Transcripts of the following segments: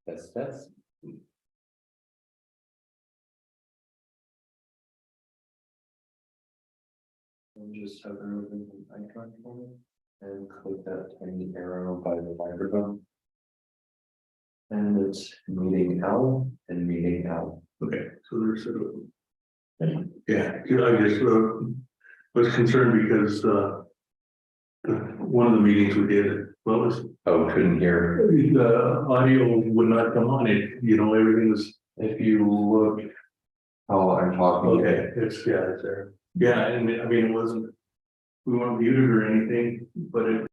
That's. And just have her open an icon for me and click that tiny arrow by the microphone. And it's meeting out and meeting out. Okay, so there's sort of. Yeah, I just was concerned because one of the meetings we did, what was, Oh, couldn't hear. the audio would not come on it, everything was, If you look. Oh, I'm talking. okay, it's there. Yeah, and I mean, it wasn't, we weren't muted or anything, but it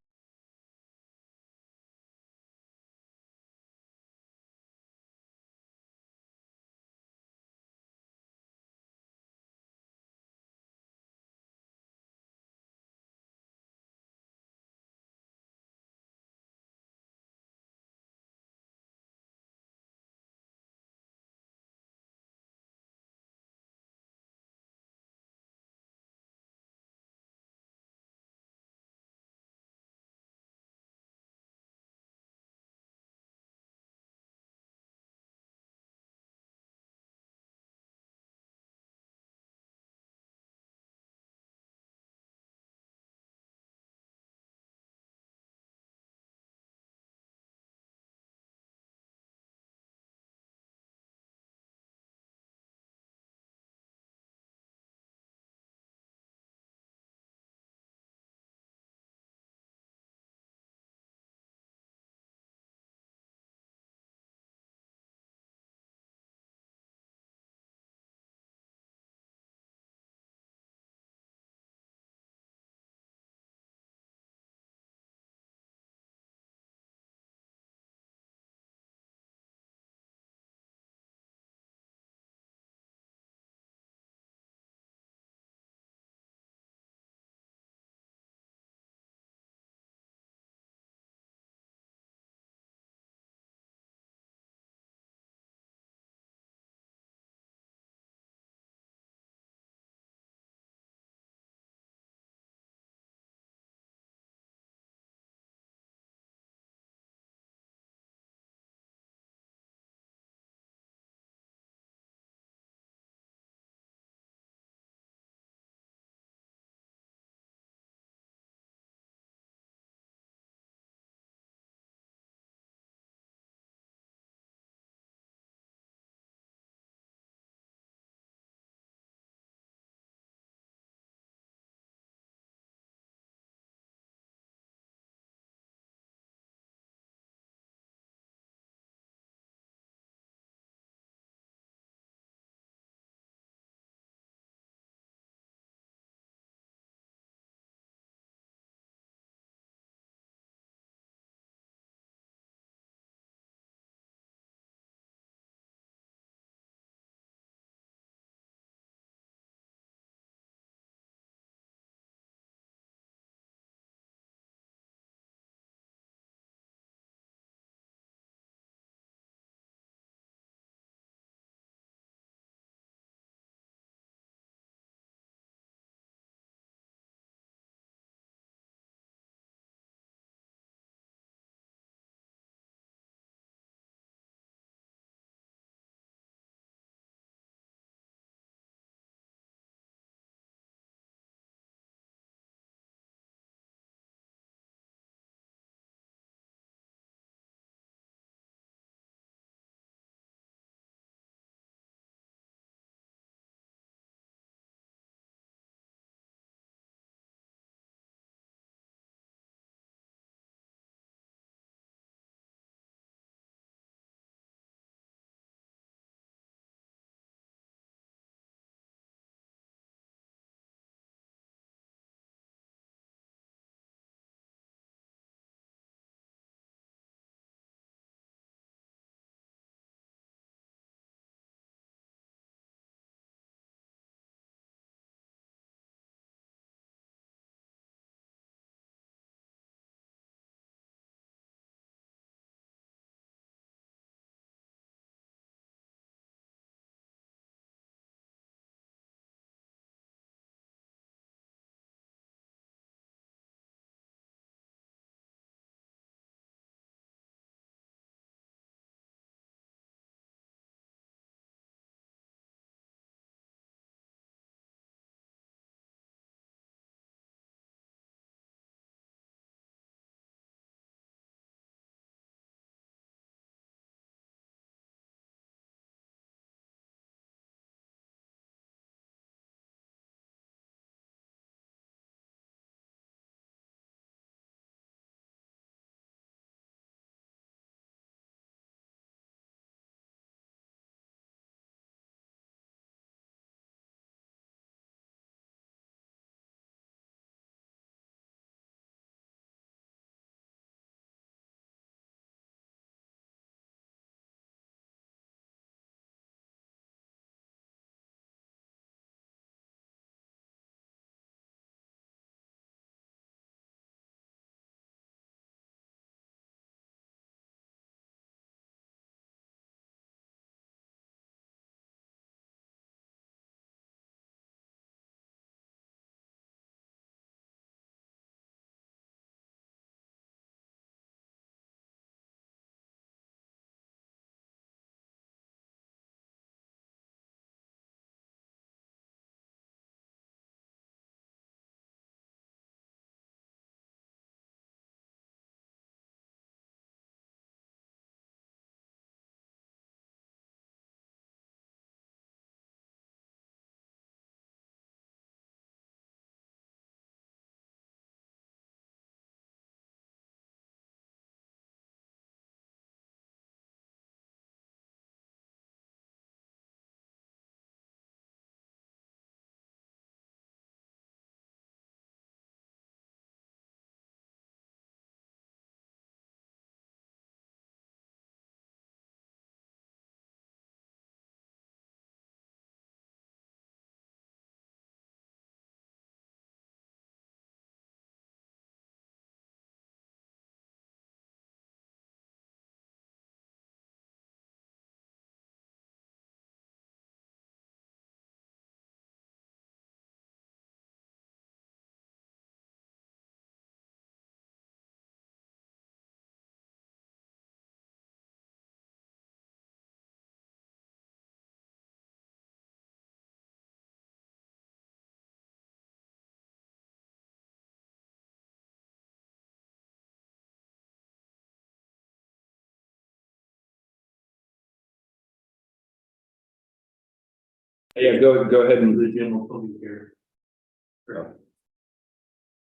Yeah, go ahead and, The general public here.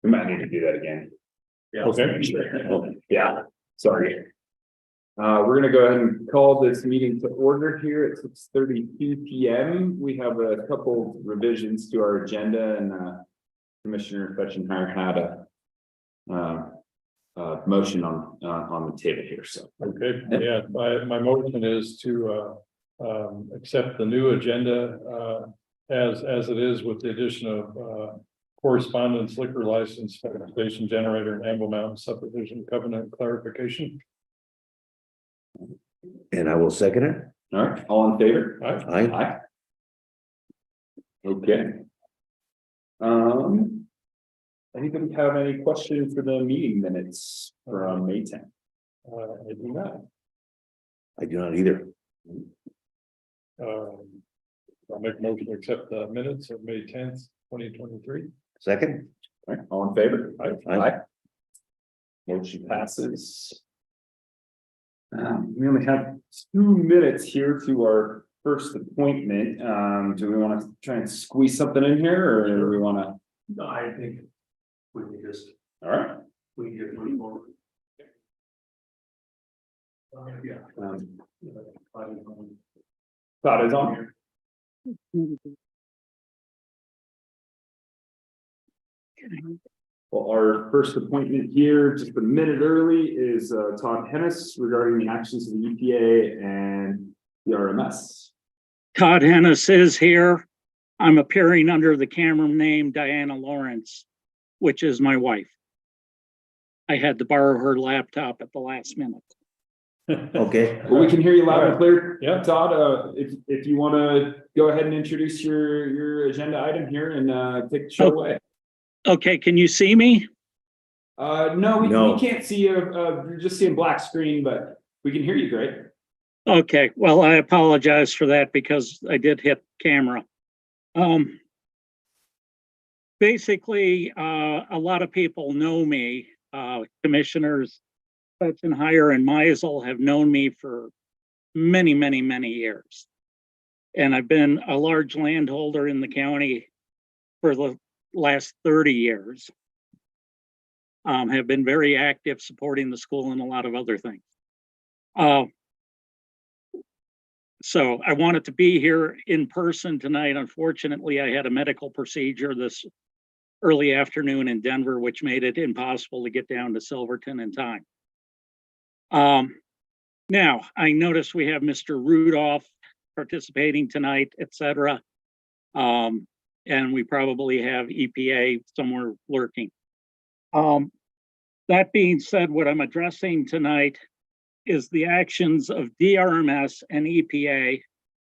we might need to do that again. Yeah. Okay. Yeah, sorry. We're gonna go ahead and call this meeting to order here at 6:32 p.m. We have a couple revisions to our agenda and Commissioner Fetchenheimer had a motion on the table here, so. Okay, yeah, my motion is to accept the new agenda as it is with the addition of correspondence, liquor license, fire station generator, and Amble Mountain subdivision covenant clarification. And I will second it. All right, all in favor? Aye. Aye. Okay. Anybody have any questions for the meeting minutes from May 10th? I do not. I do not either. I'll make a motion to accept the minutes of May 10th, 2023. Second? All right, all in favor? Aye. Motion passes. We only have 2 minutes here to our first appointment. Do we want to try and squeeze something in here or do we want to? No, I think we can just, All right. we can get moving forward. Yeah. Todd is on here. Well, our first appointment here, just a minute early, is Todd Hennis regarding the actions of the EPA and the RMS. Todd Hennis is here. I'm appearing under the camera name Diana Lawrence, which is my wife. I had to borrow her laptop at the last minute. Okay. Well, we can hear you loud and clear. Yeah. Todd, if you want to go ahead and introduce your agenda item here and take the show away. Okay, can you see me? No, No. we can't see you. You're just seeing black screen, but we can hear you great. Okay, well, I apologize for that because I did hit camera. Basically, a lot of people know me. Commissioners Fetchenheimer and Meisel have known me for many, many, many years. And I've been a large landholder in the county for the last 30 years. Have been very active supporting the school and a lot of other things. So I wanted to be here in person tonight. Unfortunately, I had a medical procedure this early afternoon in Denver, which made it impossible to get down to Silverton in time. Now, I noticed we have Mr. Rudolph participating tonight, etc. And we probably have EPA somewhere lurking. That being said, what I'm addressing tonight is the actions of DRMS and EPA,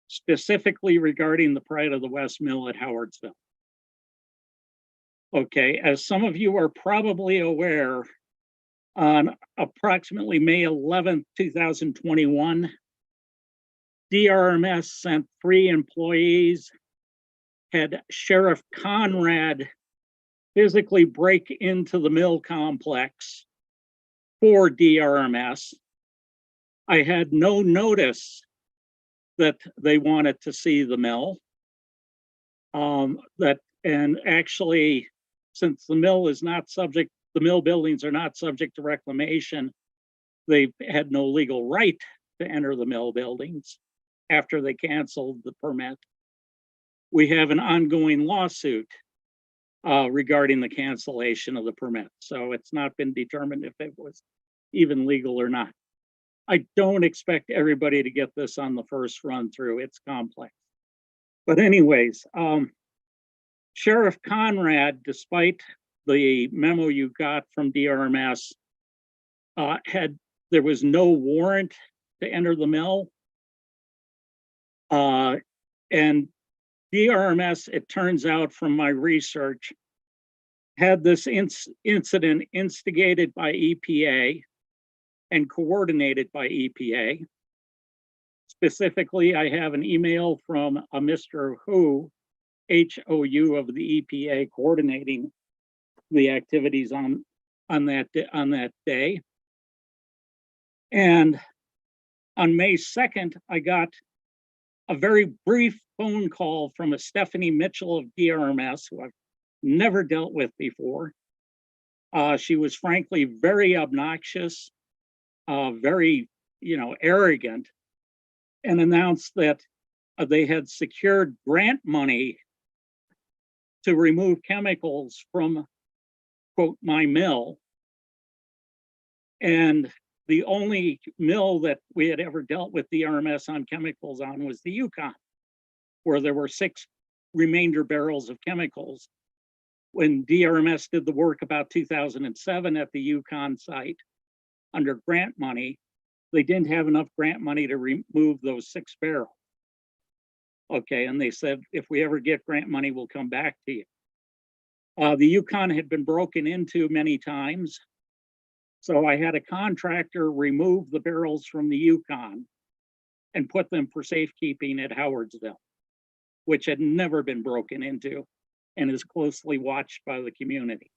specifically regarding the Pride of the West Mill at Howardsville. Okay, as some of you are probably aware, on approximately May 11th, 2021, DRMS sent 3 employees, had Sheriff Conrad physically break into the mill complex for DRMS. I had no notice that they wanted to see the mill. And actually, since the mill is not subject, the mill buildings are not subject to reclamation, they had no legal right to enter the mill buildings after they canceled the permit. We have an ongoing lawsuit regarding the cancellation of the permit. So it's not been determined if it was even legal or not. I don't expect everybody to get this on the first run through. It's complex. But anyways, Sheriff Conrad, despite the memo you got from DRMS, there was no warrant to enter the mill. And DRMS, it turns out from my research, had this incident instigated by EPA and coordinated by EPA. Specifically, I have an email from a Mr. H-O-U of the EPA coordinating the activities on that day. And on May 2nd, I got a very brief phone call from a Stephanie Mitchell of DRMS, who I've never dealt with before. She was frankly very obnoxious, very, arrogant, and announced that they had secured grant money to remove chemicals from, quote, my mill. And the only mill that we had ever dealt with the RMS on chemicals on was the Yukon, where there were 6 remainder barrels of chemicals. When DRMS did the work about 2007 at the Yukon site under grant money, they didn't have enough grant money to remove those 6 barrels. Okay, and they said, if we ever get grant money, we'll come back to you. The Yukon had been broken into many times. So I had a contractor remove the barrels from the Yukon and put them for safekeeping at Howardsville, which had never been broken into and is closely watched by the community.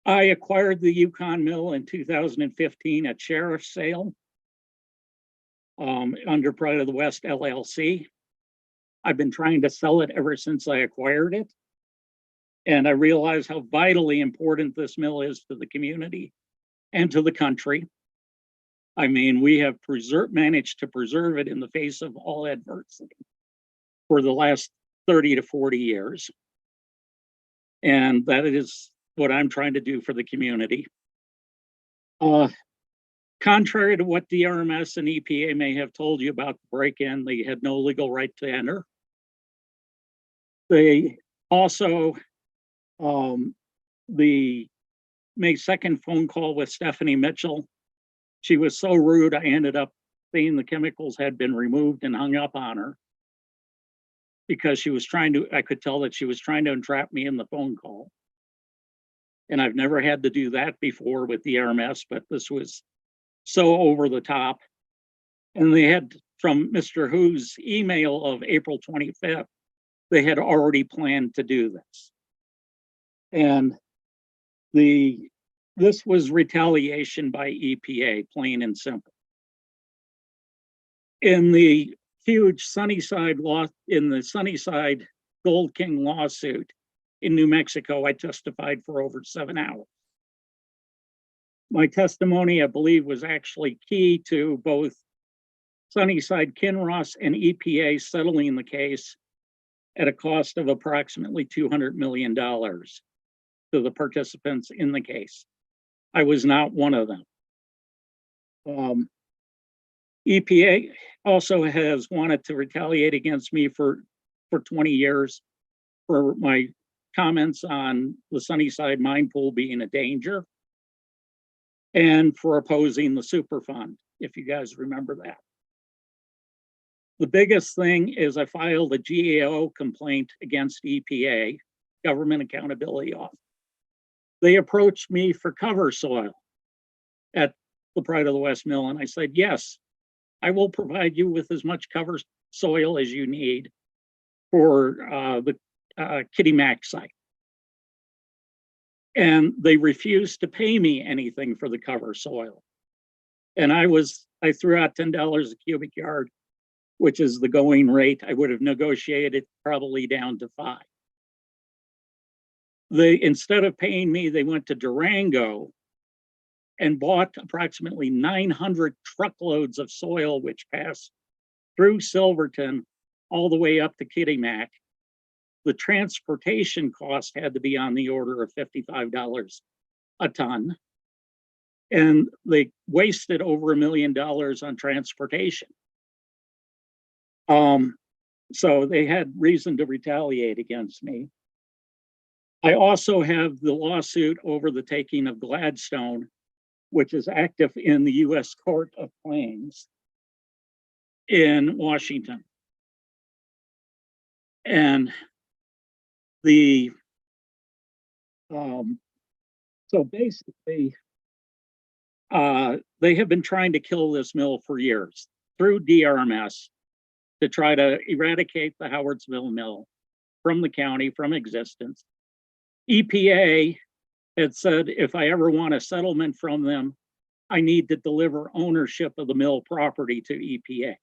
I acquired the Yukon mill in 2015 at sheriff's sale under Pride of the West LLC. I've been trying to sell it ever since I acquired it. And I realize how vitally important this mill is to the community and to the country. I mean, we have managed to preserve it in the face of all adversity for the last 30 to 40 years. And that is what I'm trying to do for the community. Contrary to what DRMS and EPA may have told you about the break-in, they had no legal right to enter. They also, the May 2nd phone call with Stephanie Mitchell, she was so rude, I ended up saying the chemicals had been removed and hung up on her because she was I could tell that she was trying to entrap me in the phone call. And I've never had to do that before with the RMS, but this was so over the top. And they had, from Mr. Who's email of April 25th, they had already planned to do this. And this was retaliation by EPA, plain and simple. In the huge Sunnyside Gold King lawsuit in New Mexico, I testified for over 7 hours. My testimony, I believe, was actually key to both Sunnyside Kinross and EPA settling the case at a cost of approximately $200 million to the participants in the case. I was not one of them. EPA also has wanted to retaliate against me for 20 years for my comments on the Sunnyside mine pool being a danger and for opposing the Superfund, if you guys remember that. The biggest thing is I filed a GAO complaint against EPA, Government Accountability Office. They approached me for cover soil at the Pride of the West Mill, and I said, yes, I will provide you with as much cover soil as you need for the Kitty Mac site. And they refused to pay me anything for the cover soil. And I threw out $10 a cubic yard, which is the going rate. I would have negotiated probably down to $5. Instead of paying me, they went to Durango and bought approximately 900 truckloads of soil, which passed through Silverton all the way up to Kitty Mac. The transportation cost had to be on the order of $55 a ton. And they wasted over $1 million on transportation. So they had reason to retaliate against me. I also have the lawsuit over the taking of Gladstone, which is active in the U.S. Court of Claims in Washington. And so basically, they have been trying to kill this mill for years through DRMS to try to eradicate the Howardsville mill from the county, from existence. EPA had said, if I ever want a settlement from them, I need to deliver ownership of the mill property to EPA.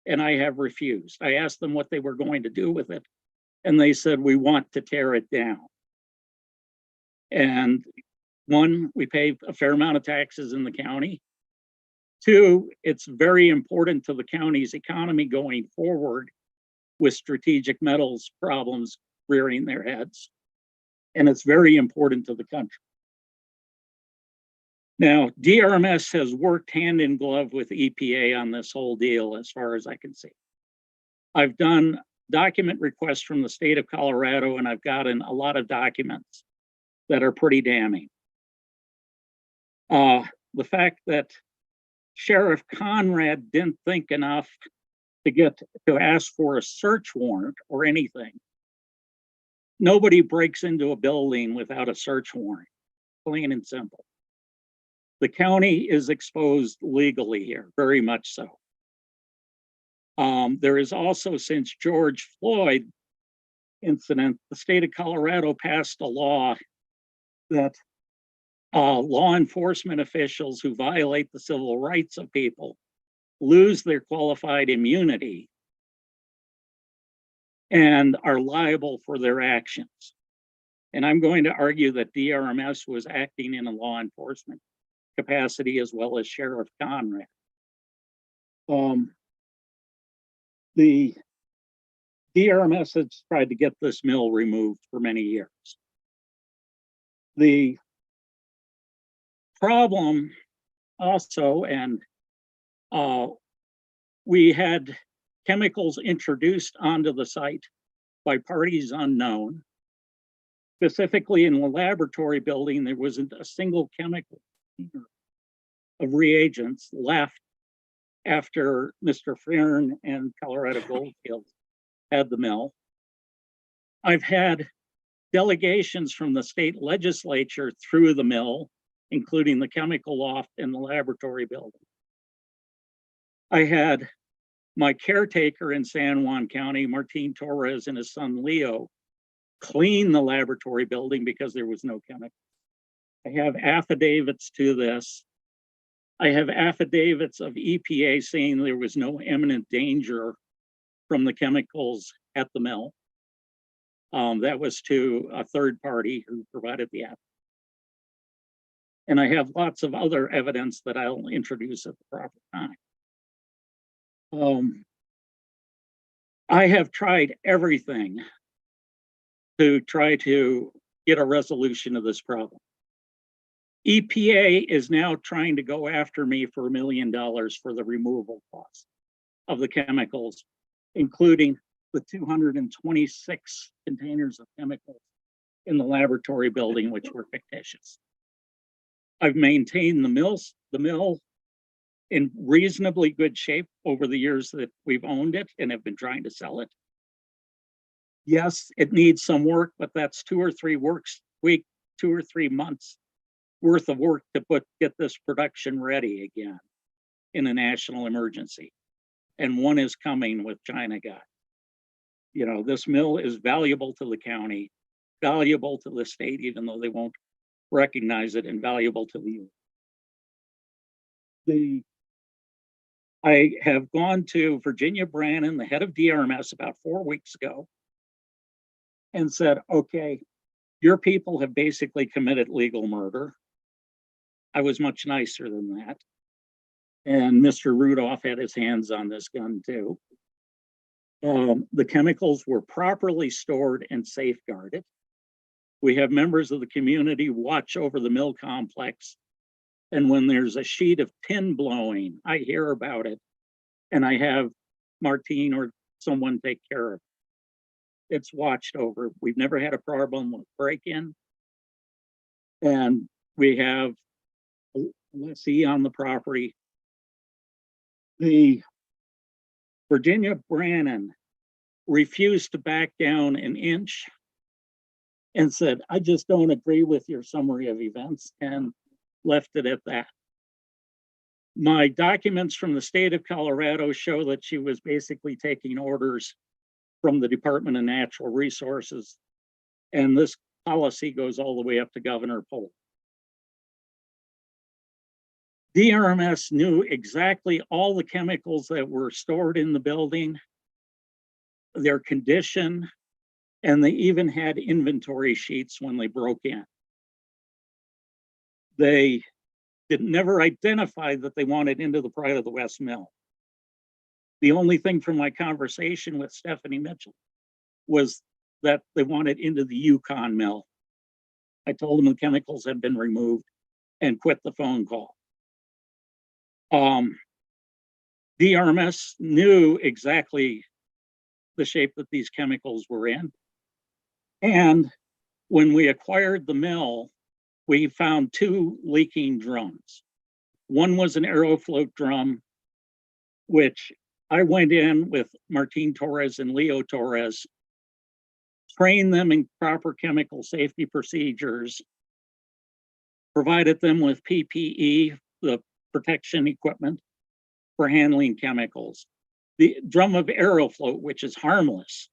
and I have refused. I asked them what they were going to do with it, and they said, we want to tear it down. And one, we pay a fair amount of taxes in the county. Two, it's very important to the county's economy going forward with strategic metals problems rearing their heads. And it's very important to the country. Now, DRMS has worked hand in glove with EPA on this whole deal, as far as I can see. I've done document requests from the state of Colorado, and I've gotten a lot of documents that are pretty damning. The fact that Sheriff Conrad didn't think enough to ask for a search warrant or anything. Nobody breaks into a building without a search warrant, plain and simple. The county is exposed legally here, very much so. There is also, since George Floyd incident, the state of Colorado passed a law that law enforcement officials who violate the civil rights of people lose their qualified immunity and are liable for their actions. And I'm going to argue that DRMS was acting in a law enforcement capacity as well as Sheriff Conrad. The DRMS has tried to get this mill removed for many years. The problem also, and we had chemicals introduced onto the site by parties unknown. Specifically in the laboratory building, there wasn't a single chemical of reagents left after Mr. Fern and Colorado Goldfields had the mill. I've had delegations from the state legislature through the mill, including the chemical loft and the laboratory building. I had my caretaker in San Juan County, Martin Torres, and his son Leo, clean the laboratory building because there was no chemical. I have affidavits to this. I have affidavits of EPA saying there was no imminent danger from the chemicals at the mill. That was to a third party who provided the affidavit. And I have lots of other evidence that I'll introduce at the proper time. I have tried everything to try to get a resolution of this problem. EPA is now trying to go after me for $1 million for the removal costs of the chemicals, including the 226 containers of chemicals in the laboratory building, which were fictitious. I've maintained the mill in reasonably good shape over the years that we've owned it and have been trying to sell it. Yes, it needs some work, but that's 2 or 3 months worth of work to get this production ready again in a national emergency. And one is coming with China guy. You know, this mill is valuable to the county, valuable to the state, even though they won't recognize it, and valuable to the youth. I have gone to Virginia Brannon, the head of DRMS, about 4 weeks ago, and said, okay, your people have basically committed legal murder. I was much nicer than that. And Mr. Rudolph had his hands on this gun too. The chemicals were properly stored and safeguarded. We have members of the community watch over the mill complex. And when there's a sheet of tin blowing, I hear about it. And I have Martine or someone take care of it. It's watched over. We've never had a problem with break-in. And we have a lessee on the property. The Virginia Brannon refused to back down an inch and said, I just don't agree with your summary of events, and left it at that. My documents from the state of Colorado show that she was basically taking orders from the Department of Natural Resources. And this policy goes all the way up to Governor Polk. DRMS knew exactly all the chemicals that were stored in the building, their condition, and they even had inventory sheets when they broke in. They never identified that they wanted into the Pride of the West mill. The only thing from my conversation with Stephanie Mitchell was that they wanted into the Yukon mill. I told them the chemicals had been removed and quit the phone call. DRMS knew exactly the shape that these chemicals were in. And when we acquired the mill, we found 2 leaking drums. One was an Aerofloat drum, which I went in with Martin Torres and Leo Torres, trained them in proper chemical safety procedures, provided them with PPE, the protection equipment for handling chemicals. The drum of Aerofloat, which is harmless,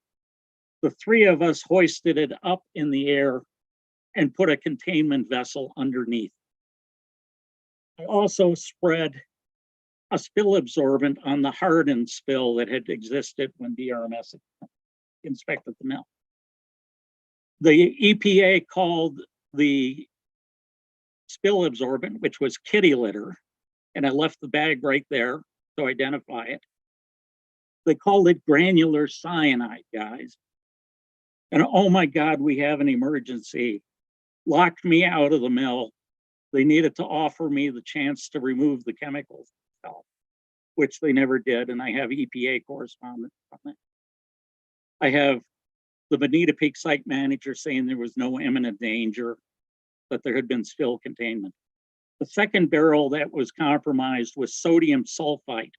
the 3 of us hoisted it up in the air and put a containment vessel underneath. I also spread a spill absorbent on the hardened spill that had existed when DRMS inspected the mill. The EPA called the spill absorbent, which was kitty litter, and I left the bag right there to identify it. They called it granular cyanide, guys. And oh my God, we have an emergency. Locked me out of the mill. They needed to offer me the chance to remove the chemicals, which they never did. And I have EPA correspondence on it. I have the Bonita Peak site manager saying there was no imminent danger, that there had been spill containment. The second barrel that was compromised was sodium sulfite,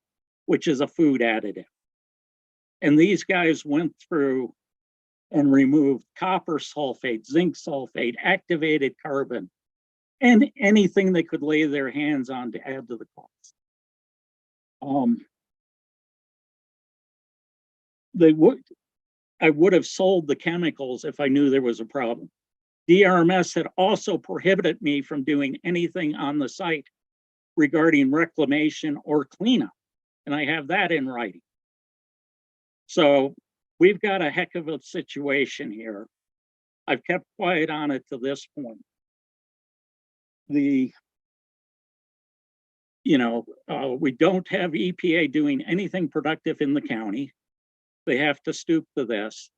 which is a food additive. And these guys went through and removed copper sulfate, zinc sulfate, activated carbon, and anything they could lay their hands on to add to the cost. I would have sold the chemicals if I knew there was a problem. DRMS had also prohibited me from doing anything on the site regarding reclamation or cleanup, and I have that in writing. So we've got a heck of a situation here. I've kept quiet on it to this point. We don't have EPA doing anything productive in the county. They have to stoop to this.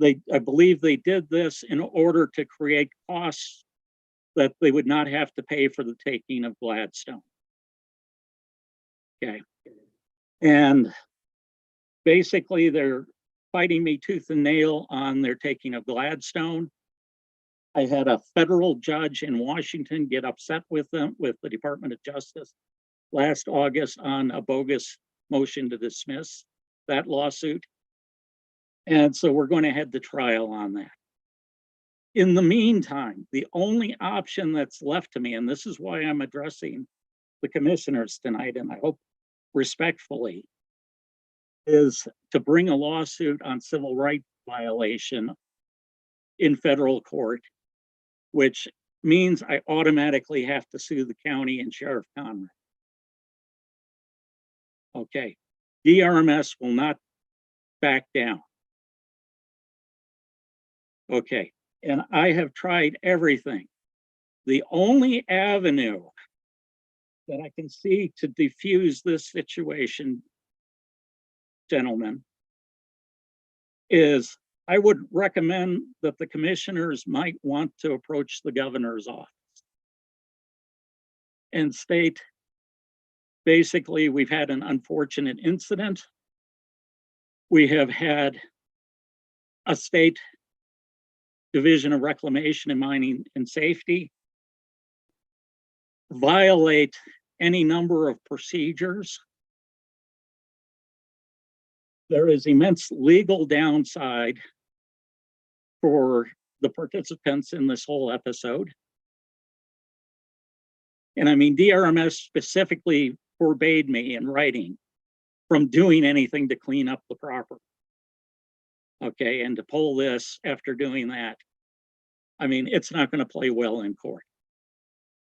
I believe they did this in order to create costs that they would not have to pay for the taking of Gladstone. Okay. And basically they're fighting me tooth and nail on their taking of Gladstone. I had a federal judge in Washington get upset with them, with the Department of Justice last August on a bogus motion to dismiss that lawsuit. And so we're going to head to trial on that. In the meantime, the only option that's left to me, and this is why I'm addressing the commissioners tonight, and I hope respectfully, is to bring a lawsuit on civil rights violation in federal court, which means I automatically have to sue the county and Sheriff Conrad. Okay, DRMS will not back down. Okay, and I have tried everything. The only avenue that I can see to defuse this situation, gentlemen, is I would recommend that the commissioners might want to approach the governor's office and state, basically, we've had an unfortunate incident. We have had a state Division of Reclamation and Mining and Safety violate any number of procedures. There is immense legal downside for the participants in this whole episode. And I mean, DRMS specifically forbade me in writing from doing anything to clean up the property. Okay, and to pull this after doing that, I mean, it's not going to play well in court.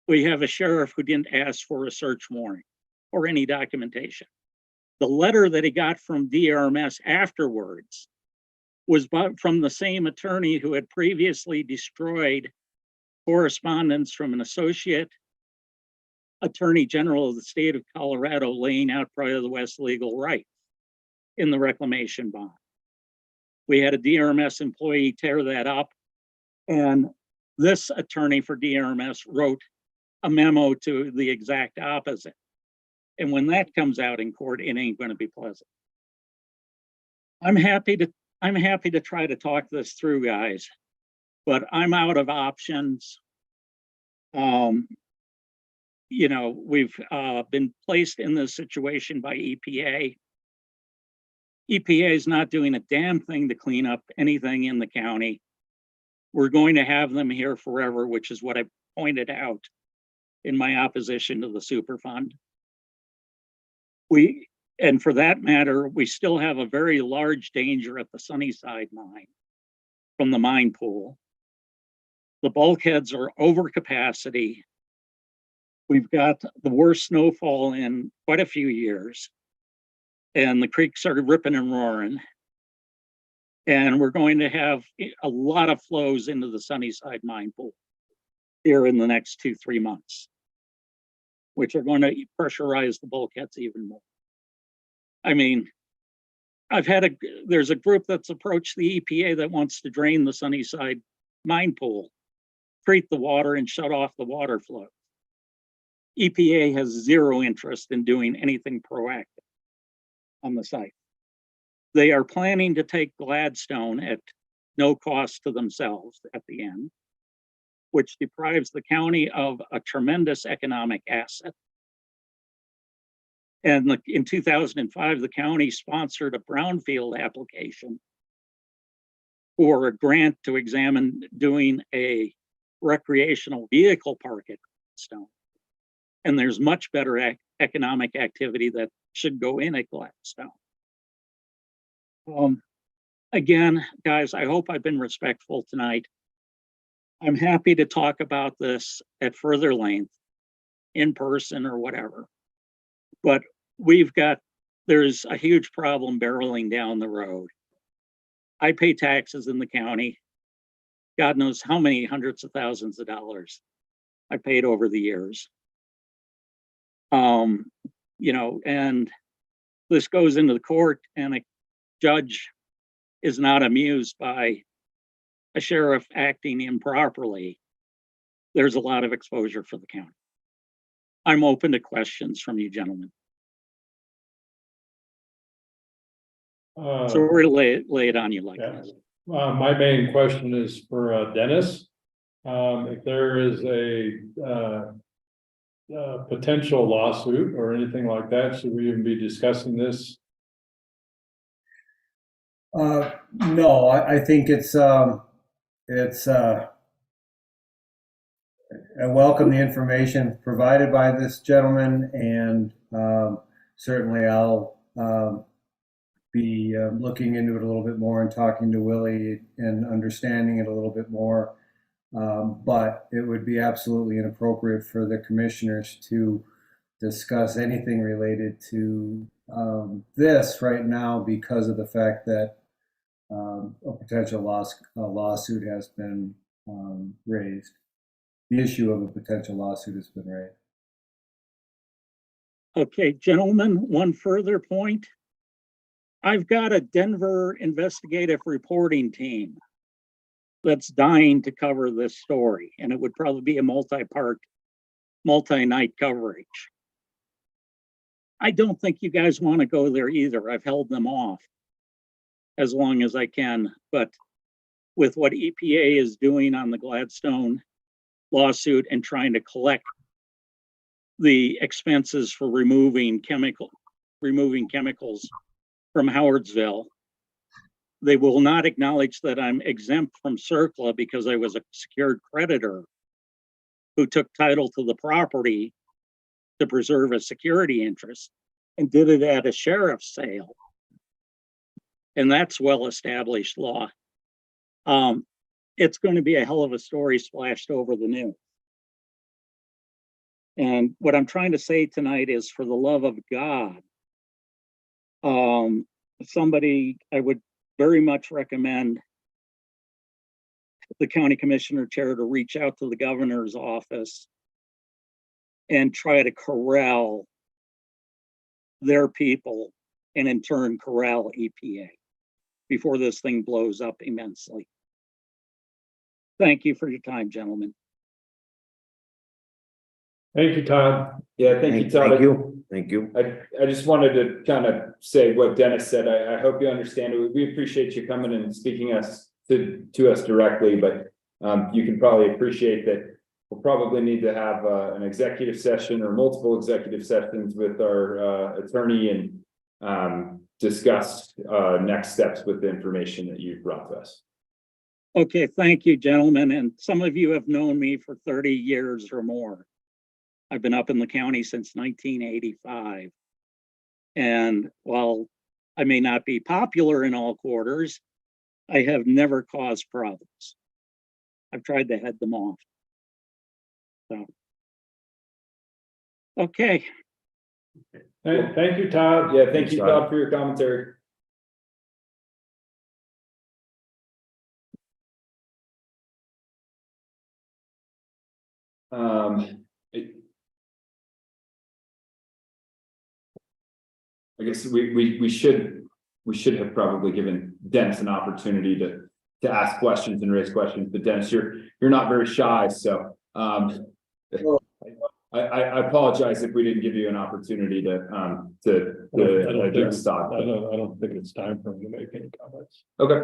We have a sheriff who didn't ask for a search warrant or any documentation. The letter that he got from DRMS afterwards was from the same attorney who had previously destroyed correspondence from an associate attorney general of the state of Colorado laying out prior to the West legal rights in the reclamation bond. We had a DRMS employee tear that up, and this attorney for DRMS wrote a memo to the exact opposite. And when that comes out in court, it ain't going to be pleasant. I'm happy to try to talk this through, guys, but I'm out of options. You know, we've been placed in this situation by EPA. EPA is not doing a damn thing to clean up anything in the county. We're going to have them here forever, which is what I pointed out in my opposition to the Superfund. And for that matter, we still have a very large danger at the Sunnyside mine from the mine pool. The bulkheads are over capacity. We've got the worst snowfall in quite a few years, and the creeks are ripping and roaring. And we're going to have a lot of flows into the Sunnyside mine pool here in the next 2-3 months, which are going to pressurize the bulkheads even more. I mean, there's a group that's approached the EPA that wants to drain the Sunnyside mine pool, treat the water and shut off the water flow. EPA has zero interest in doing anything proactive on the site. They are planning to take Gladstone at no cost to themselves at the end, which deprives the county of a tremendous economic asset. And in 2005, the county sponsored a brownfield application for a grant to examine doing a recreational vehicle park at Gladstone. And there's much better economic activity that should go in at Gladstone. Again, guys, I hope I've been respectful tonight. I'm happy to talk about this at further length, in person or whatever. But there's a huge problem barreling down the road. I pay taxes in the county. God knows how many hundreds of thousands of dollars I paid over the years. You know, and this goes into the court, and a judge is not amused by a sheriff acting improperly. There's a lot of exposure for the county. I'm open to questions from you gentlemen. So we're gonna lay it on you like this. My main question is for Dennis. If there is a potential lawsuit or anything like that, should we even be discussing this? No, I think I welcome the information provided by this gentleman, and certainly I'll be looking into it a little bit more and talking to Willie and understanding it a little bit more. But it would be absolutely inappropriate for the commissioners to discuss anything related to this right now because of the fact that a potential lawsuit has been raised. The issue of a potential lawsuit has been raised. Okay, gentlemen, one further point. I've got a Denver investigative reporting team that's dying to cover this story, and it would probably be a multi-part, multi-night coverage. I don't think you guys want to go there either. I've held them off as long as I can, but with what EPA is doing on the Gladstone lawsuit and trying to collect the expenses for removing chemicals from Howardsville, they will not acknowledge that I'm exempt from CERCLA because I was a secured creditor who took title to the property to preserve a security interest and did it at a sheriff's sale. And that's well-established law. It's going to be a hell of a story splashed over the news. And what I'm trying to say tonight is, for the love of God, somebody, I would very much recommend the county commissioner chair to reach out to the governor's office and try to corral their people, and in turn corral EPA before this thing blows up immensely. Thank you for your time, gentlemen. Thank you, Todd. Yeah, thank you, Todd. Thank you, thank you. I just wanted to kind of say what Dennis said. I hope you understand it. We appreciate you coming and speaking to us directly, but you can probably appreciate that we'll probably need to have an executive session or multiple executive sessions with our attorney and discuss next steps with the information that you've brought to us. Okay, thank you, gentlemen. And some of you have known me for 30 years or more. I've been up in the county since 1985. And while I may not be popular in all quarters, I have never caused problems. I've tried to head them off. So, okay. Thank you, Todd. Yeah, thank Thanks, you, Todd. Todd, for your commentary. I guess we should have probably given Dennis an opportunity to ask questions and raise questions, but Dennis, you're not very shy, so I apologize if we didn't give you an opportunity to address Todd. I don't think it's time for him to make any comments. Okay.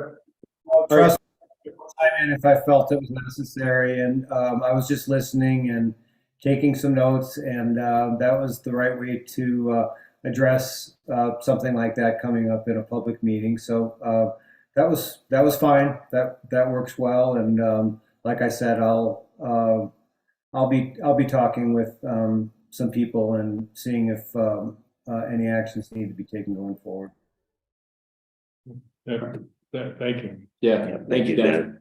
Trust me, I'll chime in if I felt it was necessary, and I was just listening and taking some notes, and that was the right way to address something like that coming up in a public meeting. So that was fine. That works well, and like I said, I'll be talking with some people and seeing if any actions need to be taken going forward. Yeah, thank you. Yeah, thank you, Dennis.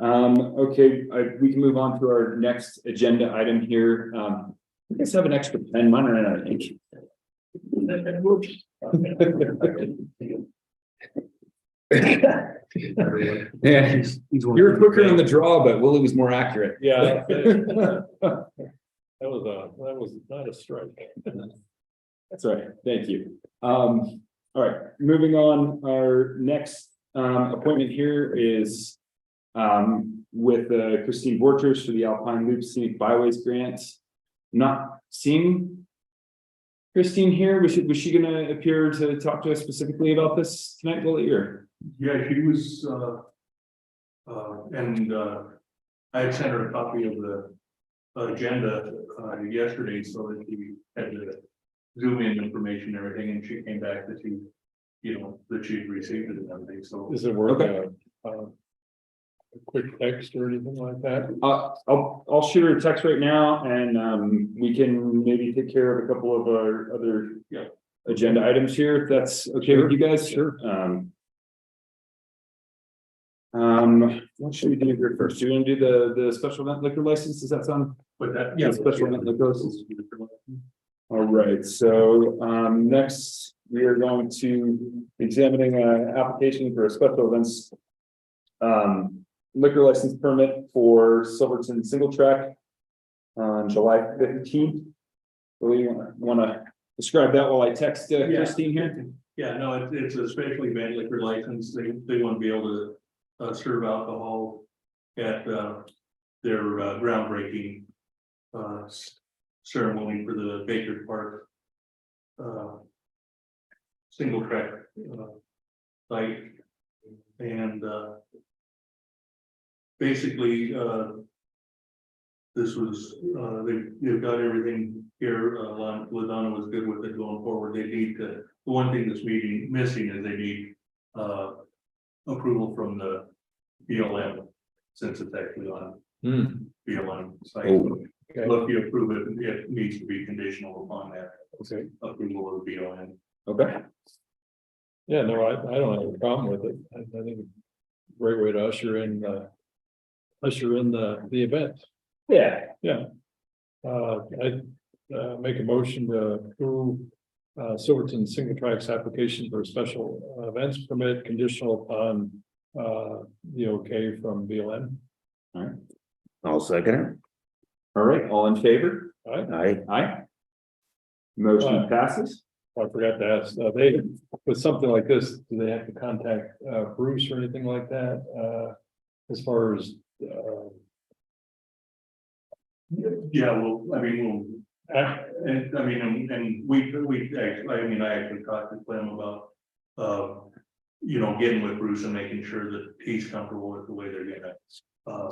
Okay, we can move on to our next agenda item here. You guys have an extra pen, mine ran out of ink. Yeah, you were quicker on the draw, but Willie was more accurate. Yeah. That was not a strike. That's right. Thank you. All right, moving on. Our next appointment here is with Christine Borchers for the Alpine Loop Scenic Byways Grant. Not seeing Christine here. Was she going to appear to talk to us specifically about this tonight, Willie? Or Yeah, she was, and I had sent her a copy of the agenda yesterday, so that she had the Zoom in information and everything, and she came back that she, that she'd received it and everything, so. Is it worth Okay. a quick text or anything like that? I'll shoot her a text right now, and we can maybe take care of a couple of our other agenda items here, if that's okay with you guys. Sure. What should we do here first? Do you want to do the special event liquor license? Does that sound? But that, Yeah, special event liquor license. All right, so next we are going to be examining an application for a special events liquor license permit for Silverton Single Track on July 15th. So you want to describe that while I text Christine here? Yeah, no, it's a special event liquor license. They want to be able to serve alcohol at their groundbreaking ceremony for the Baker Park single track site, and basically this was they've got everything here. LaDonna was good with it going forward. They need to, the one thing that's missing is they need approval from the BLM, since it's actually on BLM site. Oh. Okay. So if you approve it, it needs to be conditional upon that Okay. approval of the BLM. Okay. Yeah, no, I don't have a problem with it. I think it's a great way to usher in the event. Yeah. Yeah. I make a motion to approve Silverton Single Tracks application for a special events permit conditional upon the okay from BLM. I'll second it. All right, all in favor? Aye. Aye. Motion passes. I forgot to ask, they, with something like this, do they have to contact Bruce or anything like that? As far as Yeah, well, I mean, and I mean, and we actually, I mean, I actually talked to Clem about, you know, getting with Bruce and making sure that he's comfortable with the way they're gonna,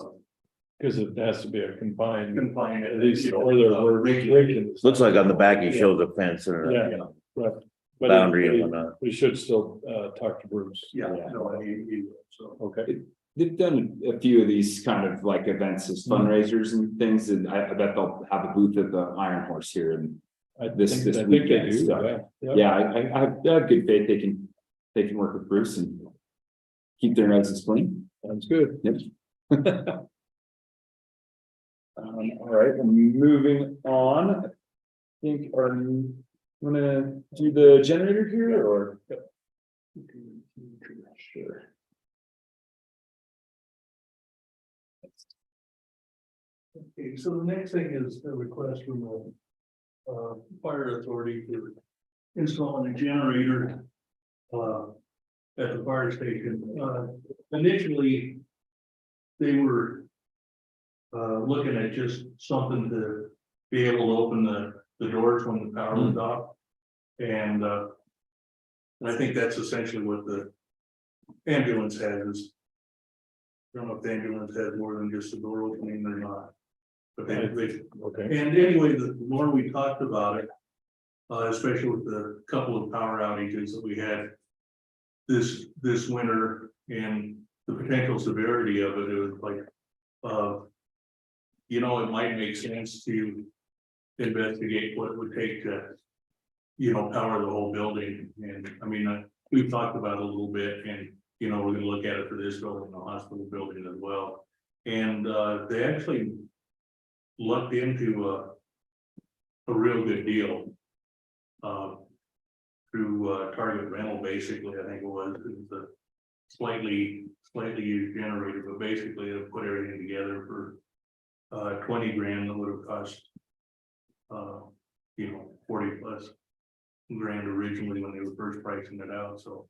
because it has to be a confined, confine it. at least, you know, or there were regulations. Looks like on the back he shows a fence and Yeah. a Right. But boundary and we- whatnot. we should still talk to Bruce. Yeah, no, so. Okay. They've done a few of these kind of like events as fundraisers and things, and I bet they'll have a booth at the Iron Horse here, and I This- think, this I think they weekend, do, so. yeah. yeah, I have good faith they can work with Bruce and keep their noses clean. Sounds good. Yep. All right, moving on. I think, are you gonna do the generator here or? Sure. Okay, so the next thing is a request from the fire authority for installing a generator at the fire station. Initially, they were looking at just something to be able to open the doors when the power was off. And I think that's essentially what the ambulance has is. I don't know if the ambulance has more than just a door opening or not. But they, Okay. and anyway, the more we talked about it, especially with the couple of power outages that we had this winter and the potential severity of it, it was like, you know, it might make sense to investigate what it would take to, you know, power the whole building. And I mean, we've talked about it a little bit, and you know, we're gonna look at it for this building, the hospital building as well. And they actually looked into a real good deal through Target Rental, basically. I think it was a slightly used generator, but basically it put everything together for 20 grand. That would have cost you know, 40 plus grand originally when they were first pricing it out. So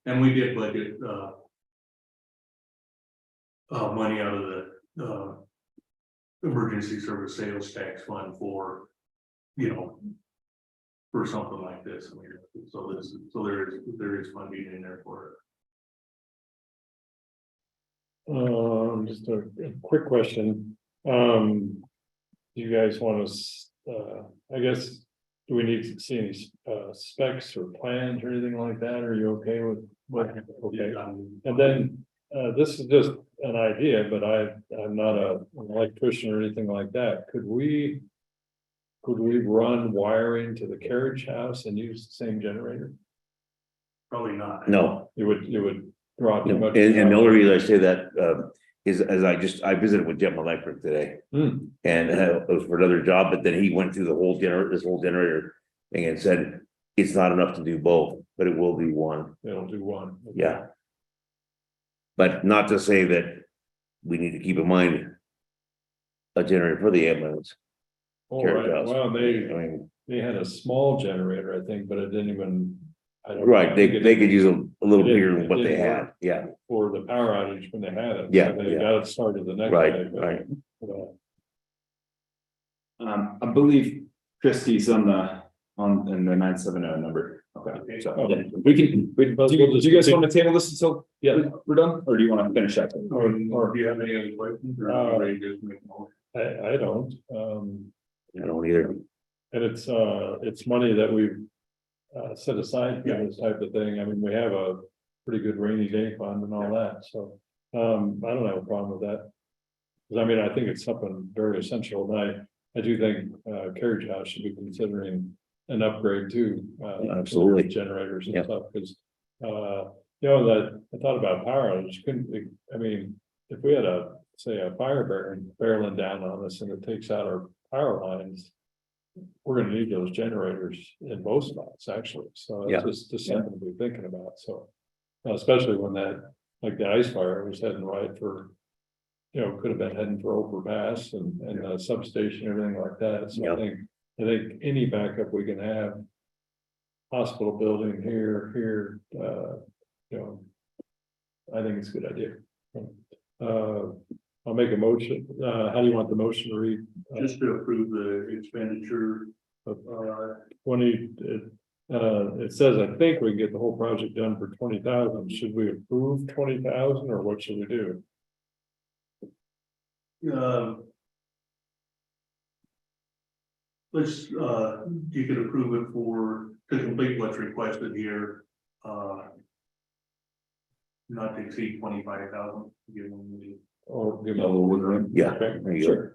and we did budget money out of the emergency service sales tax fund for, you know, for something like this. I mean, so there is funding in there for it. Just a quick question. Do you guys want to, I guess, do we need to see any specs or plans or anything like that? Are you okay with what? Okay. And then this is just an idea, but I'm not an electrician or anything like that. Could we run wiring to the carriage house and use the same generator? Probably not. No, It would draw too no. much. And the only reason I say that is as I visited with Jim Electric today. Hmm. And it was for another job, but then he went through this whole generator thing and said, it's not enough to do both, but it will be one. It'll do one. Yeah. But not to say that we need to keep in mind a generator for the ambulance. Oh, carriage right. house. Well, I mean, they had a small generator, I think, but it didn't even. I don't right, know. they could use a little It bigger didn't- than what it they didn't had, work. yeah, For the power outage when they had it. Yeah, So they yeah. got it started the next day. right, but, right. I believe Christie's on in the 970 number. Okay, so Oh. yeah, we can, do you guys want to table this until Yeah. we're done, or do you want to finish up? Or do you have any other questions? Or are you ready to just make a motion? I don't, I don't either. and it's money that we've set aside for this type of thing. I mean, we have a pretty good rainy day fund and all that, so, I don't have a problem with that. Cause I mean, I think it's something very essential, and I do think, Carriage House should be considering an upgrade too. Absolutely. Generators and Yeah. stuff, cause, you know, that, I thought about power outage, couldn't, I mean, if we had a say a fire barreling down on us and it takes out our power lines. We're gonna need those generators in both spots, actually, so Yeah. it's just something to be thinking about, so. Especially when that, like the ice fire was heading right for. Could have been heading for overpass and substation, everything like that, so Yeah. I think any backup we can have. Hospital building here, I think it's a good idea. I'll make a motion, how do you want the motion to read? Just to approve the expenditure, 20, it says, I think we can get the whole project done for 20,000, should we approve 20,000 or what should we do? let's, you could approve it to complete what's requested here, not to exceed 25,000. Or give No, we'll do it. Yeah, Okay, there you go. sure.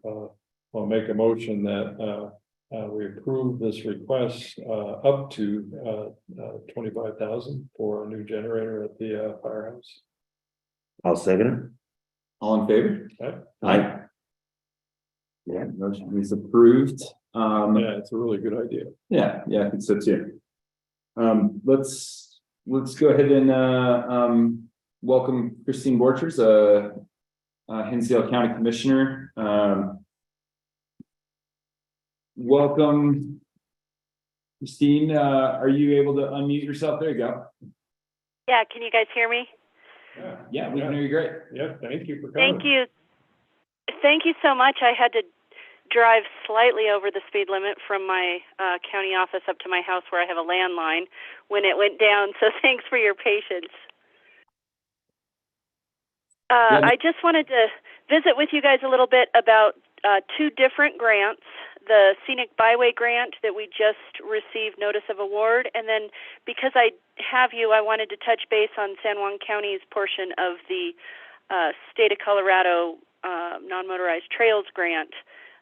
I'll make a motion that, we approve this request, up to, 25,000 for a new generator at the, firehouse. I'll second All in favor? it. Aye. Yeah, motion is approved. Yeah, it's a really good idea. Yeah, I think so too. Let's go ahead and welcome Christine Borchers, Hinsdale County Commissioner. Welcome, Christine. Are you able to unmute yourself? There you go. Yeah, can you guys hear me? Yeah, we can hear you great. Yeah, thank you for coming. Thank you. Thank you so much. I had to drive slightly over the speed limit from my county office up to my house where I have a landline when it went down, so thanks for your patience. I just wanted to visit with you guys a little bit about two different grants. The Scenic Byway grant that we just received notice of award, and then because I have you, I wanted to touch base on San Juan County's portion of the State of Colorado non-motorized trails grant,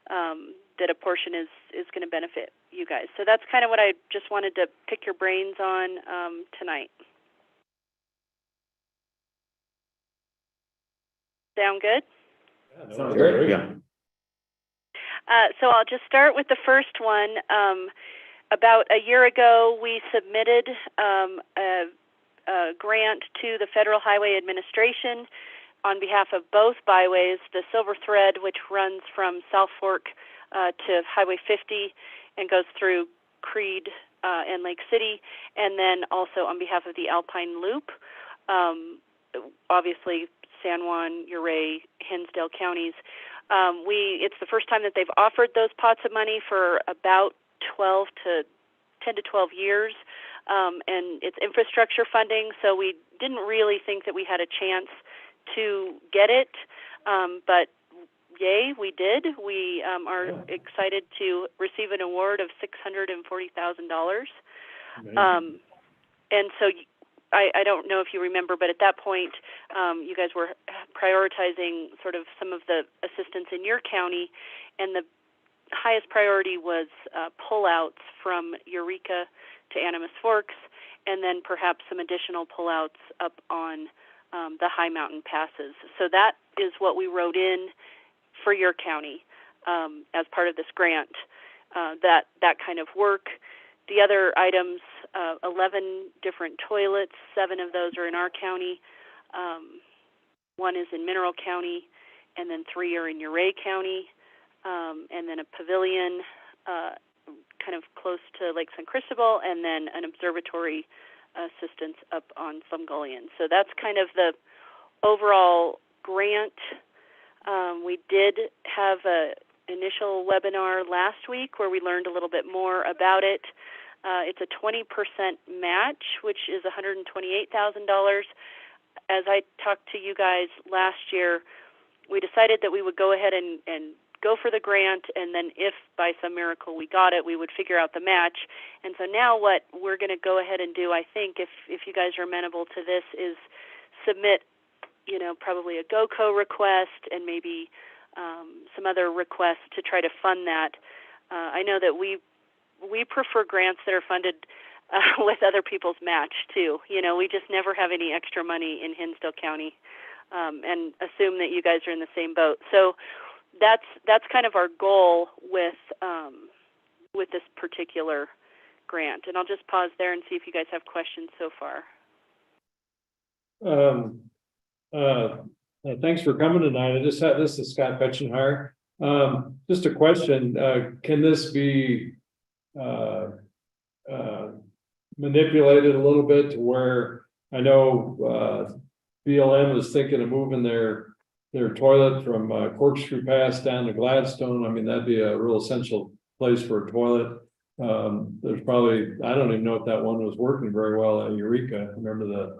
that a portion is going to benefit you guys. So that's kind of what I just wanted to pick your brains on tonight. Sound good? Yeah, no, Sounds that's great. Yeah. So I'll just start with the first one. About a year ago, we submitted a grant to the Federal Highway Administration on behalf of both byways, the Silver Thread, which runs from South Fork to Highway 50 and goes through Creed and Lake City, and then also on behalf of the Alpine Loop. Obviously, San Juan, Ouray, Hinsdale counties. It's the first time that they've offered those pots of money for about 10 to 12 years, and it's infrastructure funding, so we didn't really think that we had a chance to get it, but yay, we did. We are excited to receive an award of $640,000. And so I don't know if you remember, but at that point, you guys were prioritizing sort of some of the assistance in your county, and the highest priority was pullouts from Eureka to Animas Forks, and then perhaps some additional pullouts up on the high mountain passes. So that is what we wrote in for your county as part of this grant, that kind of work. The other items, 11 different toilets, 7 of those are in our county. 1 is in Mineral County, and then 3 are in Ouray County, and then a pavilion kind of close to Lake San Cristobal, and then an observatory assistance up on Slumgullion. So that's kind of the overall grant. We did have an initial webinar last week where we learned a little bit more about it. It's a 20% match, which is $128,000. As I talked to you guys last year, we decided that we would go ahead and go for the grant, and then if by some miracle we got it, we would figure out the match. And so now what we're going to go ahead and do, I think, if you guys are amenable to this, is submit, probably a GoCo request and maybe some other requests to try to fund that. I know that we prefer grants that are funded with other people's match too. We just never have any extra money in Hinsdale County. and assume that you guys are in the same boat. So that's kind of our goal with this particular grant. And I'll just pause there and see if you guys have questions so far. Thanks for coming tonight. This is Scott Betchenhire. Just a question, can this be manipulated a little bit to where I know BLM is thinking of moving their toilet from Corkscrew Pass down to Gladstone. I mean, that'd be a real essential place for a toilet. There's probably, I don't even know if that one was working very well at Eureka. I remember the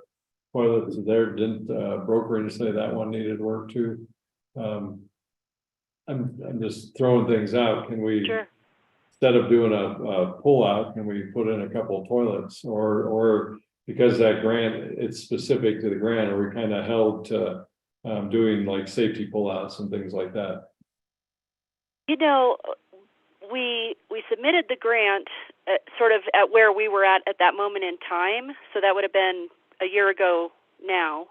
toilets there didn't brokerage say that one needed work too. I'm just throwing things out. Can we, Sure. instead of doing a pull out, can we put in a couple of toilets, or because that grant, it's specific to the grant, are we kind of held to doing like safety pullouts and things like that? You know, we submitted the grant sort of at where we were at that moment in time. So that would have been a year ago now.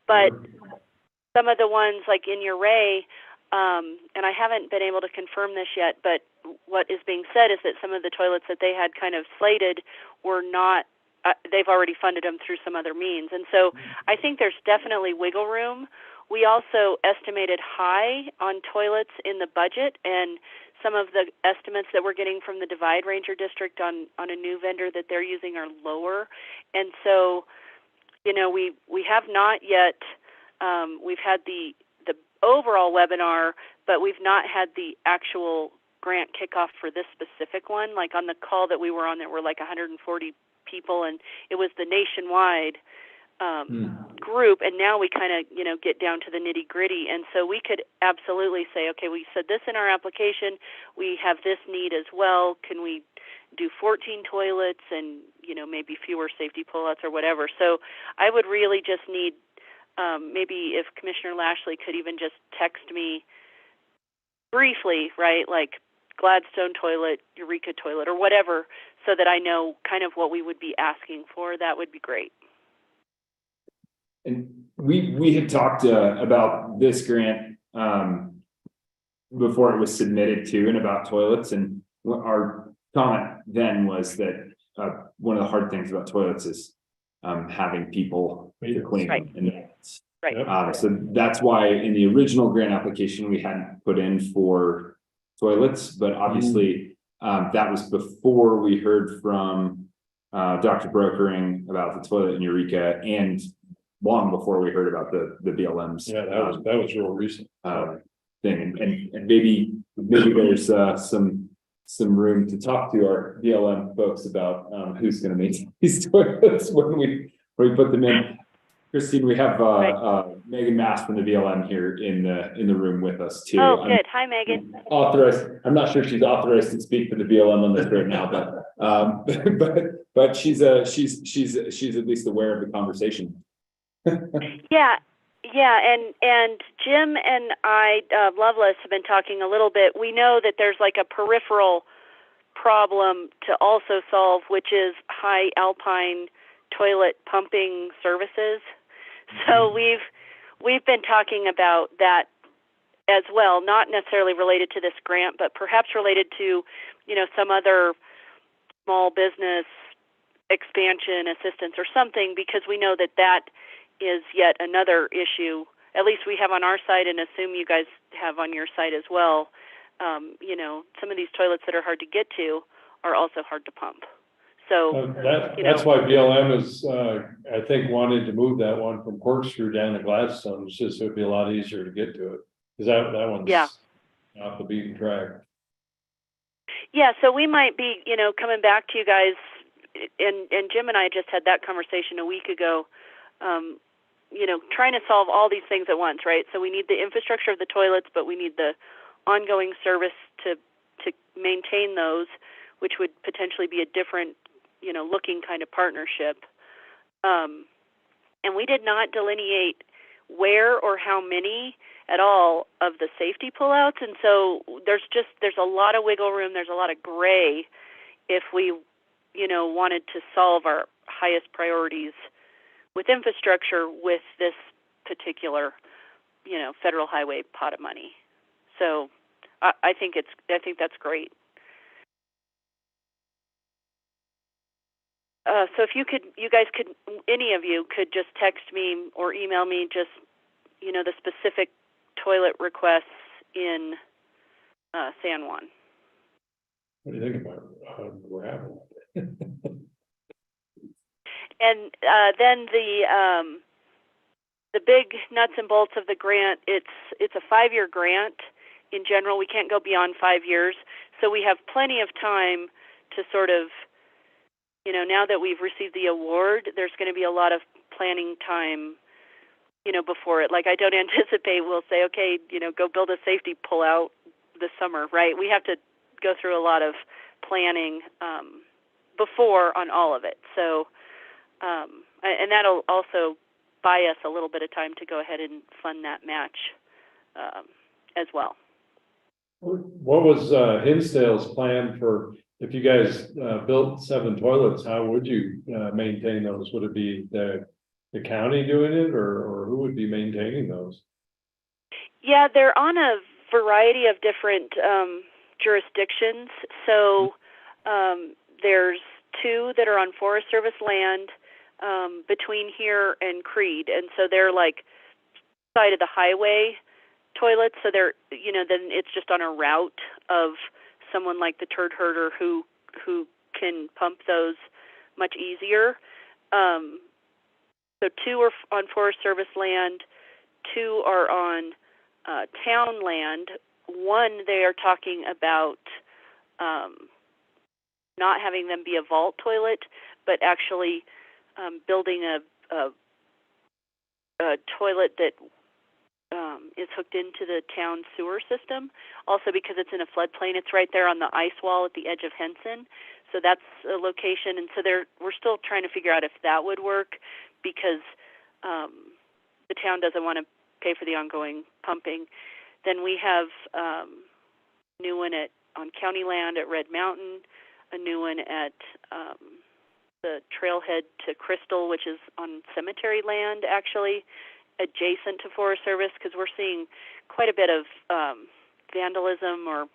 But some of the ones like in Uray, and I haven't been able to confirm this yet, but what is being said is that some of the toilets that they had kind of slated were not, they've already funded them through some other means. And so I think there's definitely wiggle room. We also estimated high on toilets in the budget, and some of the estimates that we're getting from the Divide Ranger District on a new vendor that they're using are lower. And so, you know, we have not yet, we've had the overall webinar, but we've not had the actual grant kickoff for this specific one. Like on the call that we were on, there were like 140 people, and it was the nationwide group. And now we kind of, you know, get down to the nitty gritty. And so we could absolutely say, okay, we said this in our application, we have this need as well. Can we do 14 toilets and, you know, maybe fewer safety pullouts or whatever? So I would really just need, maybe if Commissioner Lashley could even just text me briefly, right, like Gladstone toilet, Eureka toilet, or whatever, so that I know kind of what we would be asking for, that would be great. And we had talked about this grant before it was submitted to, and about toilets, and our comment then was that one of the hard things about toilets is having people to clean them. Right. So that's why in the original grant application we hadn't put in for toilets, but obviously that was before we heard from Dr. Brokering about the toilet in Eureka, and long before we heard about the BLM's. Yeah, that was real recent thing, and maybe there's some room to talk to our BLM folks about who's going to make these toilets when we put them in. Christine, we have Megan Mass from the BLM here in the room with us too. Oh, good. Hi, Megan. Authorized. I'm not sure she's authorized to speak for the BLM on this right now, but she's at least aware of the conversation. Yeah, and Jim and I, Loveless, have been talking a little bit. We know that there's like a peripheral problem to also solve, which is high alpine toilet pumping services. So we've been talking about that as well, not necessarily related to this grant, but perhaps related to, you know, some other small business expansion assistance or something, because we know that that is yet another issue, at least we have on our side, and assume you guys have on your side as well. You know, some of these toilets that are hard to get to are also hard to pump. So that's why BLM is, I think, wanting to move that one from Corkscrew down to Gladstone. It's just, it would be a lot easier to get to it, because that one's off the beaten track. Yeah, so we might be, you know, coming back to you guys, and Jim and I just had that conversation a week ago, you know, trying to solve all these things at once, right? So we need the infrastructure of the toilets, but we need the ongoing service to maintain those, which would potentially be a different, you know, looking kind of partnership. And we did not delineate where or how many at all of the safety pullouts. And so there's a lot of wiggle room. There's a lot of gray if we, you know, wanted to solve our highest priorities with infrastructure with this particular, federal highway pot of money. So I think that's great. So if you guys could, any of you could just text me or email me just, the specific toilet requests in San Juan. What do you think about gravel? And then the big nuts and bolts of the grant, it's a 5-year grant. In general, we can't go beyond 5 years. So we have plenty of time to sort of, now that we've received the award, there's going to be a lot of planning time, before it. Like, I don't anticipate we'll say, okay, go build a safety pullout this summer, right? We have to go through a lot of planning before on all of it. So, and that'll also buy us a little bit of time to go ahead and fund that match as well. What was Hinsdale's plan for, if you guys built 7 toilets, how would you maintain those? Would it be the county doing it, or who would be maintaining those? Yeah, they're on a variety of different jurisdictions. So there's 2 that are on Forest Service land between here and Creed, and so they're like side of the highway toilets. So they're, then it's just on a route of someone like the turd herder who can pump those much easier. So 2 are on Forest Service land, 2 are on town land. 1, they are talking about not having them be a vault toilet, but actually building a toilet that is hooked into the town sewer system. Also, because it's in a floodplain, it's right there on the ice wall at the edge of Henson. So that's a location, and so we're still trying to figure out if that would work, because the town doesn't want to pay for the ongoing pumping. Then we have a new one on county land at Red Mountain, a new one at the trailhead to Crystal, which is on cemetery land, actually, adjacent to Forest Service, because we're seeing quite a bit of vandalism or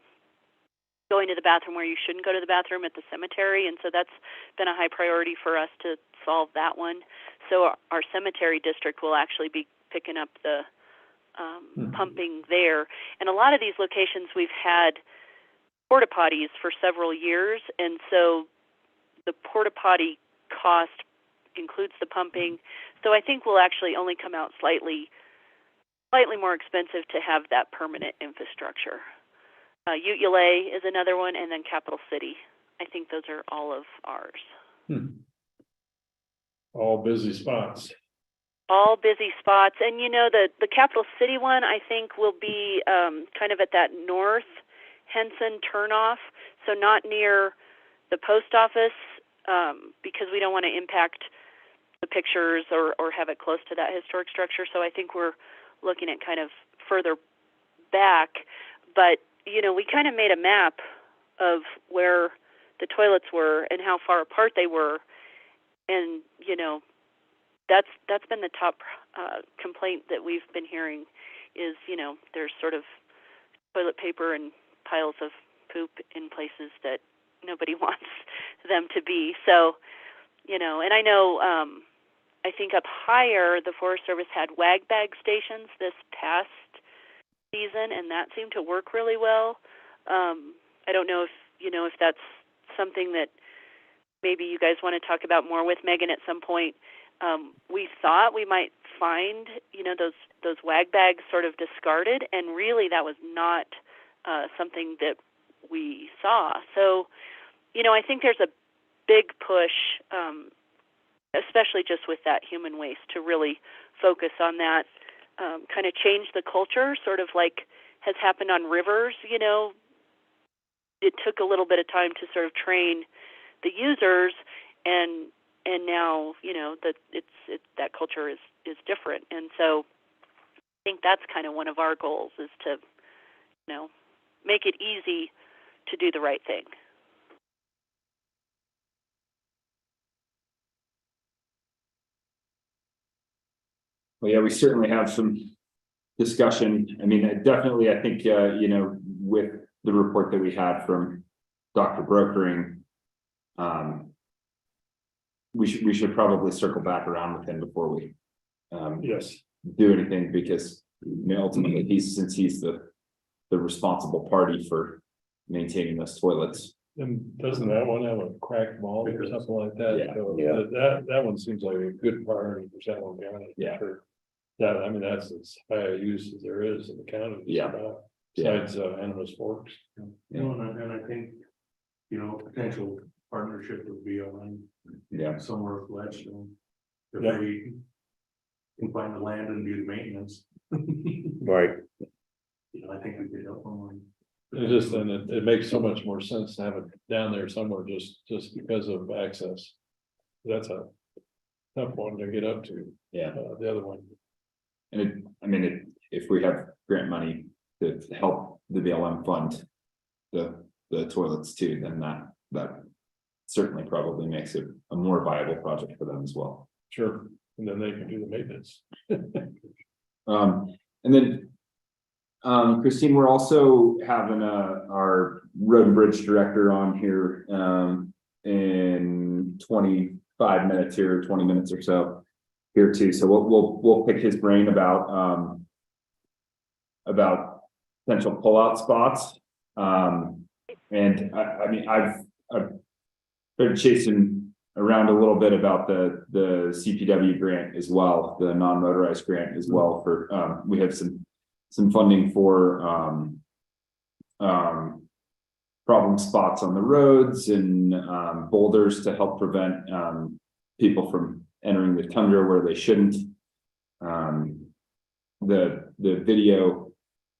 going to the bathroom where you shouldn't go to the bathroom at the cemetery, and so that's been a high priority for us to solve that one. So our cemetery district will actually be picking up the pumping there. And a lot of these locations we've had porta potties for several years, and so the porta potty cost includes the pumping. So I think we'll actually only come out slightly more expensive to have that permanent infrastructure. ULA is another one, and then Capital City. I think those are all of ours. All busy spots. All busy spots. And the Capital City one, I think, will be kind of at that north Henson turnoff, so not near the post office, because we don't want to impact the pictures or have it close to that historic structure. So I think we're looking at kind of further back. But, we kind of made a map of where the toilets were and how far apart they were. And, that's been the top complaint that we've been hearing is, there's sort of toilet paper and piles of poop in places that nobody wants them to be. So, and I know, I think up higher, the Forest Service had wag bag stations this past season, and that seemed to work really well. I don't know if that's something that maybe you guys want to talk about more with Megan at some point. We thought we might find, those wag bags sort of discarded, and really that was not something that we saw. So, I think there's a big push, especially just with that human waste, to really focus on that, kind of change the culture, sort of like has happened on rivers. It took a little bit of time to sort of train the users, and now that that culture is different. And so I think that's kind of one of our goals, is to make it easy to do the right thing. Well, yeah, we certainly have some discussion. I mean, definitely, I think, you know, with the report that we had from Dr. Brokering, we should probably circle back around with him before we Yes, do anything, because I mean, ultimately, since he's the responsible party for maintaining those toilets. and doesn't that one have a cracked wall or something like that? Yeah, So yeah. that one seems like a good priority for San Juan County. Yeah. For that, I mean, that's as high a use as there is in the county. just Yeah. about, Yeah. Besides, Animas Forks. You know, and I think, you know, potential partnership would be on Yeah, somewhere with Gladstone. If Yeah. they can find the land and do the maintenance. Right, You know, I think we could help them. It just, then it makes so much more sense to have it down there somewhere just because of access. That's a tough one to get up to, yeah. the other one. And I mean, if we have grant money to help the BLM fund the toilets too, then that certainly probably makes it a more viable project for them as well. Sure, and then they can do the maintenance. And then, Christine, we're also having our road and bridge director on here, in 25 minutes here, 20 minutes or so here too. So we'll pick his brain about potential pullout spots. And I mean, I've been chasing around a little bit about the CPW grant as well, the non-motorized grant as well for, we have some funding for, problem spots on the roads and, boulders to help prevent, people from entering the tundra where they shouldn't. The video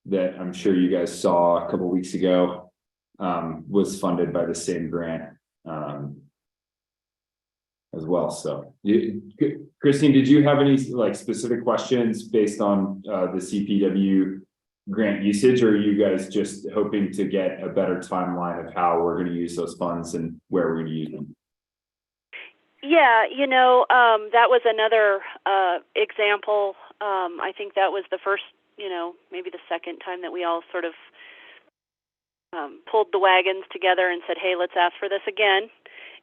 that I'm sure you guys saw a couple weeks ago, was funded by the same grant, as well. So Christine, did you have any like specific questions based on the CPW grant usage, or are you guys just hoping to get a better timeline of how we're going to use those funds and where we're going to use them? Yeah, you know, that was another example. I think that was the first, you know, maybe the second time that we all sort of pulled the wagons together and said, hey, let's ask for this again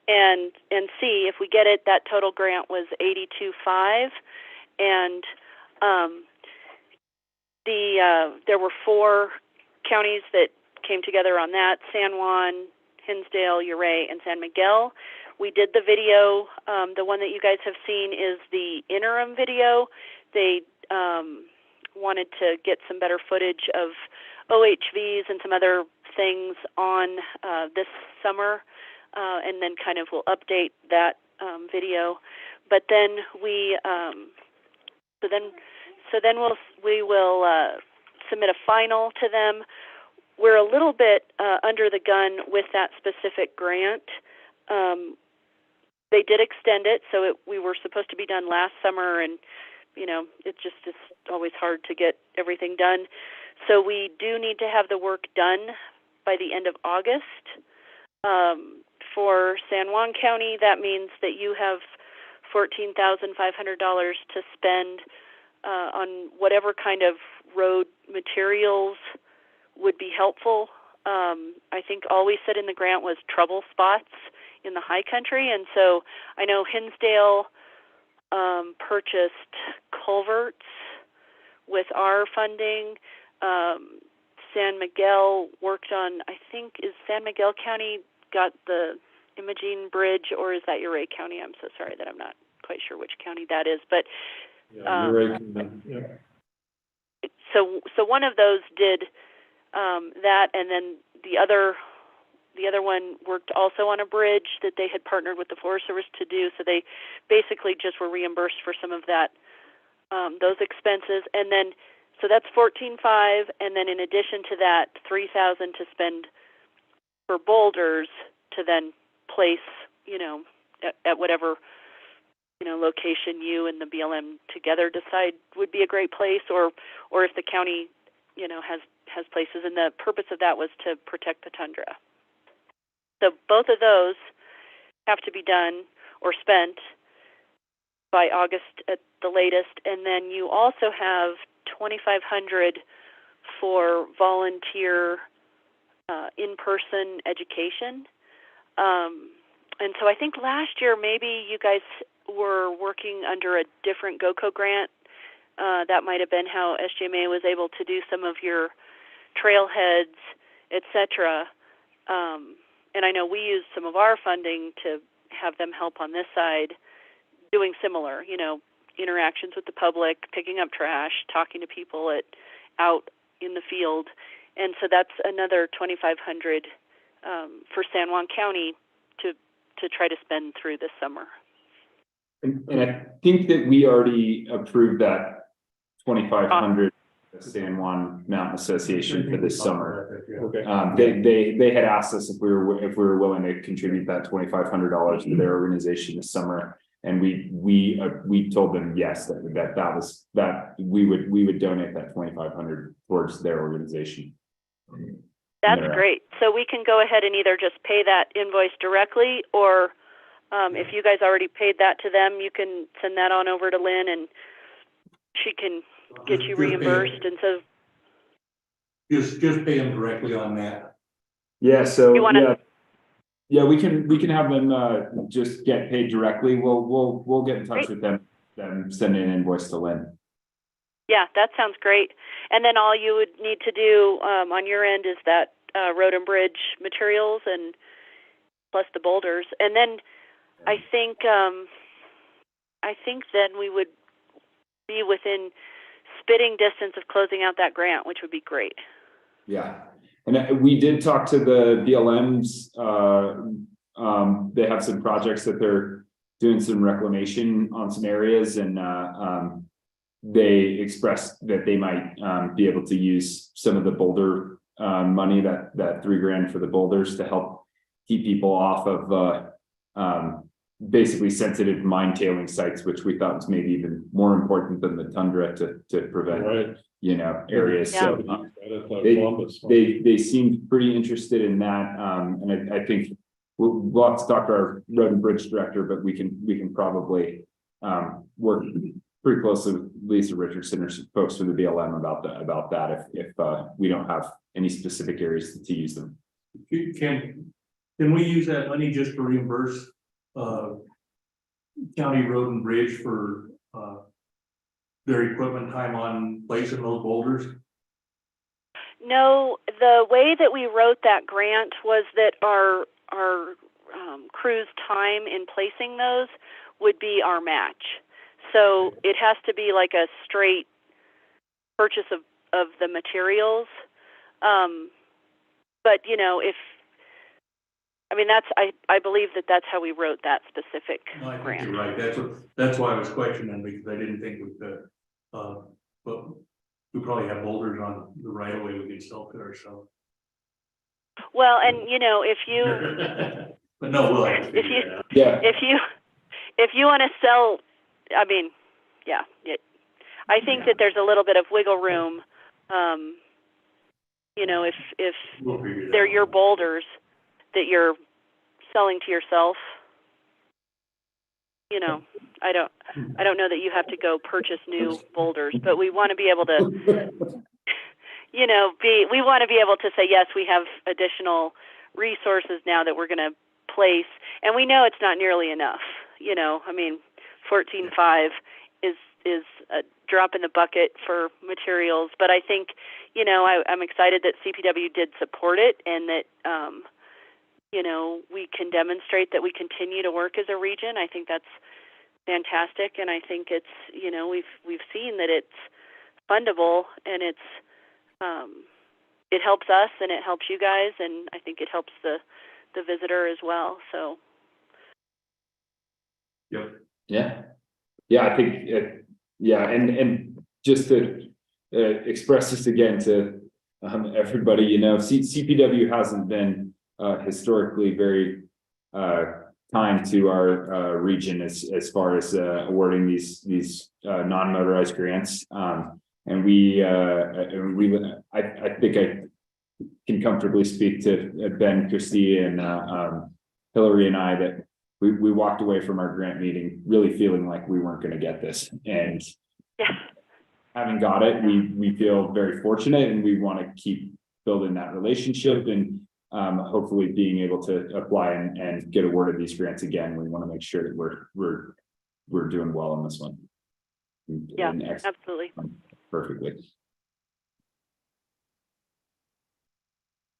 and see if we get it. That total grant was $82,500, and there were 4 counties that came together on that: San Juan, Hinsdale, Ouray, and San Miguel. We did the video. The one that you guys have seen is the interim video. They wanted to get some better footage of OHVs and some other things on this summer, and then kind of we'll update that video. But then we we will submit a final to them. We're a little bit under the gun with that specific grant. They did extend it, so we were supposed to be done last summer, and you know, it's always hard to get everything done. So we do need to have the work done by the end of August. For San Juan County, that means that you have $14,500 to spend on whatever kind of road materials would be helpful. I think all we said in the grant was trouble spots in the high country, and so I know Hinsdale purchased culverts with our funding. San Miguel worked on, I think, is San Miguel County got the Imogene Bridge, or is that Ouray County? I'm so sorry that I'm not quite sure which county that is, but Yeah, you're right. Yeah. so one of those did that, and then the other one worked also on a bridge that they had partnered with the Forest Service to do. So they basically just were reimbursed for some of that, those expenses, and then so that's $14,500, and then in addition to that, $3,000 to spend for boulders to then place, you know, at whatever, you know, location you and the BLM together decide would be a great place, or if the county, you know, has places. And the purpose of that was to protect the tundra. So both of those have to be done or spent by August at the latest. And then you also have 2,500 for volunteer in-person education. And so I think last year maybe you guys were working under a different GOCO grant. That might have been how SGMA was able to do some of your trailheads, etc. And I know we used some of our funding to have them help on this side, doing similar, you know, interactions with the public, picking up trash, talking to people out in the field. And so that's another 2,500 for San Juan County to try to spend through this summer. And I think that we already approved that 2,500 San Juan Mountain Association for this summer. Okay. They had asked us if we were willing to contribute that $2,500 to their organization this summer, and we told them yes, that we would donate that 2,500 towards their organization. That's great. So we can go ahead and either just pay that invoice directly, or if you guys already paid that to them, you can send that on over to Lynn and she can get you reimbursed. And so Just pay them directly on that. Yeah, so you we can have them just get paid directly. We'll get in touch with them send an invoice to Lynn. Yeah, that sounds great. And then all you would need to do on your end is that road and bridge materials and plus the boulders. And then I think then we would be within spitting distance of closing out that grant, which would be great. Yeah, and we did talk to the BLMs. They have some projects that they're doing some reclamation on some areas, and they expressed that they might be able to use some of the boulder money, that $3,000 for the boulders, to help keep people off of basically sensitive mine tailing sites, which we thought was maybe even more important than the tundra to prevent, Right. you know, areas. Yeah. So Columbus. they seemed pretty interested in that, and I think we'll have to talk to our road and bridge director, but we can probably work pretty closely with Lisa Richardson or some folks from the BLM about that if we don't have any specific areas to use them. Can we use that money just to reimburse county road and bridge for their equipment time on placing those boulders? No, the way that we wrote that grant was that our crew's time in placing those would be our match. So it has to be like a straight purchase of the materials. But you know, I believe that's how we wrote that specific No, I think grant. you're right. That's why I was questioning, because I didn't think we could. But we probably have boulders on the right of way we could sell to ourselves. Well, and you know, if you But no, we'll have to figure that out. if you want to sell, I mean, yeah, I think that there's a little bit of wiggle room. You know, if We'll figure that they're out. your boulders that you're selling to yourself, you know, I don't know that you have to go purchase new boulders, but we want to be able to, you know, we want to be able to say, yes, we have additional resources now that we're going to place, and we know it's not nearly enough. You know, I mean, 14.5 is a drop in the bucket for materials, but I think, you know, I'm excited that CPW did support it, and that, you know, we can demonstrate that we continue to work as a region. I think that's fantastic, and I think it's, you know, we've seen that it's fundable, and it helps us and it helps you guys, and I think it helps the visitor as well. So. Yep. Yeah, I think and just to express this again to everybody, you know, CPW hasn't been historically very kind to our region as far as awarding these non-motorized grants, and I think I can comfortably speak to Ben, Christie, and Hillary and I that we walked away from our grant meeting really feeling like we weren't gonna get this, and Yeah. having got it, we feel very fortunate, and we want to keep building that relationship, and hopefully being able to apply and get awarded these grants again. We want to make sure that we're doing well on this one. Yeah, absolutely. Perfectly.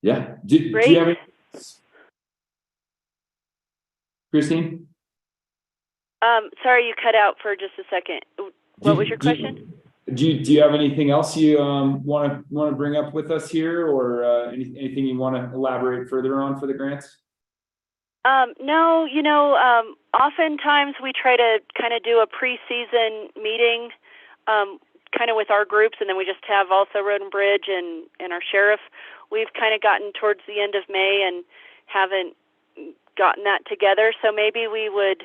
Yeah, do you Great. have any? Christine? Sorry, you cut out for just a second. What was your question? Do you have anything else you want to bring up with us here, or anything you want to elaborate further on for the grants? No, oftentimes we try to kind of do a pre-season meeting, kind of with our groups, and then we just have also Road and Bridge and our sheriff. We've kind of gotten towards the end of May and haven't gotten that together, so maybe we would,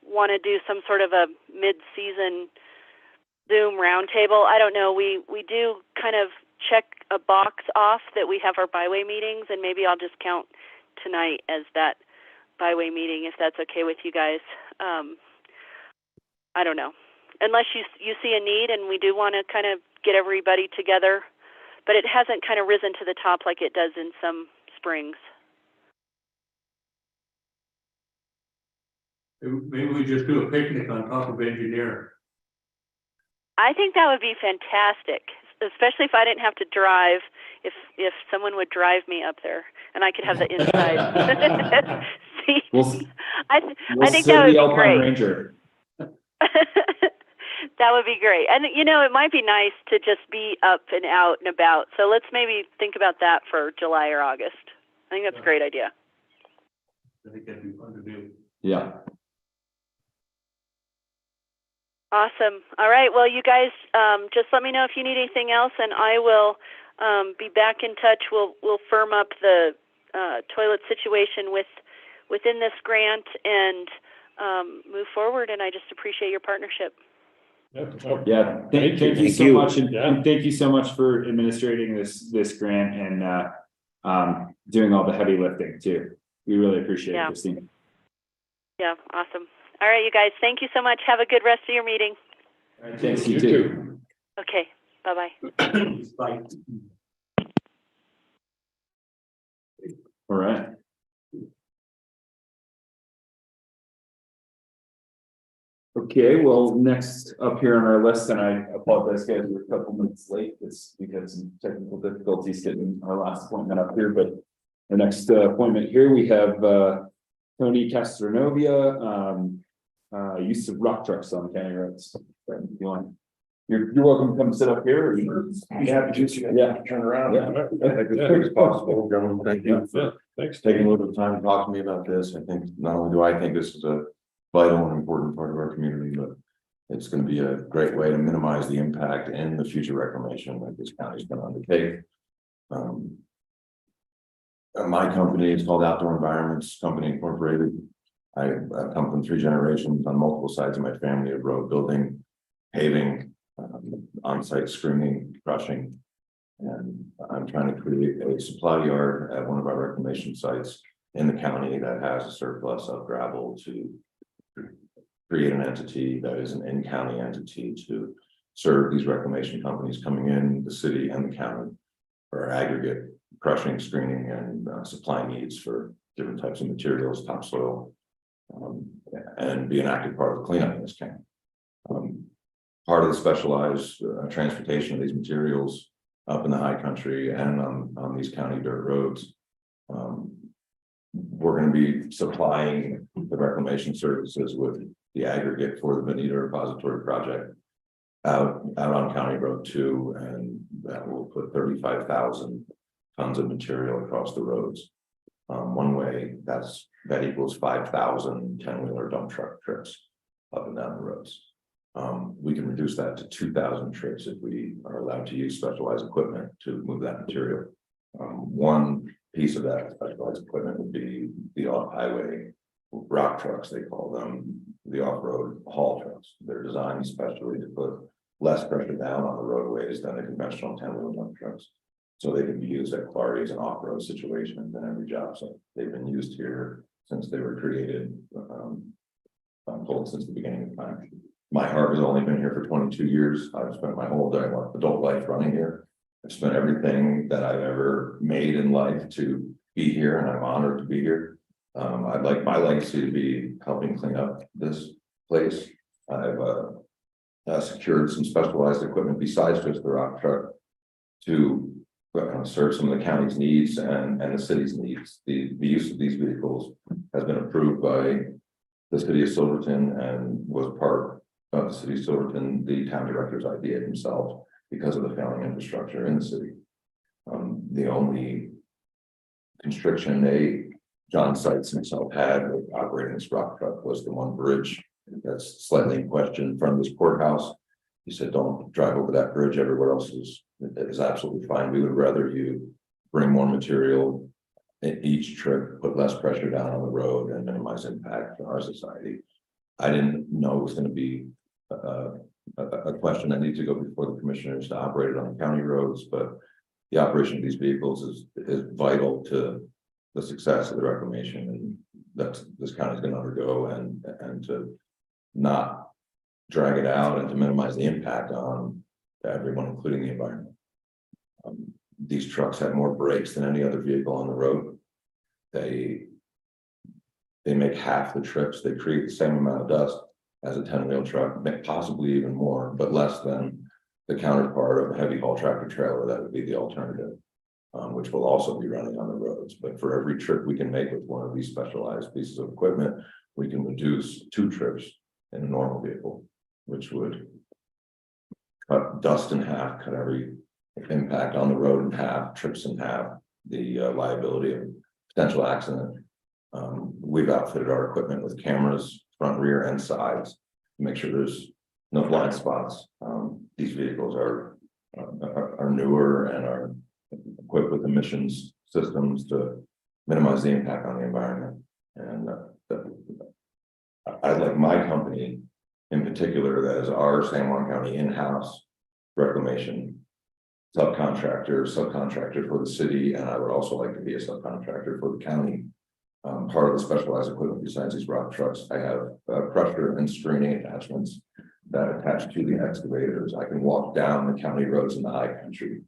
want to do some sort of a mid-season Zoom roundtable. I don't know. We do kind of check a box off that we have our byway meetings, and maybe I'll just count tonight as that byway meeting, if that's okay with you guys. I don't know. Unless you see a need, and we do want to kind of get everybody together, but it hasn't kind of risen to the top like it does in some springs. Maybe we just do a picnic on top of Engineer. I think that would be fantastic, especially if I didn't have to drive, if someone would drive me up there and I could have the inside. See, I think that would be great. Ranger. That would be great. And, it might be nice to just be up and out and about. So let's maybe think about that for July or August. I think that's a great idea. I think that'd be fun to do. Yeah. Awesome. All right. Well, you guys, just let me know if you need anything else, and I will be back in touch. We'll firm up the toilet situation within this grant and move forward. And I just appreciate your partnership. Yeah. Thank you so much, and thank you so much for administrating this grant and doing all the heavy lifting too. We really appreciate it, Christine. Yeah. Awesome. All right, you guys. Thank you so much. Have a good rest of your meeting. Thanks, you too. Okay. Bye-bye. Bye. All right. Okay, well, next up here on our list, and I apologize, guys, we're a couple minutes late. We had some technical difficulties getting our last appointment up here, but our next appointment here, we have Tony Castronovia, use of rock trucks on county roads. You're welcome to come sit up here. Yeah, turn around. Yeah. As quick as possible, gentlemen. Thank you Yeah, for thanks. taking a little bit of time to talk to me about this. I think not only do I think this is a vital and important part of our community, but it's going to be a great way to minimize the impact and the future reclamation that this county is going to undertake. My company is called Outdoor Environments Company Incorporated. I come from 3 generations on multiple sides of my family of road building, paving, on-site screening, crushing, and I'm trying to create a supply yard at one of our reclamation sites in the county that has a surplus of gravel to create an entity that is an in-county entity to serve these reclamation companies coming in the city and the county for aggregate crushing, screening, and supply needs for different types of materials, topsoil, and be an active part of the cleanup in this county. Part of the specialized transportation of these materials up in the high country and on these county dirt roads. We're going to be supplying the reclamation services with the aggregate for the Bonita Repository Project out on County Road 2, and that will put 35,000 tons of material across the roads. One way that equals 5,000 10-wheeler dump truck trips up and down the roads. We can reduce that to 2,000 trips if we are allowed to use specialized equipment to move that material. One piece of that specialized equipment would be the off-highway rock trucks, they call them, the off-road haul trucks. They're designed especially to put less pressure down on the roadways than the conventional 10-wheel dump trucks. So they can be used at quarries and off-road situations in every job site. They've been used here since they were created. I'm told since the beginning of time. My heart has only been here for 22 years. I've spent my whole adult life running here. I've spent everything that I've ever made in life to be here, and I'm honored to be here. I'd like my legacy to be helping clean up this place. I've secured some specialized equipment besides just the rock truck to serve some of the county's needs and the city's needs. The use of these vehicles has been approved by the city of Silverton and was part of the city of Silverton, the town director's idea himself, because of the failing infrastructure in the city. The only constriction John Seitz himself had with operating this rock truck was the one bridge that's slightly in question in front of this courthouse. He said, don't drive over that bridge. Everywhere else is absolutely fine. We would rather you bring more material in each trip, put less pressure down on the road and minimize impact to our society. I didn't know it was going to be a question that needs to go before the commissioners to operate it on county roads, but the operation of these vehicles is vital to the success of the reclamation, and that this county is going to undergo, and to not drag it out and to minimize the impact on everyone, including the environment. These trucks have more brakes than any other vehicle on the road. They make half the trips. They create the same amount of dust as a 10-wheel truck, possibly even more, but less than the counterpart of a heavy haul tractor trailer that would be the alternative, which will also be running on the roads. But for every trip we can make with one of these specialized pieces of equipment, we can reduce 2 trips in a normal vehicle, which would cut dust in half, cut every impact on the road in half, trips in half, the liability of potential accident. We've outfitted our equipment with cameras, front, rear, and sides to make sure there's no blind spots. These vehicles are newer and are equipped with emissions systems to minimize the impact on the environment. And I'd like my company in particular, that is our San Juan County in-house reclamation subcontractor for the city, and I would also like to be a subcontractor for the county. Part of the specialized equipment besides these rock trucks, I have crusher and screening attachments that attach to the excavators. I can walk down the county roads in the high country,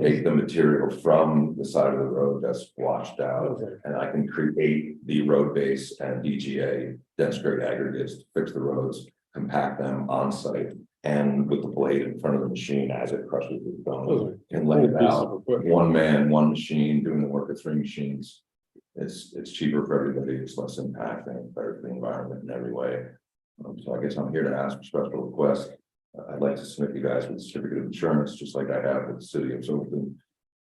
take the material from the side of the road that's washed out, and I can create the road base and DGA, dense grade aggregates, to fix the roads, compact them on site, and with the blade in front of the machine as it crushes the stone, and lay it out. One man, one machine doing the work of 3 machines. It's cheaper for everybody, it's less impact, and it's better for the environment in every way. So I guess I'm here to ask for special request. I'd like to submit you guys with a certificate of insurance, just like I have with the city of Silverton,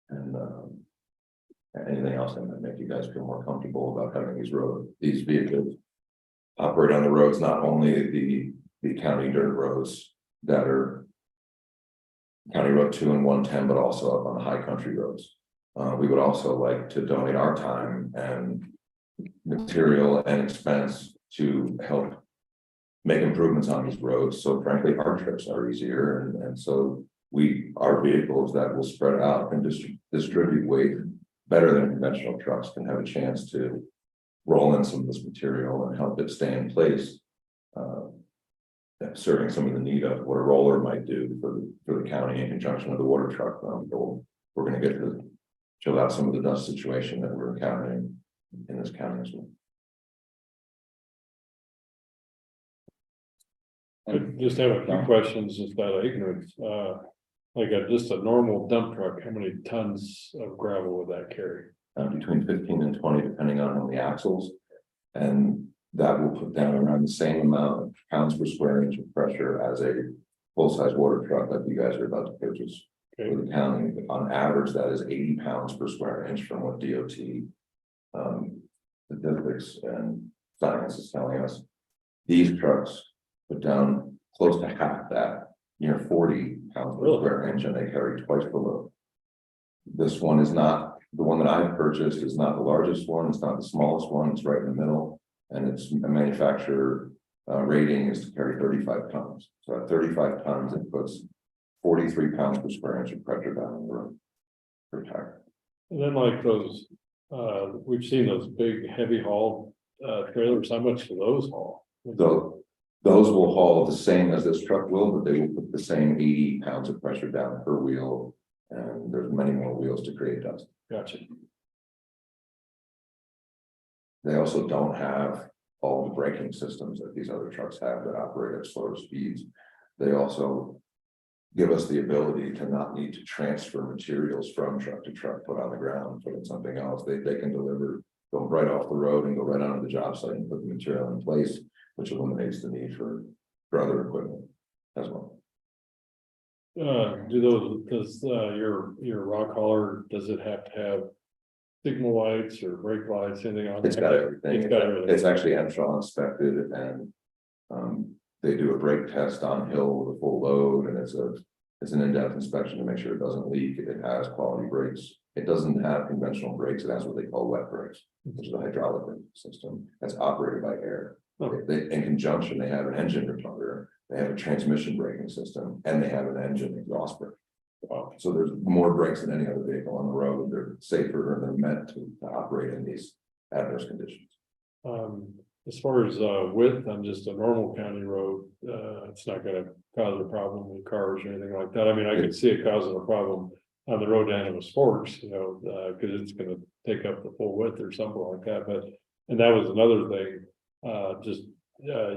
and anything else that might make you guys feel more comfortable about having these vehicles operate on the roads, not only the county dirt roads that are County Road 2 and 110, but also up on the high country roads. We would also like to donate our time and material and expense to help make improvements on these roads. So frankly, our trips are easier, and so our vehicles that will spread out and distribute weight better than conventional trucks can have a chance to roll in some of this material and help it stay in place, serving some of the need of what a roller might do for the county in conjunction with the water truck. We're going to get to chill out some of the dust situation that we're encountering in this county as well. I just have a few questions just out of ignorance. Like just a normal dump truck, how many tons of gravel would that carry? Between 15 and 20, depending on the axles, and that will put down around the same amount of pounds per square inch of pressure as a full-size water truck that you guys are about to purchase. Okay. For the county, on average, that is 80 pounds per square inch from what DOT statistics and science is telling us. These trucks put down close to half that, 40 pounds per square inch, and they carry twice the load. This one is not, the one that I've purchased is not the largest one, it's not the smallest one, it's right in the middle, and its manufacturer rating is to carry 35 tons. So at 35 tons, it puts 43 pounds per square inch of pressure down on the road per tire. And then like those, we've seen those big heavy haul trailers, how much do those haul? So those will haul the same as this truck will, but they will put the same 80 pounds of pressure down per wheel. And there's many more wheels to create dust. Gotcha. They also don't have all the braking systems that these other trucks have that operate at slower speeds. They also give us the ability to not need to transfer materials from truck to truck, put on the ground, put in something else. They can deliver, go right off the road and go right onto the job site and put the material in place, which eliminates the need for other equipment as well. Does your rock hauler, does it have to have signal lights or brake lights, anything on it? It's got everything. It's got everything. It's actually MSHA inspected and they do a brake test on hill with a full load and it's an in-depth inspection to make sure it doesn't leak. It has quality brakes. It doesn't have conventional brakes. It has what they call wet brakes, which is a hydraulic brake system that's operated by air. In conjunction, they have an engine retarder, they have a transmission braking system, and they have an engine exhaust brake. So there's more brakes than any other vehicle on the road. They're safer and they're meant to operate in these adverse conditions. As far as width on just a normal county road, it's not gonna cause a problem with cars or anything like that. I mean, I could see it causing a problem on the road down to Sports, you know, because it's gonna take up the full width or something like that, but, and that was another thing,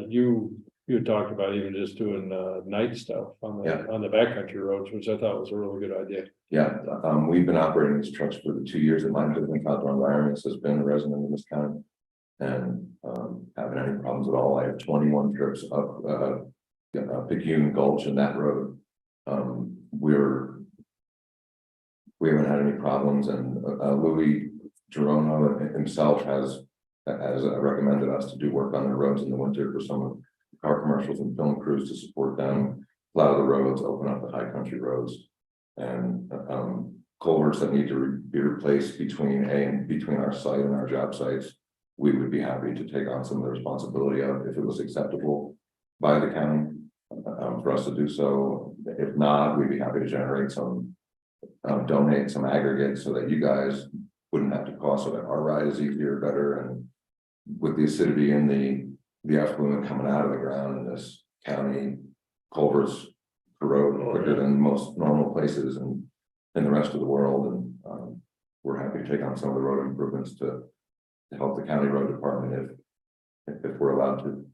you had talked about even just doing night stuff on the backcountry roads, which I thought was a really good idea. Yeah, we've been operating these trucks for the 2 years that my business Outdoor Environments has been a resident in this county. And haven't any problems at all. I have 21 trips up Picayune Gulch in that road. We haven't had any problems, and Louis Gerono himself has recommended us to do work on the roads in the winter for some of the car commercials and film crews to support them, plow the roads, open up the high country roads, and culverts that need to be replaced between our site and our job sites. We would be happy to take on some of the responsibility of if it was acceptable by the county for us to do so. If not, we'd be happy to generate some, donate some aggregate so that you guys wouldn't have to cost, so that our ride is easier, better, and with the acidity and the effluent coming out of the ground in this county, culverts corrode quicker than most normal places and in the rest of the world. And we're happy to take on some of the road improvements to help the county road department if we're allowed to.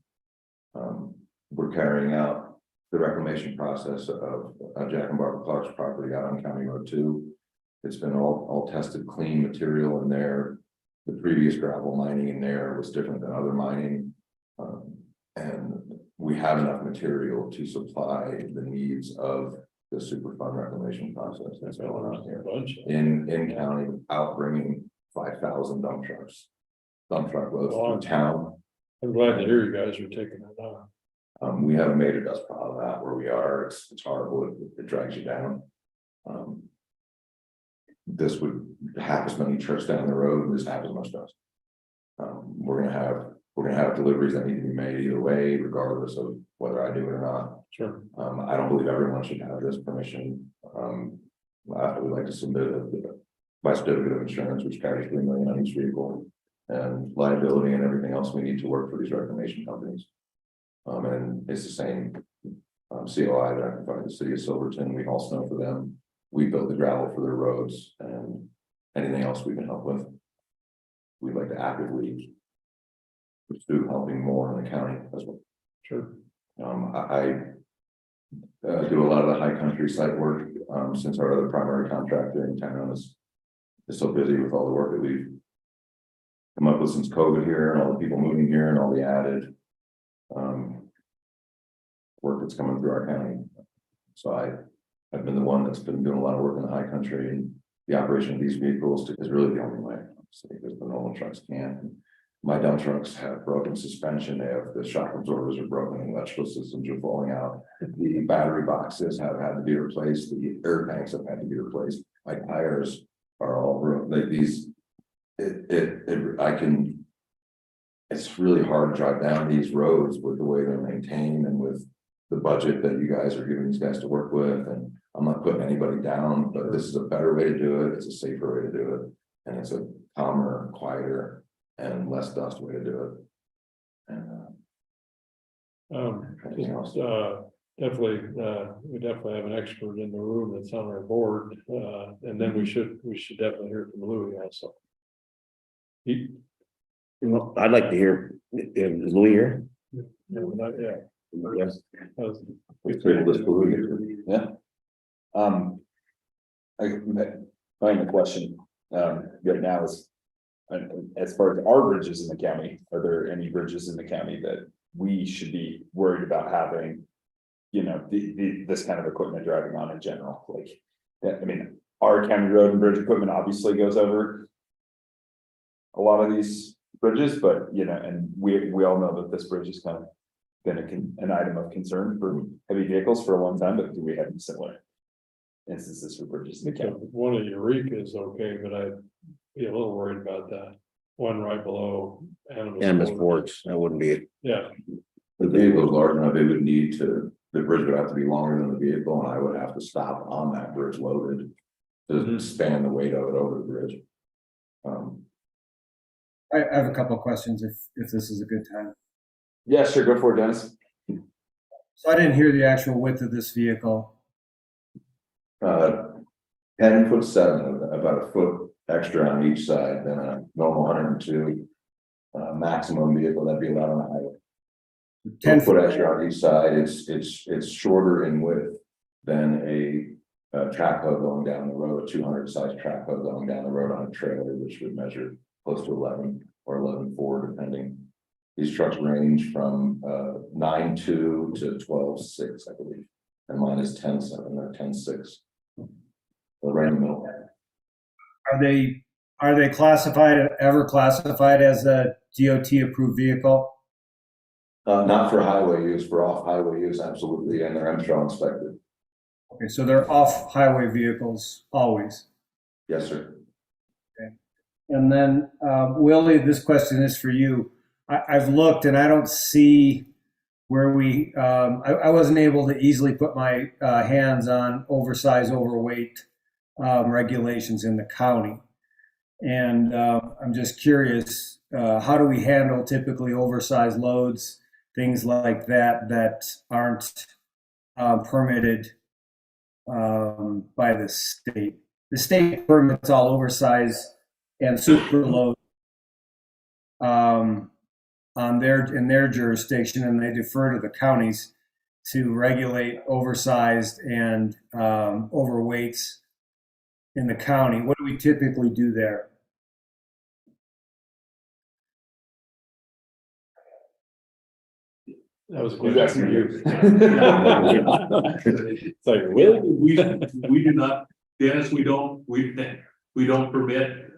We're carrying out the reclamation process of Jack and Barbara Clark's property out on County Road 2. It's been all tested clean material in there. The previous gravel mining in there was different than other mining. And we have enough material to supply the needs of the Superfund reclamation process that's going on here in county without bringing 5,000 dump truck loads through town. I'm glad to hear you guys are taking that on. We haven't made a dust pile of that where we are. It's horrible. It drags you down. This would have as many trips down the road and just have as much dust. We're gonna have deliveries that need to be made either way, regardless of whether I do it or not. Sure. I don't believe everyone should have this permission. I would like to submit my certificate of insurance, which carries $3 million on each vehicle, and liability and everything else we need to work for these reclamation companies. And it's the same COI that I can find the city of Silverton. We haul snow for them. We build the gravel for their roads, and anything else we can help with. We'd like to actively pursue helping more in the county as well. Sure. I do a lot of the high country site work since our other primary contractor in town is so busy with all the work that we've come up with since COVID here, and all the people moving here, and all the added work that's coming through our county. So I've been the one that's been doing a lot of work in the high country, and the operation of these vehicles is really the only way, because the normal trucks can't. My dump trucks have broken suspension. They have the shock absorbers are broken, and electrical systems are falling out. The battery boxes have had to be replaced. The air tanks have had to be replaced. My tires are all ruined. Like these, it's really hard to drive down these roads with the way they're maintained and with the budget that you guys are giving these guys to work with. And I'm not putting anybody down, but this is a better way to do it. It's a safer way to do it. And it's a calmer, quieter, and less dust way to do it. And, anything else? Definitely, we definitely have an expert in the room that's on our board, and then we should definitely hear from Louis also. Well, I'd like to hear, is Louis here? Yeah. Yes. We tabled this for Louis. Yeah. I find the question, right now is, as far as our bridges in the county, are there any bridges in the county that we should be worried about having? You know, this kind of equipment driving on in general, like, I mean, our county road and bridge equipment obviously goes over a lot of these bridges, but you know, and we all know that this bridge has kind of been an item of concern for heavy vehicles for a long time, but do we have any similar instances for bridges in the county? One of Eureka is okay, but I'd be a little worried about that one right below Animus Forks, that wouldn't be it. Yeah, The vehicle is large enough, it would need to, the bridge would have to be longer than the vehicle, and I would have to stop on that bridge loaded to span the weight of it over the bridge. I have a couple of questions if this is a good time. Yeah, sure, go for it, Dennis. So I didn't hear the actual width of this vehicle. 10'7", about a foot extra on each side than a normal 102 maximum vehicle that'd be allowed on the highway. 10 10 foot extra on each side. It's shorter in width than a track hoe going down the road, a 200 size track hoe going down the road on a trailer, which would measure close to 11 or 11.4 depending. These trucks range from 9.2 to 12.6, I believe, and mine is 10.7 or 10.6. So right in the middle. Are they ever classified as a DOT approved vehicle? Not for highway use, for off highway use, absolutely, and they're MSHA inspected. Okay, so they're off highway vehicles always. Yes, sir. And then, Willie, this question is for you. I've looked and I don't see where I wasn't able to easily put my hands on oversized, overweight regulations in the county. And I'm just curious, how do we handle typically oversized loads, things like that aren't permitted by the state? The state permits all oversized and super load in their jurisdiction, and they defer to the counties to regulate oversized and overweights in the county. What do we typically do there? that was a Who's question asking for you? you. It's like, really? We do not, Dennis, we don't permit,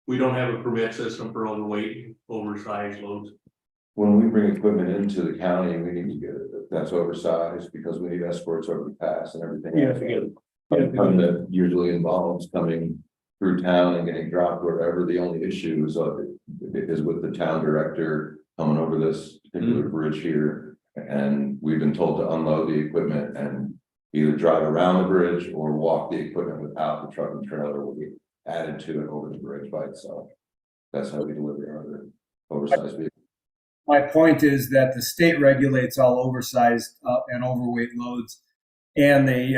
we don't have a permit system for overweight, oversized loads. When we bring equipment into the county, we need to get it, that's oversized because we need escorts over the pass and everything. That usually involves coming through town and getting dropped wherever. The only issue is with the town director coming over this particular bridge here. And we've been told to unload the equipment and either drive around the bridge or walk the equipment without the truck and trailer will be added to it over the bridge by itself. That's how we deliver our other oversized vehicles. My point is that the state regulates all oversized and overweight loads, and they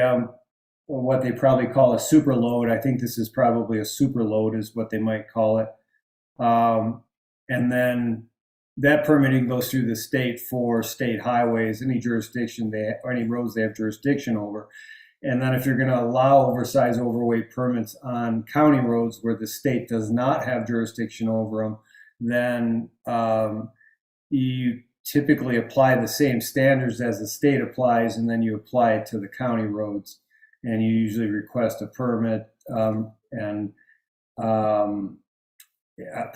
what they probably call a super load. I think this is probably a super load is what they might call it. And then that permitting goes through the state for state highways, any jurisdiction or any roads they have jurisdiction over. And then if you're going to allow oversized, overweight permits on county roads where the state does not have jurisdiction over them, then you typically apply the same standards as the state applies, and then you apply it to the county roads. And you usually request a permit and a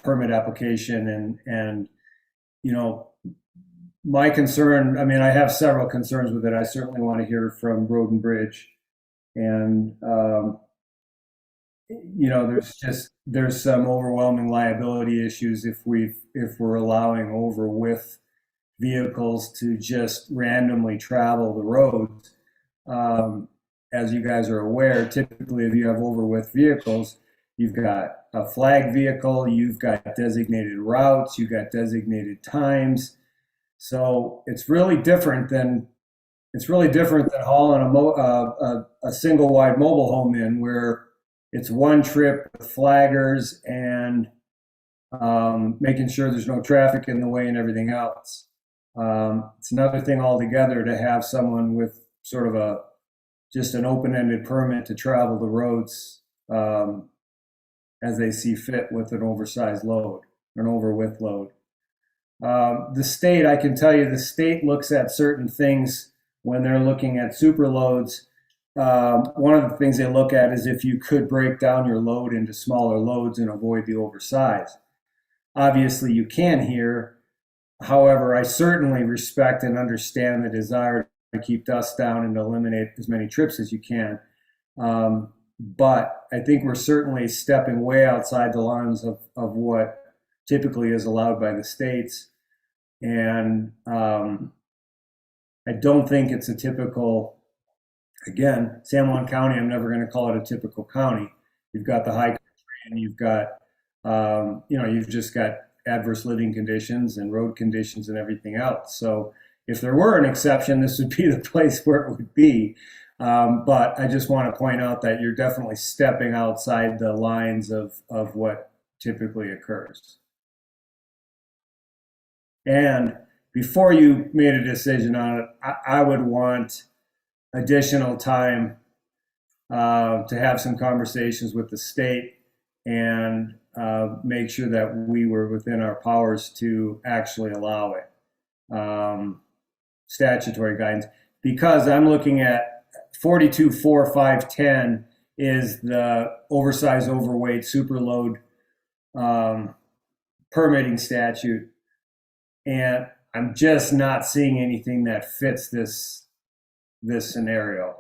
permit application. And you know, my concern, I mean, I have several concerns with it. I certainly want to hear from Road and Bridge. And, you know, there's some overwhelming liability issues if we're allowing over with vehicles to just randomly travel the roads. As you guys are aware, typically if you have over with vehicles, you've got a flag vehicle, you've got designated routes, you've got designated times. So it's really different than hauling a single wide mobile home in, where it's one trip with flaggers and making sure there's no traffic in the way and everything else. It's another thing altogether to have someone with sort of just an open-ended permit to travel the roads as they see fit with an oversized load, an overwidth load. The state, I can tell you, the state looks at certain things when they're looking at super loads. One of the things they look at is if you could break down your load into smaller loads and avoid the oversize. Obviously, you can here. However, I certainly respect and understand the desire to keep dust down and eliminate as many trips as you can. But I think we're certainly stepping way outside the lines of what typically is allowed by the states. And I don't think it's a typical, again, San Juan County, I'm never going to call it a typical county. You've got the high country and you've got, you've just got adverse living conditions and road conditions and everything else. So if there were an exception, this would be the place where it would be. But I just want to point out that you're definitely stepping outside the lines of what typically occurs. And before you made a decision on it, I would want additional time to have some conversations with the state and make sure that we were within our powers to actually allow it. Statutory guidance, because I'm looking at 42.4.510 is the oversized, overweight, superload permitting statute, and I'm just not seeing anything that fits this scenario,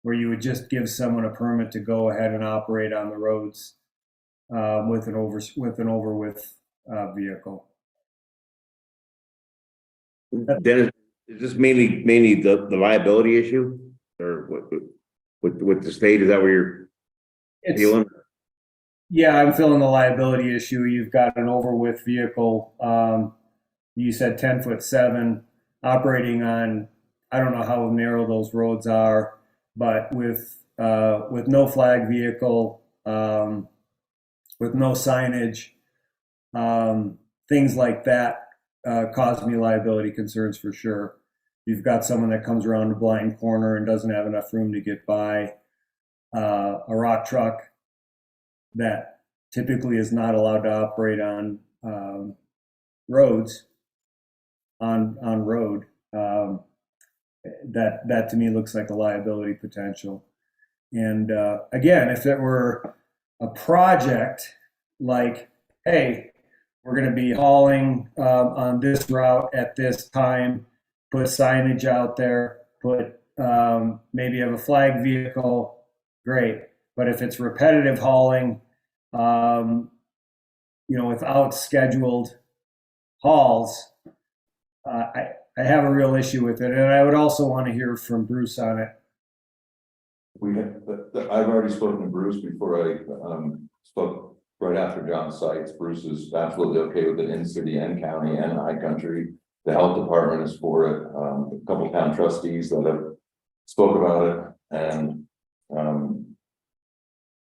where you would just give someone a permit to go ahead and operate on the roads with an overwidth vehicle. Dennis, is this mainly the liability issue, or what with the state? Is that where you're feeling? Yeah, I'm feeling the liability issue. You've got an overwidth vehicle. You said 10'7", operating on, I don't know how narrow those roads are, but with no flag vehicle, with no signage, things like that cause me liability concerns for sure. You've got someone that comes around a blind corner and doesn't have enough room to get by, a rock truck that typically is not allowed to operate on roads, on road. That to me looks like a liability potential. And again, if it were a project like, hey, we're going to be hauling on this route at this time, put signage out there, put maybe have a flag vehicle, great. But if it's repetitive hauling, without scheduled hauls, I have a real issue with it. And I would also want to hear from Bruce on it. I've already spoken to Bruce before I spoke right after John Sites. Bruce is absolutely okay with it in city and county and high country. The health department is for it. A couple of town trustees that have spoke about it, and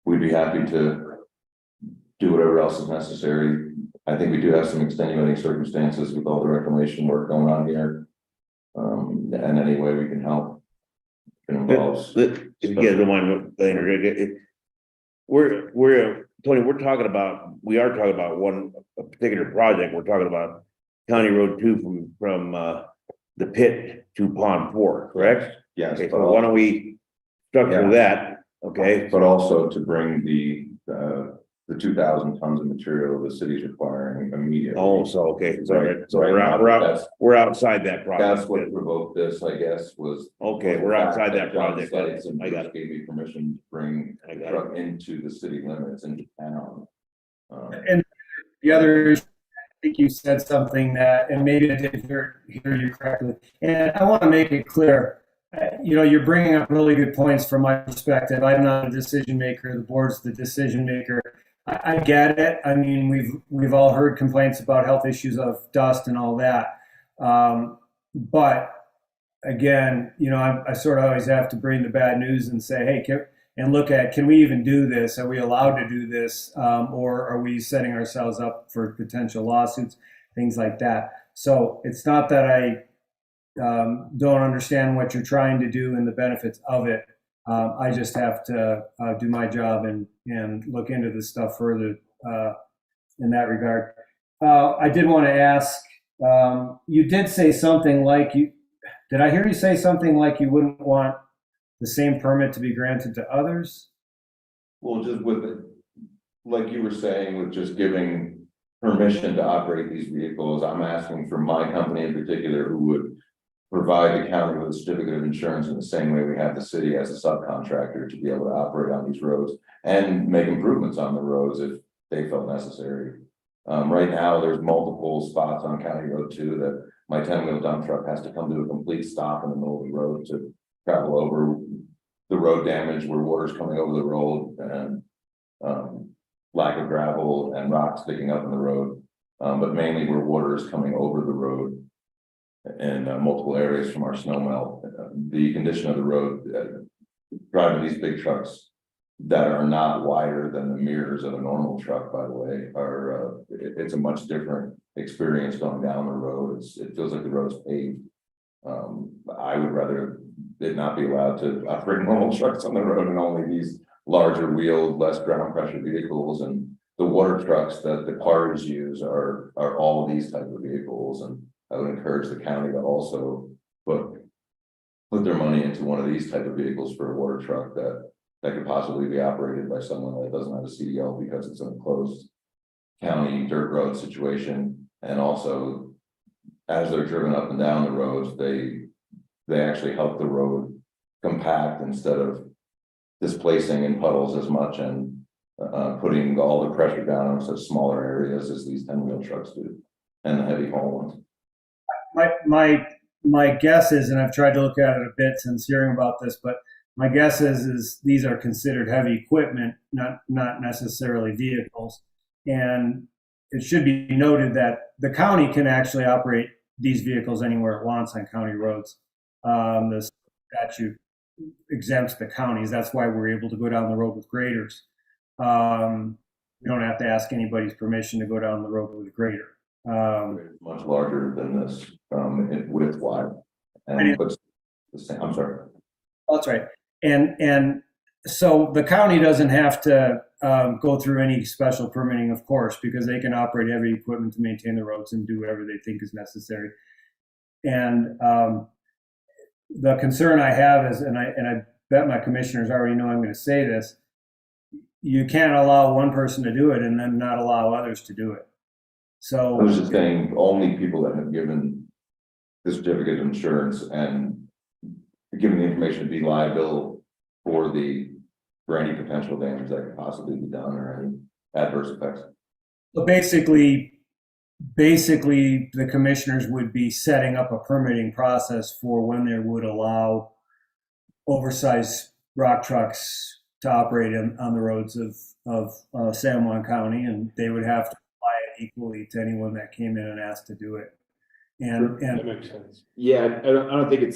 we'd be happy to do whatever else is necessary. I think we do have some extenuating circumstances with all the reclamation work going on here, and any way we can help. It involves. If you guys don't mind, Tony, we are talking about a particular project. We're talking about County Road 2 from the pit to Pond 4, correct? Yes. Okay, so why don't we structure that, okay? But also to bring the 2,000 tons of material the city's requiring immediately. Oh, so, okay, so, Right. so Right. we're outside that project. That's what provoked this, I guess, was. Okay, we're outside that project. And I got it. gave me permission to bring I the got truck into the city limits into town. And the other issue, I think you said something that, and maybe I didn't hear you correctly. And I want to make it clear, You're bringing up really good points from my perspective. I'm not a decision maker. The board's the decision maker. I get it. I mean, we've all heard complaints about health issues of dust and all that. But again, I sort of always have to bring the bad news and say, hey, can we even do this? Are we allowed to do this? Or are we setting ourselves up for potential lawsuits, things like that? So it's not that I don't understand what you're trying to do and the benefits of it. I just have to do my job and look into this stuff further in that regard. I did want to ask, you did say something like did I hear you say something like you wouldn't want the same permit to be granted to others? Well, just with it, like you were saying, with just giving permission to operate these vehicles, I'm asking for my company in particular, who would provide the county with a certificate of insurance in the same way we have the city as a subcontractor, to be able to operate on these roads and make improvements on the roads if they felt necessary. Right now, there's multiple spots on County Road 2 that my 10-wheel dump truck has to come to a complete stop in the middle of the road to travel over the road damage where water's coming over the road and lack of gravel and rocks sticking up in the road, but mainly where water is coming over the road in multiple areas from our snow melt. The condition of the road, driving these big trucks that are not wider than the mirrors of a normal truck, by the way, are it's a much different experience going down the road. It feels like the road's paved. I would rather it not be allowed to operate normal trucks on the road and only these larger wheeled, less ground pressure vehicles. And the water trucks that the cars use are all these type of vehicles. And I would encourage the county to also put their money into one of these type of vehicles for a water truck that could possibly be operated by someone that doesn't have a CDL, because it's an enclosed county dirt road situation. And also, as they're driven up and down the roads, they actually help the road compact instead of displacing in puddles as much and putting all the pressure down on such smaller areas as these 10-wheel trucks do, and the heavy haul ones. My guess is, and I've tried to look at it a bit since hearing about this, but my guess is these are considered heavy equipment, not necessarily vehicles. And it should be noted that the county can actually operate these vehicles anywhere it wants on county roads. The statute exempts the counties. That's why we're able to go down the road with graders. We don't have to ask anybody's permission to go down the road with a grader. Much larger than this, width wide, and looks the same. I'm sorry. That's right. And so the county doesn't have to go through any special permitting, of course, because they can operate heavy equipment to maintain the roads and do whatever they think is necessary. And the concern I have is, and I bet my commissioners already know I'm going to say this, you can't allow one person to do it and then not allow others to do it. So I was just saying, only people that have given the certificate of insurance and given the information to be liable for any potential damage that could possibly be done or any adverse effects. So basically the commissioners would be setting up a permitting process for when they would allow oversized rock trucks to operate on the roads of San Juan County, and they would have to apply it equally to anyone that came in and asked to do it. That makes sense. Yeah, I don't think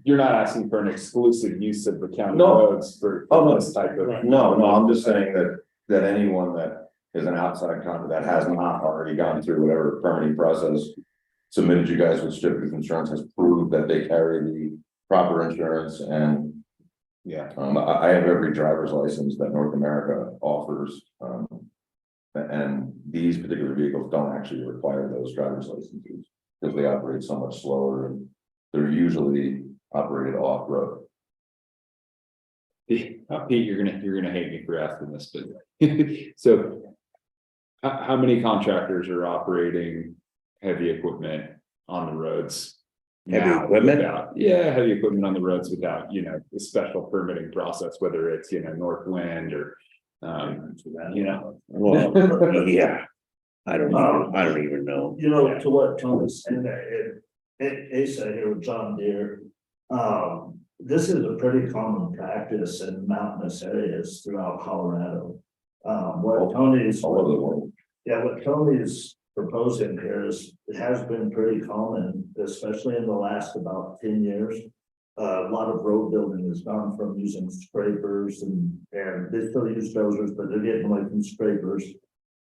you're not asking for an exclusive use of the county No. roads for Oh, no. this type of. Right. No, I'm just saying that anyone that is an outside company that has not already gone through whatever permitting process, submitted you guys with certificate of insurance, has proved that they carry the proper insurance. And yeah, I have every driver's license that North America offers. And these particular vehicles don't actually require those driver's licenses because they operate so much slower and they're usually operated off road. Pete, you're gonna hate me for asking this, but so how many contractors are operating heavy equipment on the roads? Heavy now equipment? Heavy equipment on the roads without, the special permitting process, whether it's, Northwind or, Well, yeah. I don't even know. To what Tony was saying there, it said here with John Deere, This is a pretty common practice in mountainous areas throughout Colorado. What Tony's, All over the world. yeah, what Tony's proposing here is, it has been pretty common, especially in the last about 10 years. A lot of road building has gone from using scrapers and they still use dozers, but they're getting away from scrapers.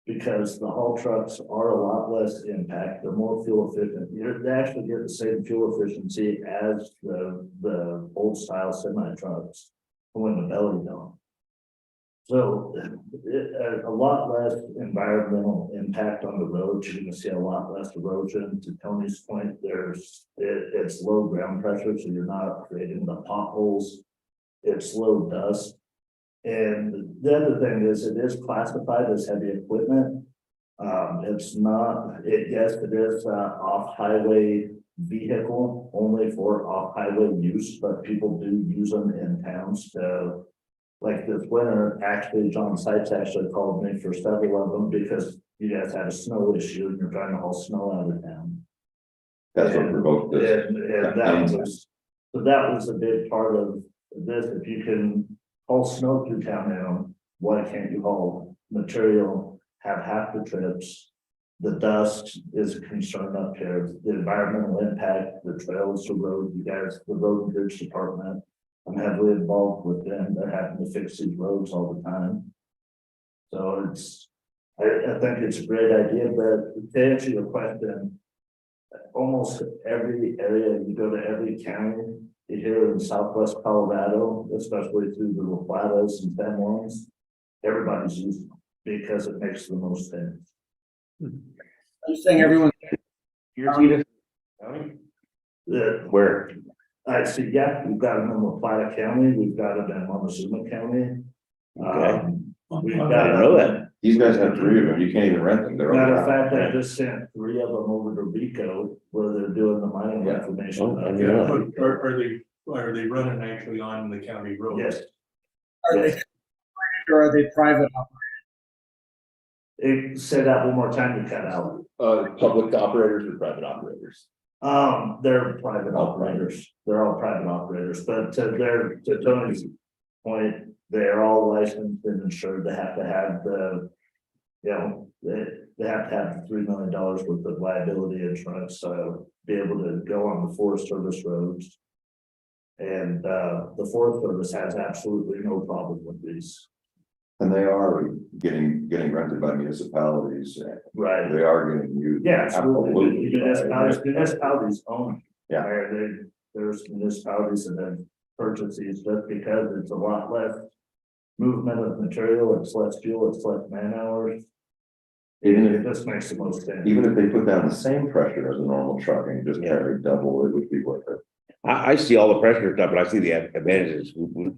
Because the haul trucks are a lot less impact, they're more fuel efficient. They actually get the same fuel efficiency as the old style semi trucks when the belly don't. So a lot less environmental impact on the road. You're gonna see a lot less erosion. To Tony's point, it's low ground pressure, so you're not creating the potholes. It's low dust. And the other thing is, it is classified as heavy equipment. It's not, yes, it is off-highway vehicle, only for off-highway use, but people do use them in towns. So, like this winter, actually, John Sykes actually called me for several of them because you guys had a snow issue and you're trying to haul snow out of town. That's what provoked this. So that was a big part of this. If you can haul snow through town now, why can't you haul material, have half the trips? The dust is a concern up here, the environmental impact, the trails, the road, you guys, the road and bridge department. I'm heavily involved with them, they're having to fix these roads all the time. So I think it's a great idea, but to answer your question, almost every area, you go to every county, here in Southwest Colorado, especially through the La Platas and San Juans, everybody's using them because it makes the most sense. I'm saying everyone. Where? I see, yeah, we've got them in La Plata County, we've got them in Montezuma County. Okay. We've I got didn't know that. These guys have 3 of them, you can't even rent them. They're Matter of all fact, I around. just sent 3 of them over to Rico where they're doing the mining Yeah. information. Oh, I knew that. Are they running actually on the county road? Yes, Are they operated or are they private operated? say that one more time, you cut out. Public operators or private operators? They're private operators, they're all private operators, but to Tony's point, they're all licensed and insured, they have to have they have to have the $3 million worth of liability insurance, so be able to go on the Forest Service roads. And the Forest Service has absolutely no problem with these. And they are getting rented by municipalities. Right. They are getting used. Yeah, absolutely. Absolutely. Municipalities own. Yeah. There's municipalities that have purchased these just because it's a lot less movement of material, it's less fuel, it's less man hours. Even It if, just makes the most sense. even if they put down the same pressure as a normal truck and just carry double, it would be worth it. I see all the pressure stuff, but I see the advantages. We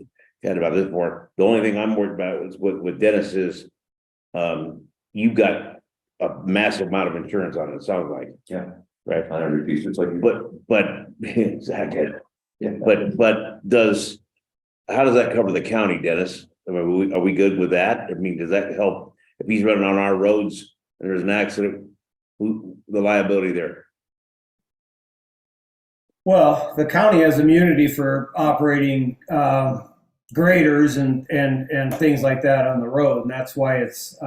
chatted about this before. The only thing I'm worried about is with Dennis is, you've got a massive amount of insurance on it, sounds like. Yeah. Right. On every piece, it's like. But exactly. Yeah. But how does that cover the county, Dennis? I mean, are we good with that? I mean, does that help if he's running on our roads and there's an accident? The liability there? Well, the county has immunity for operating graders and things like that on the road, and that's why it's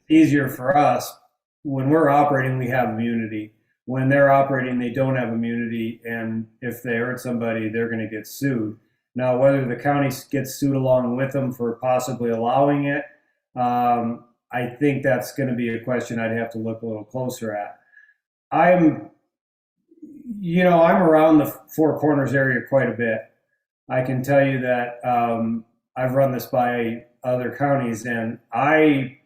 easier for us. When we're operating, we have immunity. When they're operating, they don't have immunity, and if they hurt somebody, they're going to get sued. Now, whether the county gets sued along with them for possibly allowing it, I think that's going to be a question I'd have to look a little closer at. I'm around the Four Corners area quite a bit. I can tell you that I've run this by other counties, and I'm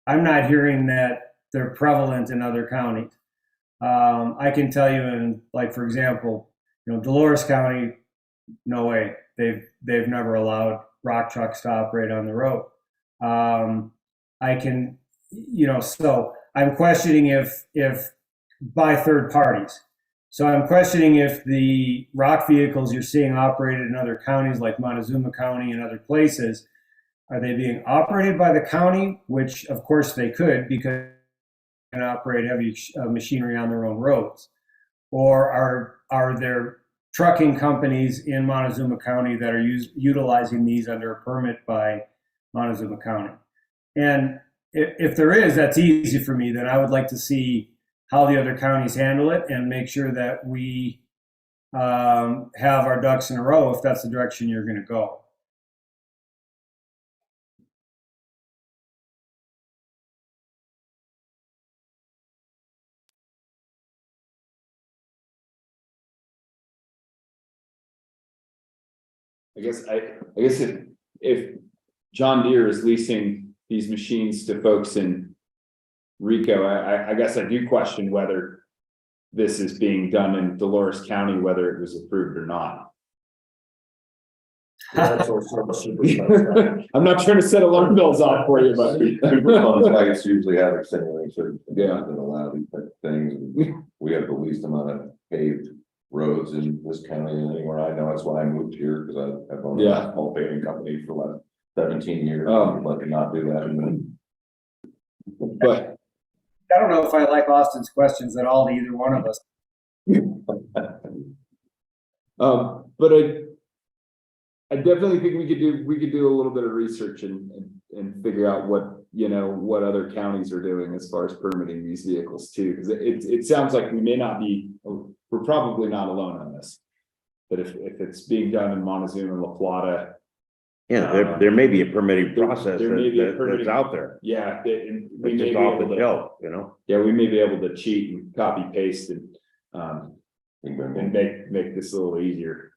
not hearing that they're prevalent in other counties. I can tell you for example, Dolores County, no way. They've never allowed rock trucks to operate on the road. So I'm questioning if by third parties. So I'm questioning if the rock vehicles you're seeing operated in other counties like Montezuma County and other places, are they being operated by the county, which of course they could because they can operate heavy machinery on their own roads, or are there trucking companies in Montezuma County that are utilizing these under a permit by Montezuma County. And if there is, that's easy for me. Then I would like to see how the other counties handle it and make sure that we have our ducks in a row if that's the direction you're going to go. I guess if John Deere is leasing these machines to folks in Rico, I guess I do question whether this is being done in Dolores County, whether it was approved or not. That's also a super. I'm not trying to set alarm bells off for you, but. Superfund sites usually have extenuating Yeah. that allow these type of things. And we have the least amount of paved roads in this county and anywhere I know. That's why I moved here, because I've owned Yeah. a small paving company for like 17 years. Oh. I'd like to not do that. And then But I don't know if I like Austin's questions at all to either one of us. but I definitely think we could do a little bit of research and figure out what other counties are doing as far as permitting these vehicles too, because it sounds like we're probably not alone on this. But if it's being done in Montezuma and La Plata, Yeah, there may be a permitting There- process there may be a that's permitting- out there. yeah, and we It's may just be off able the to, shelf, you know? yeah, we may be able to cheat and copy paste and and make this a little easier.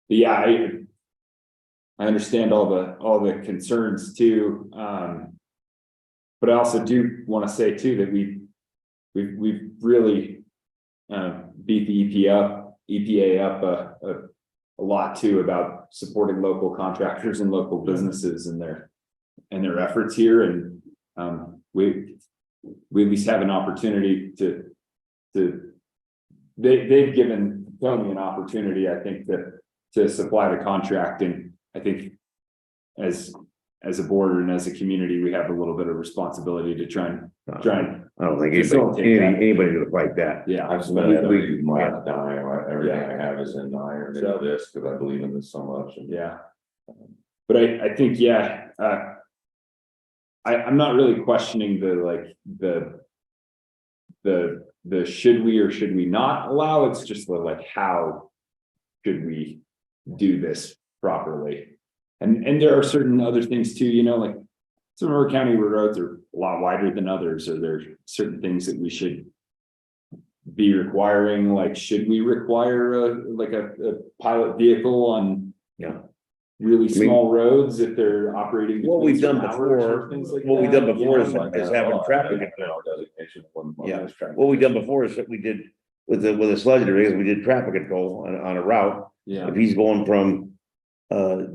But yeah, I understand all the concerns too. But I also do want to say too that we've really beat the EPA up a lot too about supporting local contractors and local businesses and their efforts here, and we at least have an opportunity to they've given Tony an opportunity, I think, to supply the contract, and I think as a board and as a community, we have a little bit of responsibility to try and I don't think Facilitate that. anybody would like that. yeah. I've spent every dime, everything Yeah. I have is in iron So- into this, because I believe in this so much. And Yeah. But I think, yeah, I'm not really questioning the should we or should we not allow, it's just how should we do this properly? And there are certain other things too, like some of our county roads are a lot wider than others, or there are certain things that we should be requiring, like, should we require a pilot vehicle on Yeah. really small roads if they're operating? What we've between done certain hours or before, things like what we've that, done before you is know? like having that. traffic. Designation when Yeah. it's traffic. What we've done before is that we did with the sludge rig, we did traffic control on a route. Yeah, If he's going from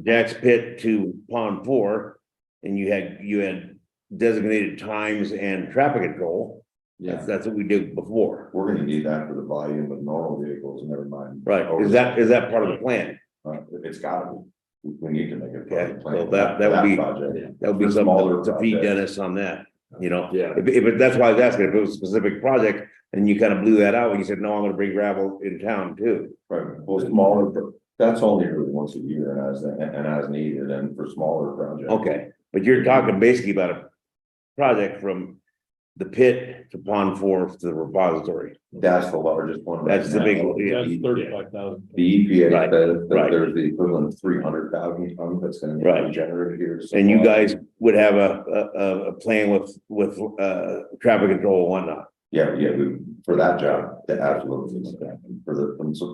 Jack's Pit to Pond 4, and you had designated times and traffic control, yeah. that's what we did before. We're gonna need that for the volume of normal vehicles, never mind. Right, is that part of the plan? It's gotta be, we need to make it. part of the Okay, plan so for that would be- project. That would be For something smaller to feed projects. Dennis on that, Yeah. if that's why I was asking, if it was a specific project, and you kind of blew that out, and you said, no, I'm gonna bring gravel in town too. Right, well, smaller, that's only really once a year and as needed, and for smaller projects. Okay, but you're talking basically about a project from the pit to Pond 4 to the repository. That's the largest one. right That's the now. big one, yeah. That's 35,000. The EPA Right, says that right. there's the equivalent of 300,000 tons that's gonna Right. be generated here. to And you supply. guys would have a plan with traffic control and whatnot. Yeah, for that job, that absolutely, for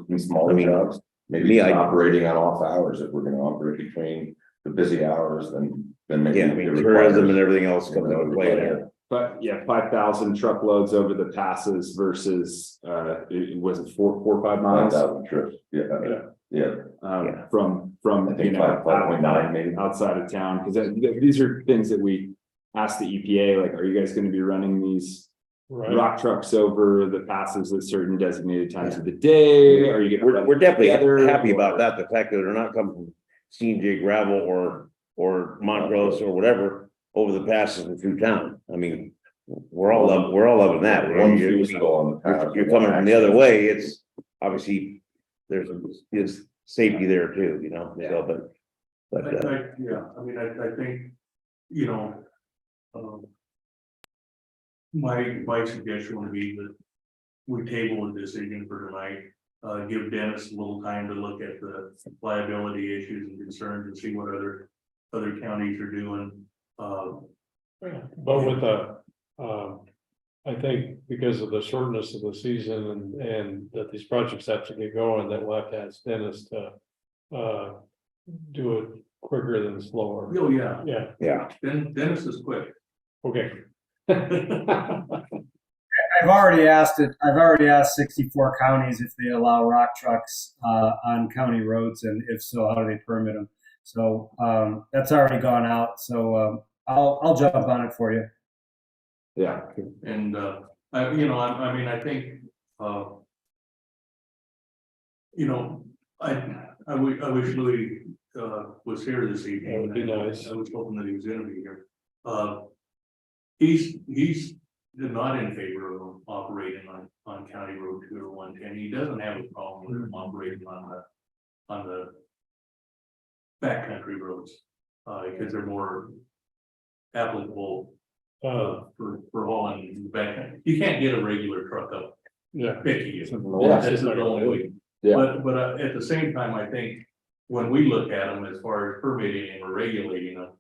the smaller I mean, jobs, maybe me, I- operating on off hours, if we're gonna operate between the busy hours, then maybe. Yeah, I mean, tourism and everything else comes into play there. But yeah, 5,000 truckloads over the passes versus, was it 4 or 5 miles? 5,000 trips, yeah. Yeah. From, I think 5.9 maybe. outside of town, because these are things that we asked the EPA, like, are you guys gonna be running these Right. rock trucks over the passes at certain designated times of the day? Are you gonna? run We're them definitely together, happy or- about that, the fact that they're not coming from C&J gravel or Montrose or whatever over the passes and through town. I mean, we're all loving that. One few still on the path. You're coming from the other way, it's obviously, there's safety there too, you know, so, but, Yeah, I mean, I think, you know, my suggestion would be that we table the decision for tonight. Give Dennis a little time to look at the liability issues and concerns and see what other counties are doing. But with I think because of the shortness of the season and that these projects have to get going, that we'll have to ask Dennis to do it quicker than slower. Oh, yeah, yeah. Dennis is quick. Okay. I've already asked 64 counties if they allow rock trucks on county roads, and if so, how do they permit them? So that's already gone out. So I'll jump on it for you. Yeah. And I mean, I think you know, I wish Louis was here this evening. That would be nice. I was hoping that he was gonna be here. He's not in favor of operating on County Road 2 or 110. He doesn't have a problem with him operating on the backcountry roads, because they're more applicable for hauling back. You can't get a regular truck up Yeah. picky. Yeah. That's the only way. Yeah. But at the same time, I think when we look at them as far as permitting or regulating them,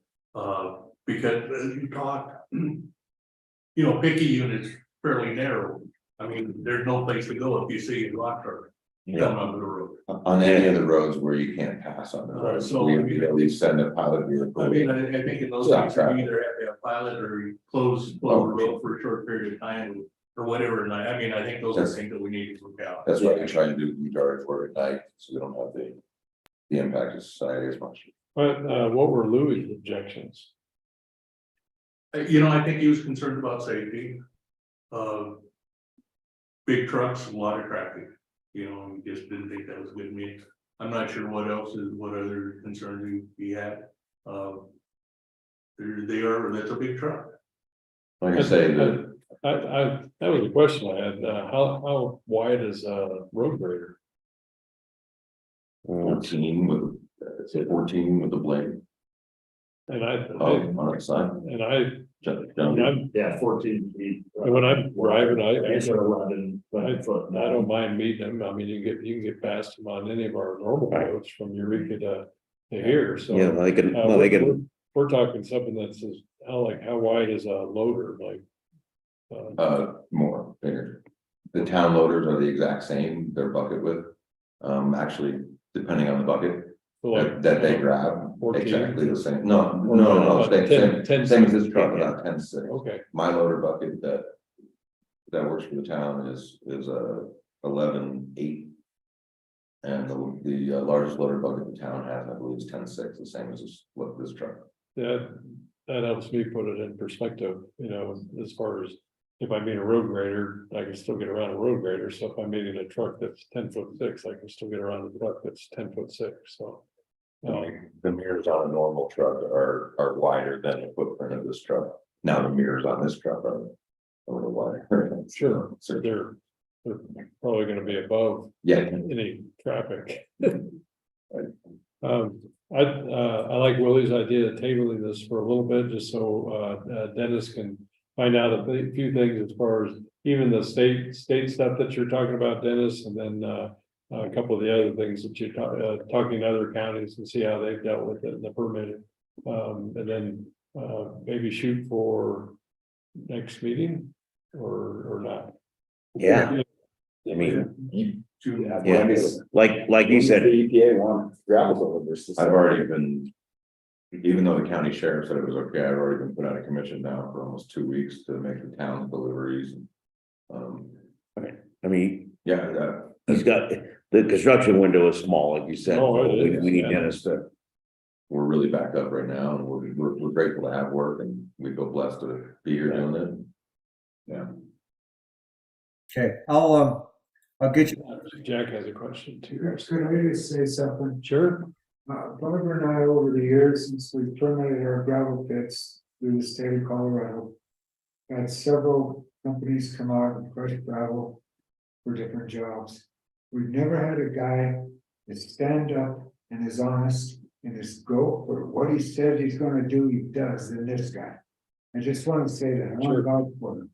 because as you talk, you know, picky units fairly narrow. I mean, there's no place to go if you see a rock truck coming onto the road. On any of the roads where you can't pass on the road, So, we at least send a pilot vehicle. I mean, I think in those Yeah, cases, you either have to have pilot or you close the road for a short period of time or whatever. And I mean, I think those are things that we need to look out. That's why we try to do majority work at night, so we don't have the impact of society as much. But what were Louis' objections? You know, I think he was concerned about safety. Big trucks, a lot of traffic, you know, he just didn't think that was good mix. I'm not sure what other concerns he had. That's a big truck. Like I say, That was a question I had. How wide is a road grader? 14 with, say 14 with the blade. And On its side. and I'm, Yeah, 14 feet. when I'm driving, I Guess they're 11 foot. I don't mind meeting them. I mean, you can get past them on any of our normal roads from Eureka to here, so. Yeah, they can, We're talking something that says, how wide is a loader, like? More bigger. The town loaders are the exact same, their bucket width. Actually, depending on the bucket So like, that they grab, 14? exactly the same. No, same 10 as this truck, about 10.6. Okay, My loader bucket that works for the town is 11.8. And the largest loader bucket the town has, I believe, is 10.6, the same as this truck. that helps me put it in perspective, you know, as far as if I meet a road grader, I can still get around a road grader, so if I'm meeting a truck that's 10'6", I can still get around a truck that's 10'6", so. The mirrors on a normal truck are wider than the footprint of this truck. Now the mirrors on this truck are a little wider. Sure, so they're probably gonna be above Yeah, any traffic. I like Willie's idea of tabling this for a little bit, just so Dennis can find out a few things as far as even the state stuff that you're talking about, Dennis, and then a couple of the other things that you're talking to other counties and see how they've dealt with it in the permitting. And then maybe shoot for next meeting or not. yeah, I mean, Yeah. yeah, like you said, The EPA want gravel over this. I've already been, even though the county sheriff said it was okay, I've already been put out of commission now for almost 2 weeks to make the town deliveries. I mean, Yeah, he's got, the construction window is small, like you said. Oh, it is, We need yeah. Dennis to, we're really backed up right now, and we're grateful to have work, and we feel blessed to be here doing it. Yeah. Okay, I'll get you. Jack has a question too. Could I just say something? Sure. Barbara and I, over the years, since we permitted our gravel pits through the state of Colorado, had several companies come out and crush gravel for different jobs. We've never had a guy that stand up and is honest and is go for what he said he's gonna do, he does, than this guy. I just want to say that, I want to vouch for him.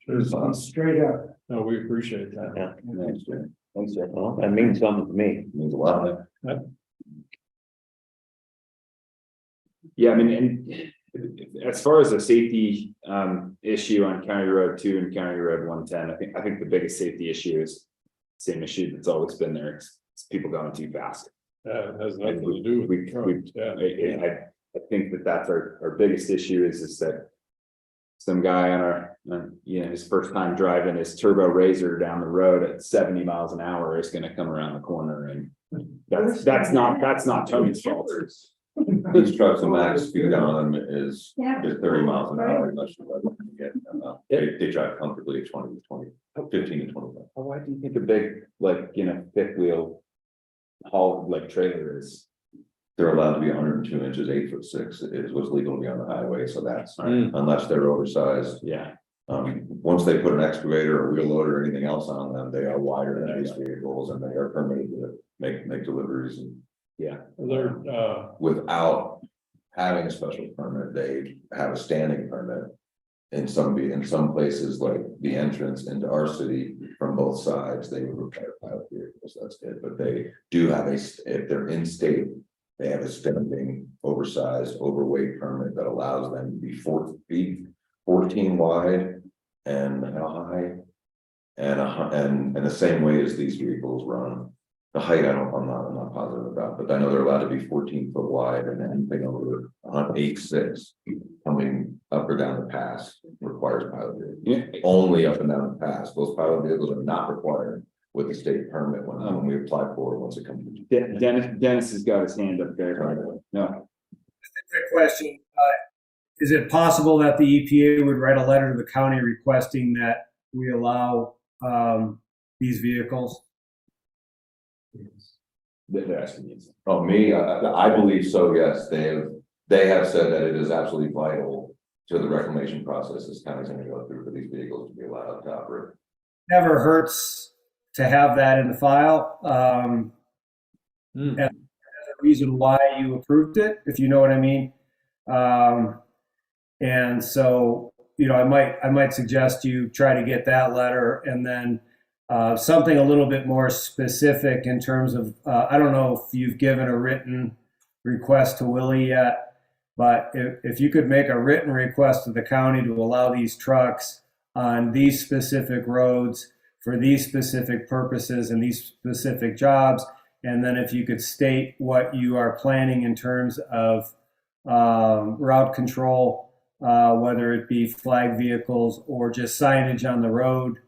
He's straight up. No, we appreciate that. Yeah. Thanks, Jerry. Thanks, Jerry. Well, that means something to me. It means a lot. Yeah, I mean, and as far as the safety issue on County Road 2 and County Road 110, I think the biggest safety issue is same issue that's always been there. It's people going too fast. It has nothing to do with We- the trucks, yeah. I think that's our biggest issue is that some guy on our, his first time driving his turbo razor down the road at 70 miles an hour is gonna come around the corner, and that's not Tony's fault. These trucks, the max speed on them is 30 miles an hour. Unless you let them get, they drive comfortably at 15 to 25. Why do you think a big, fifth wheel haul trailer is? They're allowed to be 102 inches, 8'6" is what's legal to be on the highway, so that's, Mm. unless they're oversized. Yeah, Once they put an excavator or wheel loader or anything else on them, they are wider than these vehicles and they are permitted to make deliveries and yeah. They're, without having a special permit, they have a standing permit. In some places, like the entrance into our city from both sides, they would require pilot vehicles, that's it, but they do have if they're in state. They have a standing, oversized, overweight permit that allows them to be 4 feet, 14 wide and high. And the same way as these vehicles run. The height, I'm not positive about, but I know they're allowed to be 14 foot wide, and anything over on 8'6" coming up or down the pass requires pilot vehicle. Yeah. Only up and down the pass. Those pilot vehicles are not required with the state permit when we apply for it, once it comes to. Dennis has got his hand up there. No, Quick question, is it possible that the EPA would write a letter to the county requesting that we allow, these vehicles? they're asking you. Oh, me, I believe so, yes, they have said that it is absolutely vital to the reclamation process this county's gonna go through for these vehicles to be allowed to operate. Never hurts to have that in the file. Mm. As a reason why you approved it, if you know what I mean. And so, I might suggest you try to get that letter, and then something a little bit more specific in terms of, I don't know if you've given a written request to Willie yet, but if you could make a written request to the county to allow these trucks on these specific roads for these specific purposes and these specific jobs, and then if you could state what you are planning in terms of route control, whether it be flag vehicles or just signage on the road,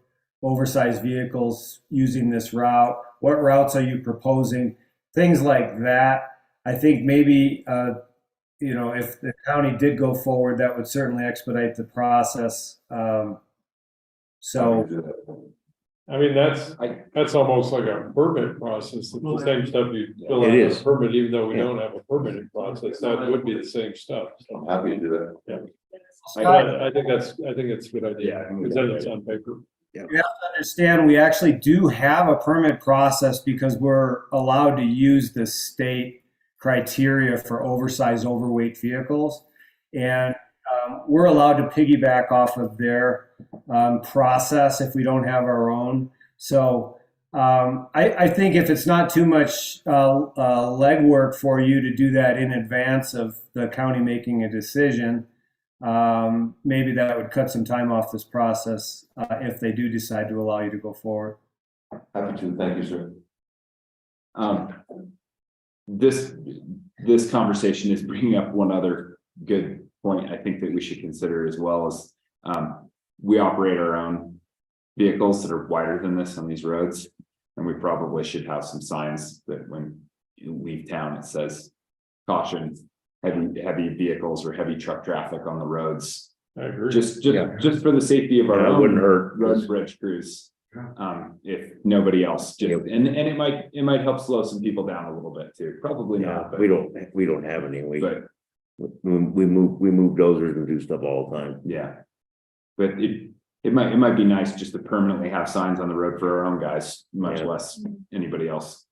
oversized vehicles using this route, what routes are you proposing, things like that. I think maybe, if the county did go forward, that would certainly expedite the process. I mean, that's almost like a permit process. It's the same stuff you fill out It a is. permit, even though we don't have a permitting process, that would be the same stuff. I'm happy to do that. I think it's a good idea, because then it's on paper. You have to understand, we actually do have a permit process because we're allowed to use the state criteria for oversized, overweight vehicles. And we're allowed to piggyback off of their process if we don't have our own. So I think if it's not too much legwork for you to do that in advance of the county making a decision, maybe that would cut some time off this process if they do decide to allow you to go forward. Happy to, thank you, sir. This conversation is bringing up one other good point I think that we should consider as well as we operate our own vehicles that are wider than this on these roads, and we probably should have some signs that when you leave town it says caution, heavy vehicles or heavy truck traffic on the roads. I agree. Just for the safety of our That own wouldn't hurt. road and bridge crews. If nobody else just, and it might help slow some people down a little bit too. Probably Yeah, not, but we don't have any. but We move dozers and do stuff all the time. yeah. But It might be nice just to permanently have signs on the road for our own guys, much Yeah. less anybody else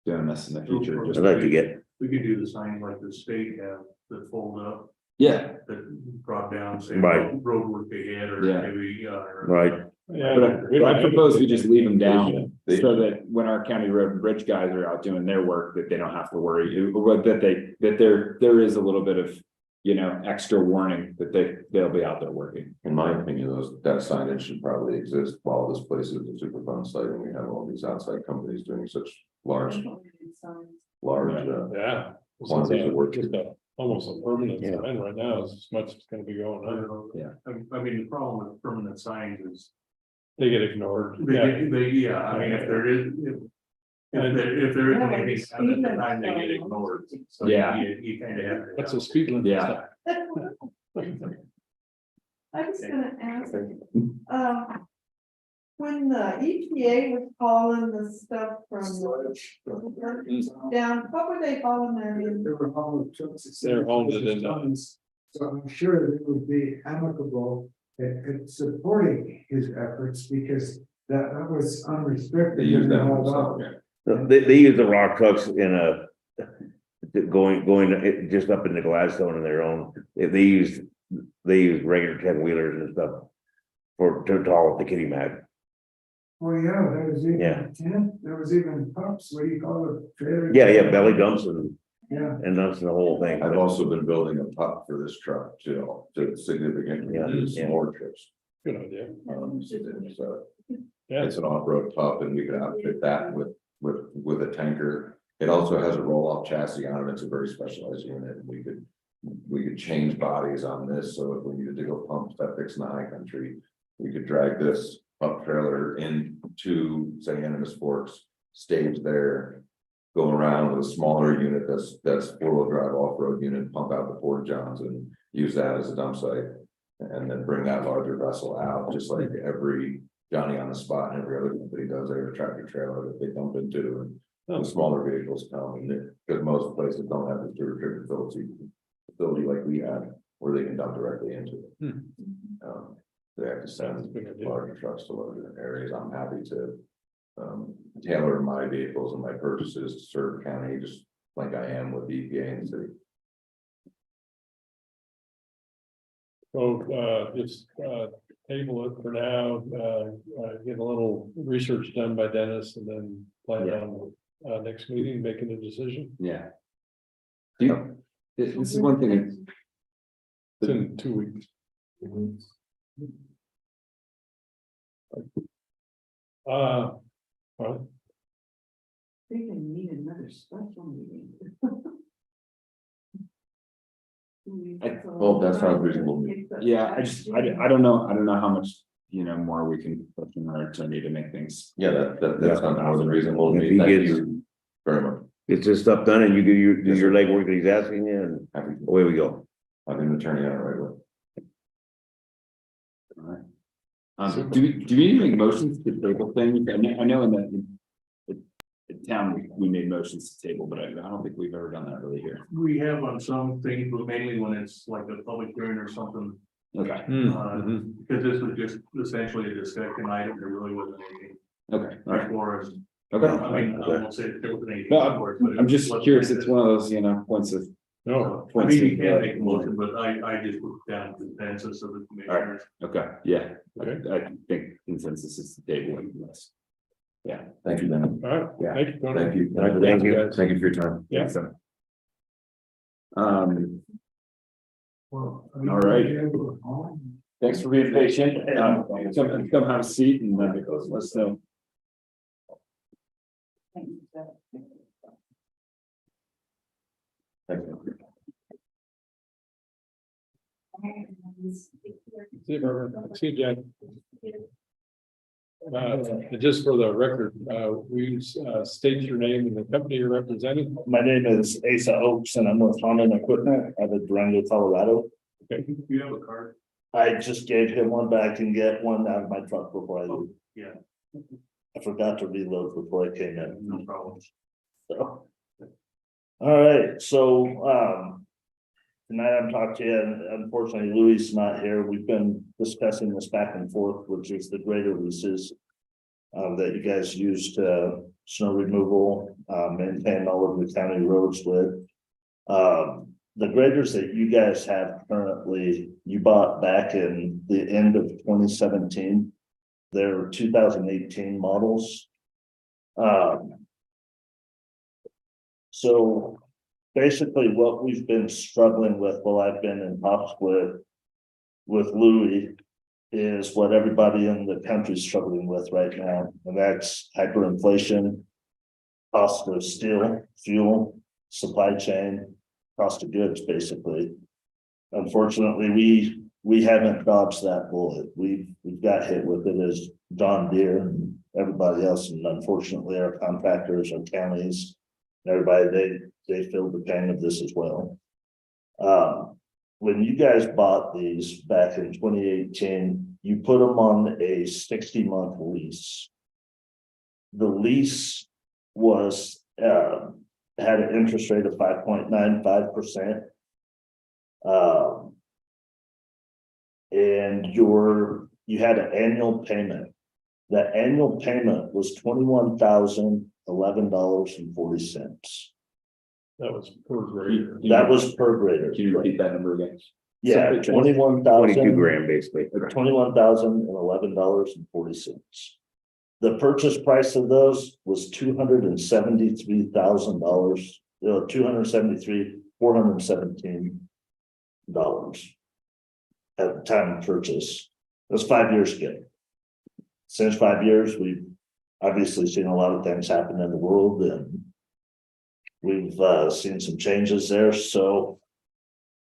doing this in the future. Just I'd like to get, We could do the sign like the state have that fold up, yeah, that drop down, say Right. road work ahead or Yeah. maybe, right, Yeah, but we don't I have propose we to- just leave them down They- so that when our county road and bridge guys are out doing their work, that they don't have to worry. Or that there is a little bit of, extra warning that they'll be out there working. In my opinion, that signage should probably exist while this place is a super fun site and we have all these outside companies doing such large, Yeah. quantities of work. Just almost a permanent Yeah. sign right now is as much as gonna be going I don't on. know. Yeah. I mean, the problem with permanent signs is They get ignored. they, Yeah. I mean, if there is, if there isn't anything at the time, they get ignored. So Yeah. you kind of have to. What's the speed limit? Yeah. I was gonna ask, when the EPA was hauling the stuff from down, what were they hauling that in? They were hauling trucks. They're hauling it in, tons. So I'm sure they would be amicable at supporting his efforts because that was unrestricted. They use and them hauled also, out. they use the rock trucks in a. Going just up into Gladstone on their own, they use regular 10-wheelers and stuff. To haul the kitty mag. Oh, yeah, there was even Yeah. there was even pups, what do you call it? Trailer- Yeah, belly dumps and Yeah, dumps the whole thing. I've also been building a pup for this truck to significantly Yeah, reduce yeah. more trips. Good idea. So Yeah. it's an off-road pup and we could outfit that with a tanker. It also has a roll-off chassis on it. It's a very specialized unit. We could change bodies on this. So if we needed to go pump stuff fixed in the high country, we could drag this pup trailer into, say, Animas Forks, stage there, go around with a smaller unit that's four-wheel drive off-road unit, pump out the Fort Johns and use that as a dump site. And then bring that larger vessel out, just like every Johnny on the spot and every other company does, they have a tractor trailer that they dump into and the smaller vehicles come and because most places don't have this restricted facility like we have where they can dump directly into it. They have to send larger trucks to larger areas. I'm happy to tailor my vehicles and my purchases to serve the county, just like I am with the EPA and the city. So, just, table it for now, get a little research done by Dennis and then plan on, next meeting, making a decision. Yeah. This is one thing. It's in 2 weeks. Well, They can need another special meeting. Well, that sounds reasonable. Yeah, I don't know how much, more we can put in our attorney to make things. Yeah, that sounds more than reasonable to If me. he Thank gets- you very much. Get this stuff done and you do your legwork that he's asking you and Happy to away we go. have an attorney on it right away. Do we need to make motions to table things? I know in the town, we made motions to table, but I don't think we've ever done that really here. We have on some things, but mainly when it's like a public hearing or something, Okay, because this was just essentially a discussion item, there really wasn't anything okay, all right, before us. okay. I mean, I won't say there wasn't anything. No, before us, but I'm just it- curious, it's one of those, points of. no, I mean, you can't make a motion, but I just put down consensus of the commissioners. Okay, yeah, Okay. I think consensus is the table. Yes. Yeah. Thank you, Dan. all right. Yeah. Thank you. Tony. Thank you. Thank you. guys. Thank you for your time. Yeah. So, well. All right. Thanks for being patient. Come have a seat and let us know. Thank you. See you, Barbara. See you, Jack. Just for the record, we state your name and the company you're representing. My name is Asa Oaks and I'm with Honda Equipment out of Durango, Colorado. Okay. You have a card? I just gave him one back and get one out of my truck before I leave. Yeah, I forgot to reload before I came in. no problem. So. All right, so tonight I'm talking to you, and unfortunately Louis is not here. We've been discussing this back and forth, which is the greater leases. That you guys use to snow removal, maintain all of the county roads with. The graders that you guys have currently, you bought back in the end of 2017. They're 2018 models. So basically what we've been struggling with while I've been in talks with Louis is what everybody in the country is struggling with right now, and that's hyperinflation, cost of steel, fuel, supply chain, cost of goods, basically. Unfortunately, we haven't dodged that bullet. We've got hit with it as John Deere and everybody else, and unfortunately our contractors, our counties, everybody, they feel the pain of this as well. When you guys bought these back in 2018, you put them on a 60-month lease. The lease was had an interest rate of 5.95%. And you had an annual payment. The annual payment was $21,011.40. That was per grader. That was per grader. Can you repeat that number again? Yeah, $22 $21,000. grand, basically. $21,011.40. The purchase price of those was $273,000, $417 at the time of purchase. It was 5 years ago. Since 5 years, we've obviously seen a lot of things happen in the world, and we've seen some changes there. So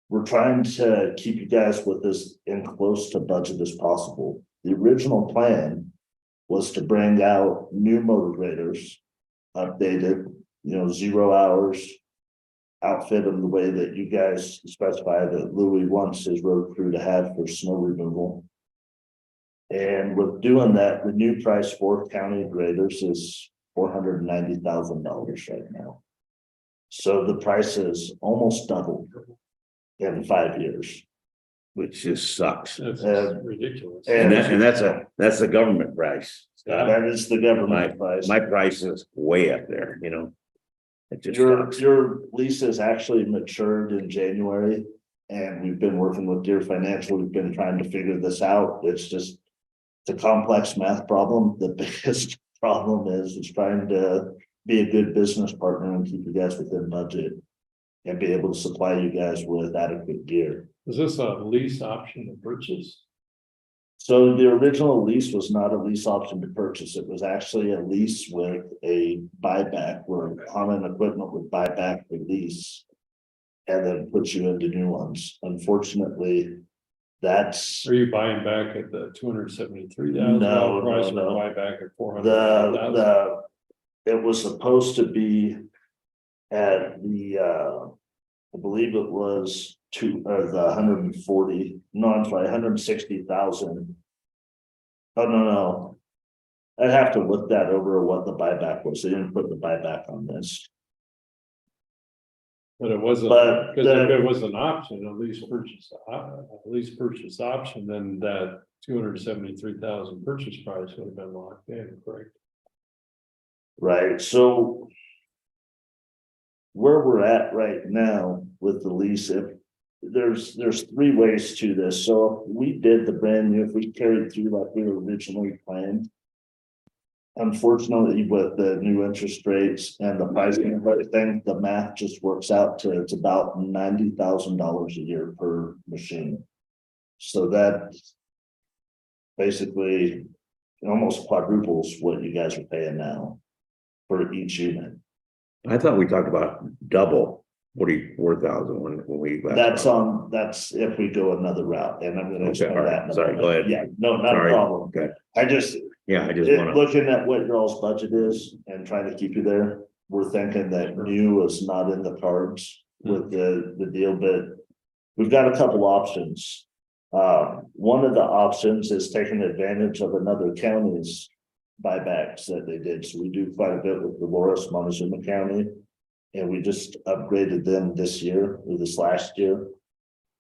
we're trying to keep you guys with this in close to budget as possible. The original plan was to bring out new motor graders, updated, 0 hours, outfit them the way that you guys specify that Louis wants his road crew to have for snow removal. And with doing that, the new price for county graders is $490,000 right now. So the price is almost doubled in 5 years. Which just sucks. That's And- ridiculous. and- That's the government price. That is the government price. My price is way up there, It just Your sucks. lease is actually matured in January, and we've been working with Deere Financial. We've been trying to figure this out. It's a complex math problem. The biggest problem is trying to be a good business partner and keep you guys within budget and be able to supply you guys with adequate gear. Is this a lease option to purchase? So the original lease was not a lease option to purchase. It was actually a lease with a buyback where common equipment would buy back the lease and then put you into new ones. Unfortunately, that's Are you buying back at the $273,000 price No. or buy back at $400,000? it was supposed to be at the I believe it was the 140, no, I'm sorry, 160,000. Oh, no. I'd have to look that over what the buyback was. They didn't put the buyback on this. But it wasn't, But because if it was an option, a lease purchase option, then that $273,000 purchase price would have been locked in, correct? Right, so where we're at right now with the lease, if there's 3 ways to this. So if we did the brand new, if we carried through like we were originally planned, unfortunately with the new interest rates and the pricing of everything, the math just works out to it's about $90,000 a year per machine. So that basically almost quadruples what you guys are paying now for each unit. I thought we talked about double 44,000 when we. That's if we go another route, and I'm gonna explain all right. that. in a Sorry, moment. go ahead. Yeah, no, not a Sorry. problem. Okay, I just wanna, looking at what your all's budget is and trying to keep you there, we're thinking that new is not in the cards with the deal, but we've got a couple options. One of the options is taking advantage of another county's buybacks that they did. So we do quite a bit with Dolores, Montezuma County. And we just upgraded them this year or this last year.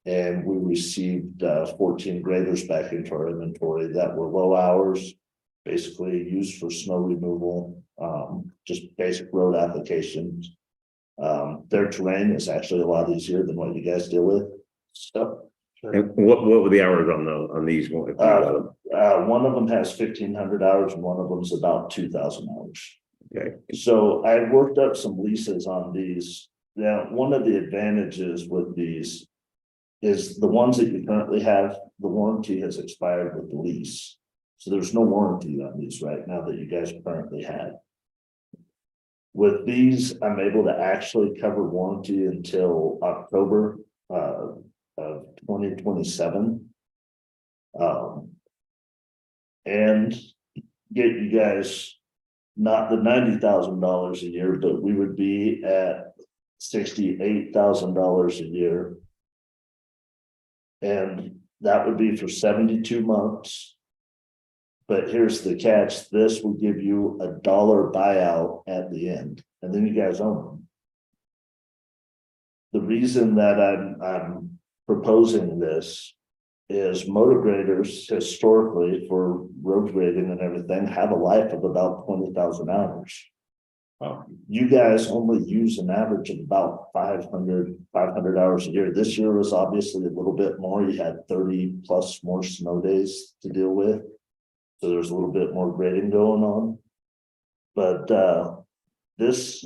And we received 14 graders back into our inventory that were low hours, basically used for snow removal, just basic road applications. Their terrain is actually a lot easier than what you guys deal with. So And what were the hours on these? one of them has 1,500 hours and one of them is about 2,000 hours. Okay, So I worked up some leases on these. Now, one of the advantages with these is the ones that you currently have, the warranty has expired with the lease. So there's no warranty on these right now that you guys currently have. With these, I'm able to actually cover warranty until October of 2027. And get you guys not the $90,000 a year, but we would be at $68,000 a year. And that would be for 72 months. But here's the catch, this will give you $1 buyout at the end, and then you guys own them. The reason that I'm proposing this is motor graders historically for road grading and everything have a life of about 20,000 hours. You guys only use an average of about 500 hours a year. This year was obviously a little bit more. You had 30 plus more snow days to deal with. So there's a little bit more grading going on. But this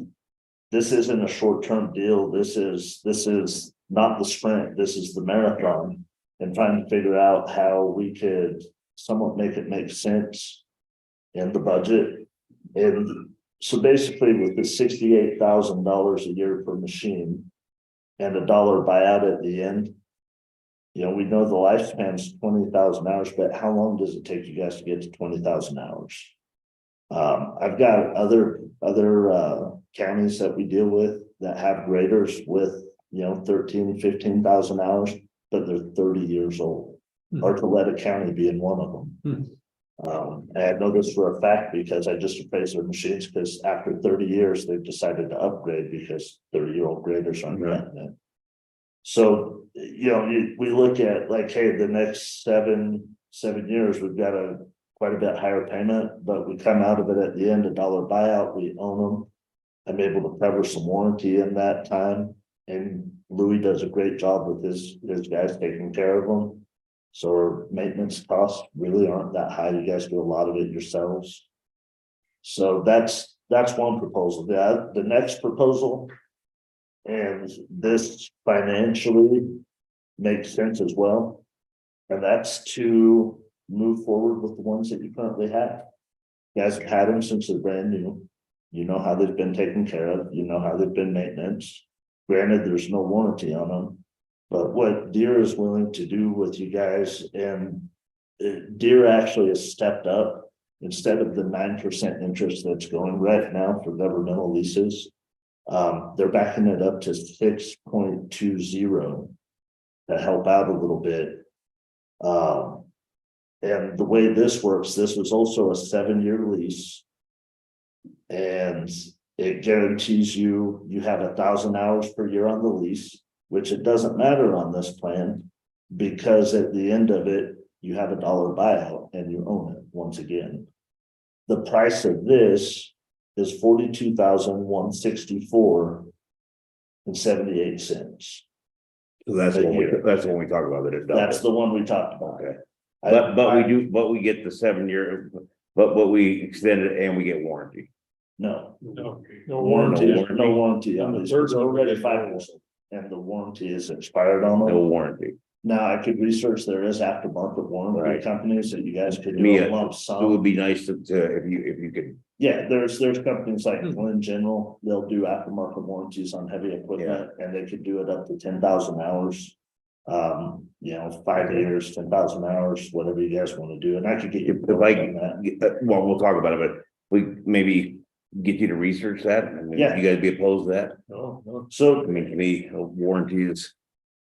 isn't a short-term deal. This is not the sprint. This is the marathon, and trying to figure out how we could somewhat make it make sense in the budget. And so basically with the $68,000 a year per machine and $1 buyout at the end, you know, we know the lifespan's 20,000 hours, but how long does it take you guys to get to 20,000 hours? I've got other counties that we deal with that have graders with, 13, 15,000 hours, but they're 30 years old. Archuleta County being one of them. And I know this for a fact because I just appraised their machines because after 30 years, they've decided to upgrade because 30-year-old graders aren't getting it. So, we look at like, hey, the next seven years, we've got quite a bit higher payment, but we come out of it at the end, $1 buyout, we own them. I'm able to cover some warranty in that time. And Louis does a great job with his guys taking care of them. So our maintenance costs really aren't that high. You guys do a lot of it yourselves. So that's one proposal. The next proposal, and this financially makes sense as well. And that's to move forward with the ones that you currently have. You guys have had them since they're brand new. You know how they've been taken care of. You know how they've been maintenance. Granted, there's no warranty on them. But what Deere is willing to do with you guys, and Deere actually has stepped up instead of the 9% interest that's going right now for governmental leases. They're backing it up to 6.20 to help out a little bit. And the way this works, this was also a 7-year lease. And it guarantees you have 1,000 hours per year on the lease, which it doesn't matter on this plan because at the end of it, you have $1 buyout and you own it once again. The price of this is $42,164.78. so that's when we talk about it. That's the one we talked about. Okay. But we get the 7-year, but we extend it and we get warranty. No warranty. warranty on this. It's already 5 years old, and the warranty is expired on No them. warranty. Now, I could research, there is aftermarket warranty Right. companies that you guys could do Me, a lump It sum. would be nice to if you could. Yeah, there's companies like Glen General, they'll do aftermarket warranties on heavy equipment and they could do it up to 10,000 hours. 5 years, 10,000 hours, whatever you guys want to do. And I could get you. If I well, we'll talk about it, but we maybe get you to research that. And Yeah. You guys be opposed to that? No. So I mean, to me, a warranty is.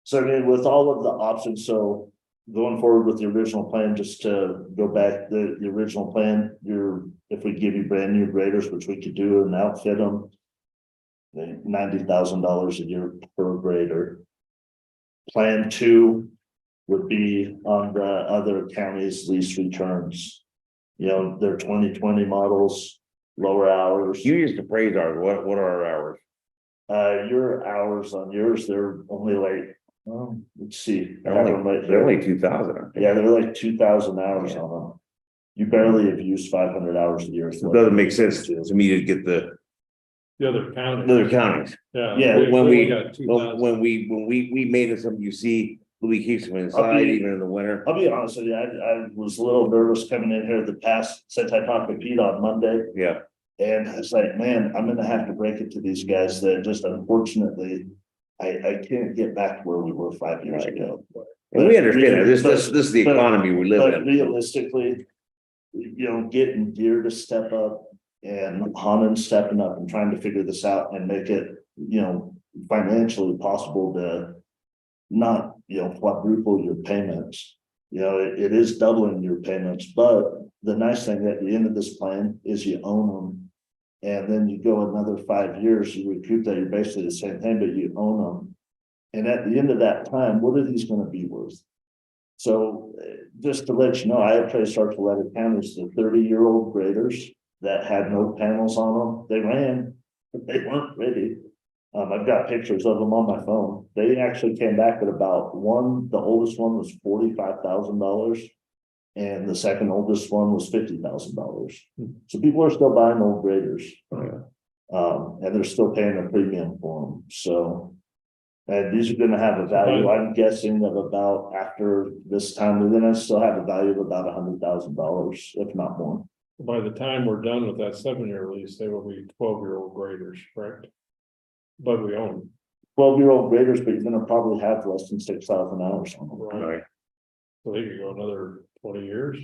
So I mean, with all of the options, so going forward with the original plan, just to go back, the original plan, if we give you brand new graders, which we could do and outfit them. $90,000 a year per grader. Plan 2 would be on the other counties' lease returns. You know, they're 2020 models, lower hours. You used to praise ours, what are our hours? Your hours on yours, they're only like, let's see. I They're have them right only, here. they're only 2,000, aren't they? Yeah, they're like 2,000 hours Yeah. on them. You barely have used 500 hours a year. It doesn't make sense to me to get the other county. other counties. Yeah, When only we, got 2,000. when we made it something, you see, Louis keeps them I'll inside be- even in the winter. I'll be honest with you, I was a little nervous coming in here since I talked to Pete on Monday. Yeah, And it's like, man, I'm gonna have to break it to these guys that just unfortunately, I can't get back to where we were 5 years Right. ago. and we understand that. This But- is the but- economy we live But in. realistically, getting Deere to step up and Holland stepping up and trying to figure this out and make it, financially possible to not, quadruple your payments. It is doubling your payments, but the nice thing at the end of this plan is you own them. And then you go another 5 years, you recoup that, you're basically the same thing, but you own them. And at the end of that time, what are these gonna be worth? So just to let you know, I appraised Archuleta counties, the 30-year-old graders that had no panels on them. They ran, but they weren't ready. I've got pictures of them on my phone. They actually came back at about the oldest one was $45,000. And the second oldest one was $50,000. So people are still buying old graders. And they're still paying a premium for them, so. And these are gonna have a value, I'm guessing of about, after this time, they're gonna still have a value of about $100,000, if not more. By the time we're done with that 7-year lease, they will be 12-year-old graders, correct? But we own them. 12-year-old graders, but you're gonna probably have less than 6,000 hours on them. Right. So they could go another 20 years.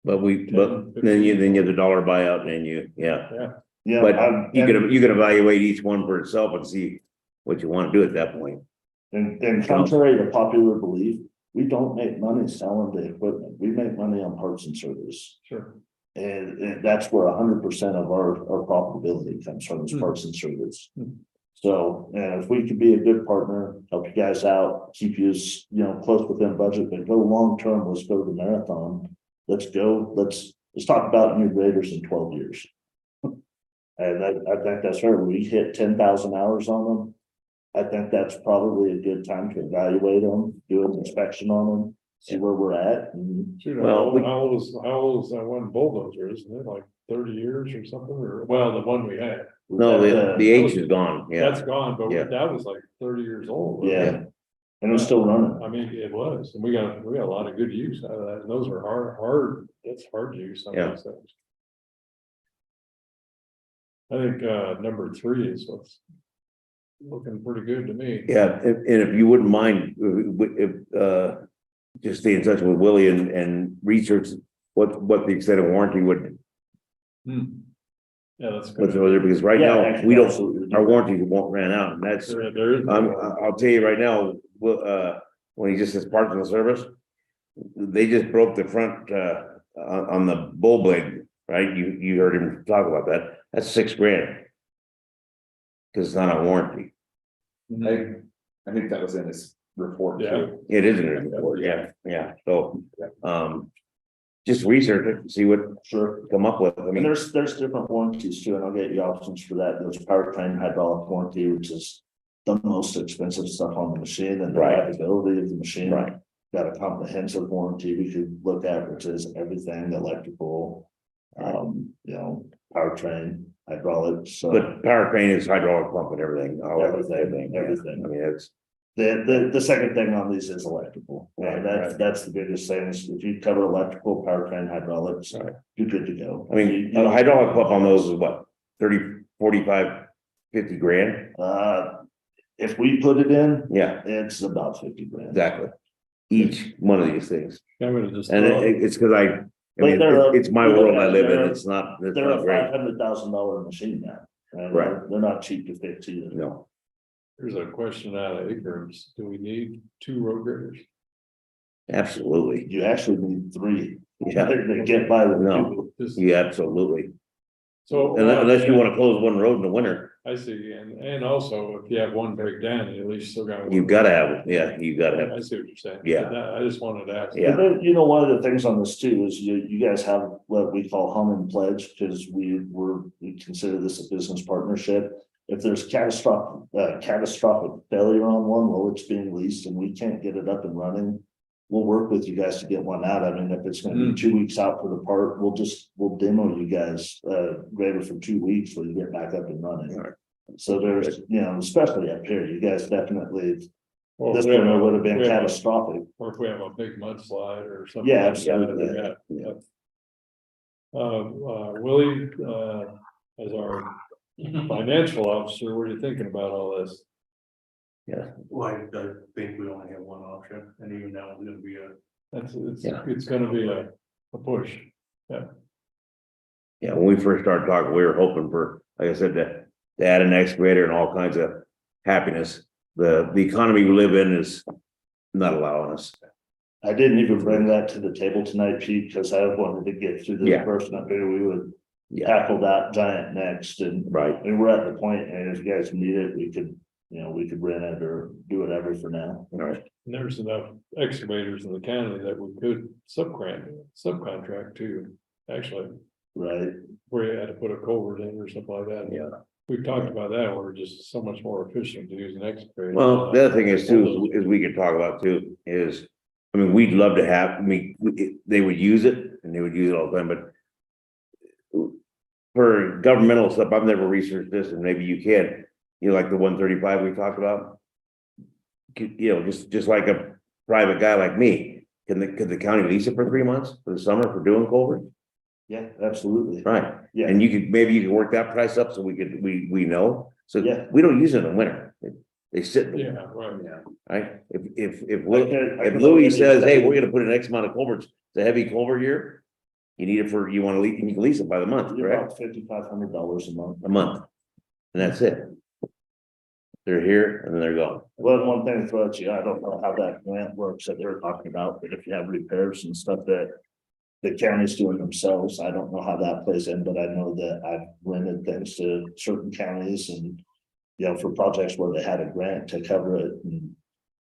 But then you have the dollar buyout and then yeah. Yeah, But you could evaluate each one for itself and see what you want to do at that point. and contrary to popular belief, we don't make money selling the equipment. We make money on parts and service. Sure. And that's where 100% of our profitability comes from, is parts and service. So, and if we could be a good partner, help you guys out, keep you, close within budget, but go long term, let's go to the marathon. Let's go, let's talk about new graders in 12 years. And I think that's fair. We hit 10,000 hours on them. I think that's probably a good time to evaluate them, do an inspection on them, see where we're at. And Shoot, Well, how old is that one bulldozer? Isn't it like 30 years or something? Or, well, the one we had. No, the H is gone, That's yeah. gone, but Yeah. that was like 30 years old. yeah, and it's still running. I mean, it was, and we got a lot of good use out of that. And those are hard, that's hard use. Some of those things. I think, number 3 is what's looking pretty good to me. Yeah, and if you wouldn't mind, just stay in touch with Willie and research what the extended warranty would. Yeah, that's What's good. over there, because right Yeah, now, actually, we don't, absolutely. our warranty won't run out, and that's, There is. I'll tell you right now, when he just says parts and service. They just broke the front, on the bull blade, right? You heard him talk about that, that's $6,000. Cause it's not a warranty, I think that was in his report too. it isn't a report, yeah, so, just research it, and see what Sure. come up with, I And mean, there's different warranties too, and I'll get you options for that. There's powertrain hydraulic warranty, which is the most expensive stuff on the machine and the Right. reliability of the machine. Right. Got a comprehensive warranty we could look at, which is everything electrical, powertrain, hydraulics, so. but powertrain is hydraulic pump and everything. Everything. Yeah. I mean, it's, The second thing on these is electrical, Right, right? That's the biggest thing, is if you cover electrical, powertrain, hydraulics, Right. you're good to go. I mean, You don't- a hydraulic pump on those is what, 30, 45, 50 grand? If we put it in, Yeah, it's about 50 grand. exactly. Each one of these things, I'm gonna just. and it's because I mean, it's my world I live in, it's not They're a great, $500,000 machine now. And Right. They're not cheap to fix either. no. Here's a question out of ignorance. Do we need 2 road graders? Absolutely, You actually need 3. Yeah. To get by with No. two. Just, yeah, absolutely, so. unless you wanna close one road in the winter, I see, and also if you have one break down, you at least still got. You've gotta have it, yeah, you gotta have I it. see what you're saying. Yeah. I just wanted to ask. Yeah. And then, you know, one of the things on this too is you guys have what we call hum and pledge, because we consider this a business partnership. If there's catastrophic failure on one while it's being leased and we can't get it up and running, we'll work with you guys to get one out. I mean, if it's gonna be 2 weeks out for the part, we'll demo you guys grader for 2 weeks till you get back up and running. Right. So there's, you know, especially up here, you guys definitely, Or this if we have one a- would have been we have a- catastrophic. Or if we have a big mudslide or something. Yeah, like absolutely. that, yeah. Willie, as our financial officer, what are you thinking about all this? Well, I think we only have one option, and even now it's gonna be It's gonna be a push. Yeah, when we first started talking, we were hoping for, like I said, to add an excavator and all kinds of happiness. The economy we live in is not allowing us. I didn't even bring that to the table tonight, Pete, because I wanted to get through this Yeah. first, and I figured we would Yeah, tackle that giant next, and right. we're at the point, and if you guys need it, we could, you know, we could rent it or do whatever for now. All right. And there's enough excavators in the county that we could subcontract to, actually, Right, where you had to put a culvert in or something like that. Yeah. We've talked about that, we're just so much more efficient to use an excavator. Well, the other thing is too, is we could talk about too, is, I mean, we'd love to have, they would use it and they would use it all the time, but. For governmental stuff, I've never researched this and maybe you can, you know, like the 135 we talked about. You know, just like a private guy like me, could the county lease it for 3 months for the summer for doing culvert? yeah, absolutely. Right, Yeah, and maybe you could work that price up so we know, so Yeah. we don't use it in the winter. They sit. Yeah, right. Right, if I can Louis already says, hey, say- we're gonna put an X amount of culverts, it's a heavy culvert here. You need it for, you wanna lease, you can lease it by the month, You're correct? about $5,500 a month. A month. And that's it. They're here and then they're gone. Well, one thing to throw at you, I don't know how that grant works that they're talking about, but if you have repairs and stuff that the county's doing themselves, I don't know how that plays in, but I know that I've rented things to certain counties and, you know, for projects where they had a grant to cover it. And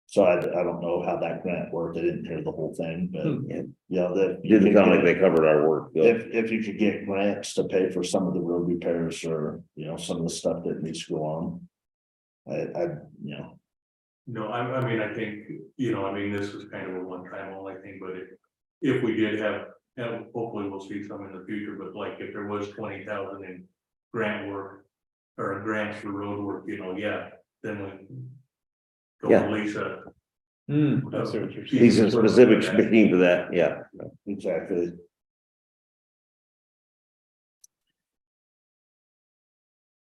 so I don't know how that grant worked. I didn't hear the whole thing, but Yeah. you know, that. It didn't sound like they covered our work. Bill. If you could get grants to pay for some of the road repairs or, you know, some of the stuff that needs to go on. You know, No, I mean, I think, you know, I mean, this is kind of a one-time only thing, but if we did have, and hopefully we'll see some in the future, but like if there was 20,000 in grant work. Or a grant for road work, you know, yeah, then we. Go Yeah. to Lisa. I see what you're saying. These are specific machine for that, yeah. exactly.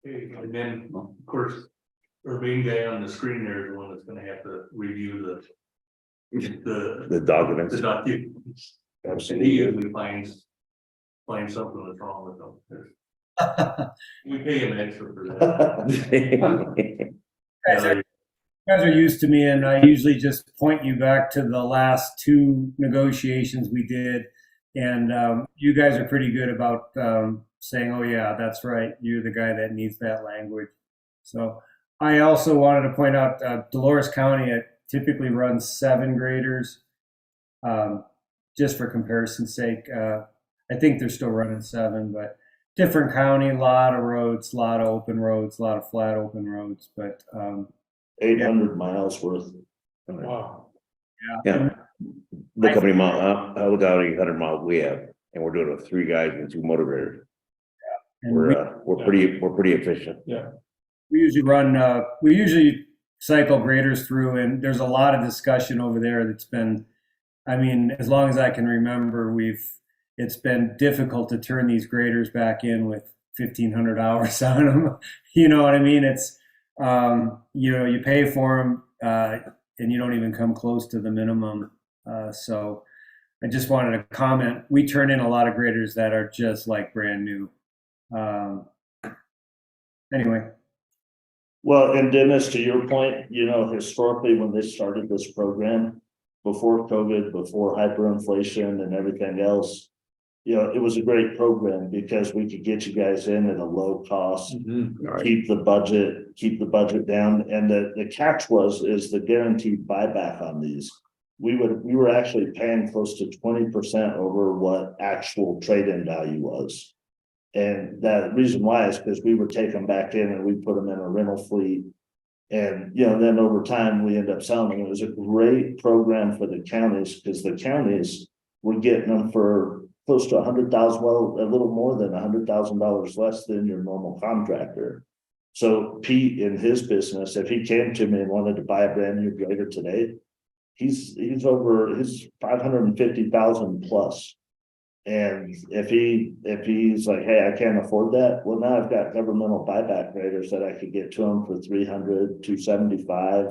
Okay, and then, of course, our main guy on the screen there is the one that's gonna have to review The documents. the documents. And he Absolutely. usually finds something that's wrong with them. We pay him extra for that. You guys are used to me, and I usually just point you back to the last 2 negotiations we did. And you guys are pretty good about saying, oh, yeah, that's right. You're the guy that needs that language. So I also wanted to point out Dolores County typically runs 7 graders. Just for comparison's sake, I think they're still running 7, but different county, a lot of roads, a lot of open roads, a lot of flat open roads. But 800 miles worth. Wow. Yeah. Look how many miles, look how many 100 miles we have, and we're doing it with 3 guys and 2 motor graders. and We're pretty efficient. we usually cycle graders through, and there's a lot of discussion over there that's been, I mean, as long as I can remember, it's been difficult to turn these graders back in with 1,500 hours on them. You know what I mean? It's, you know, you pay for them, and you don't even come close to the minimum. So I just wanted to comment, we turn in a lot of graders that are just like brand new. Anyway. Well, and Dennis, to your point, you know, historically, when they started this program, before COVID, before hyperinflation and everything else, you know, it was a great program because we could get you guys in at a low cost. Right. Keep the budget down, and the catch is the guaranteed buyback on these. We were actually paying close to 20% over what actual trade-in value was. And the reason why is because we would take them back in and we put them in a rental fleet. And, you know, then over time, we end up selling them. It was a great program for the counties, because the counties were getting them for close to $100,000, well, a little more than $100,000 less than your normal contractor. So Pete, in his business, if he came to me and wanted to buy a brand new grader today, he's 550,000 plus. And if he's like, hey, I can't afford that, well, now I've got governmental buyback graders that I could get to him for 300, 275,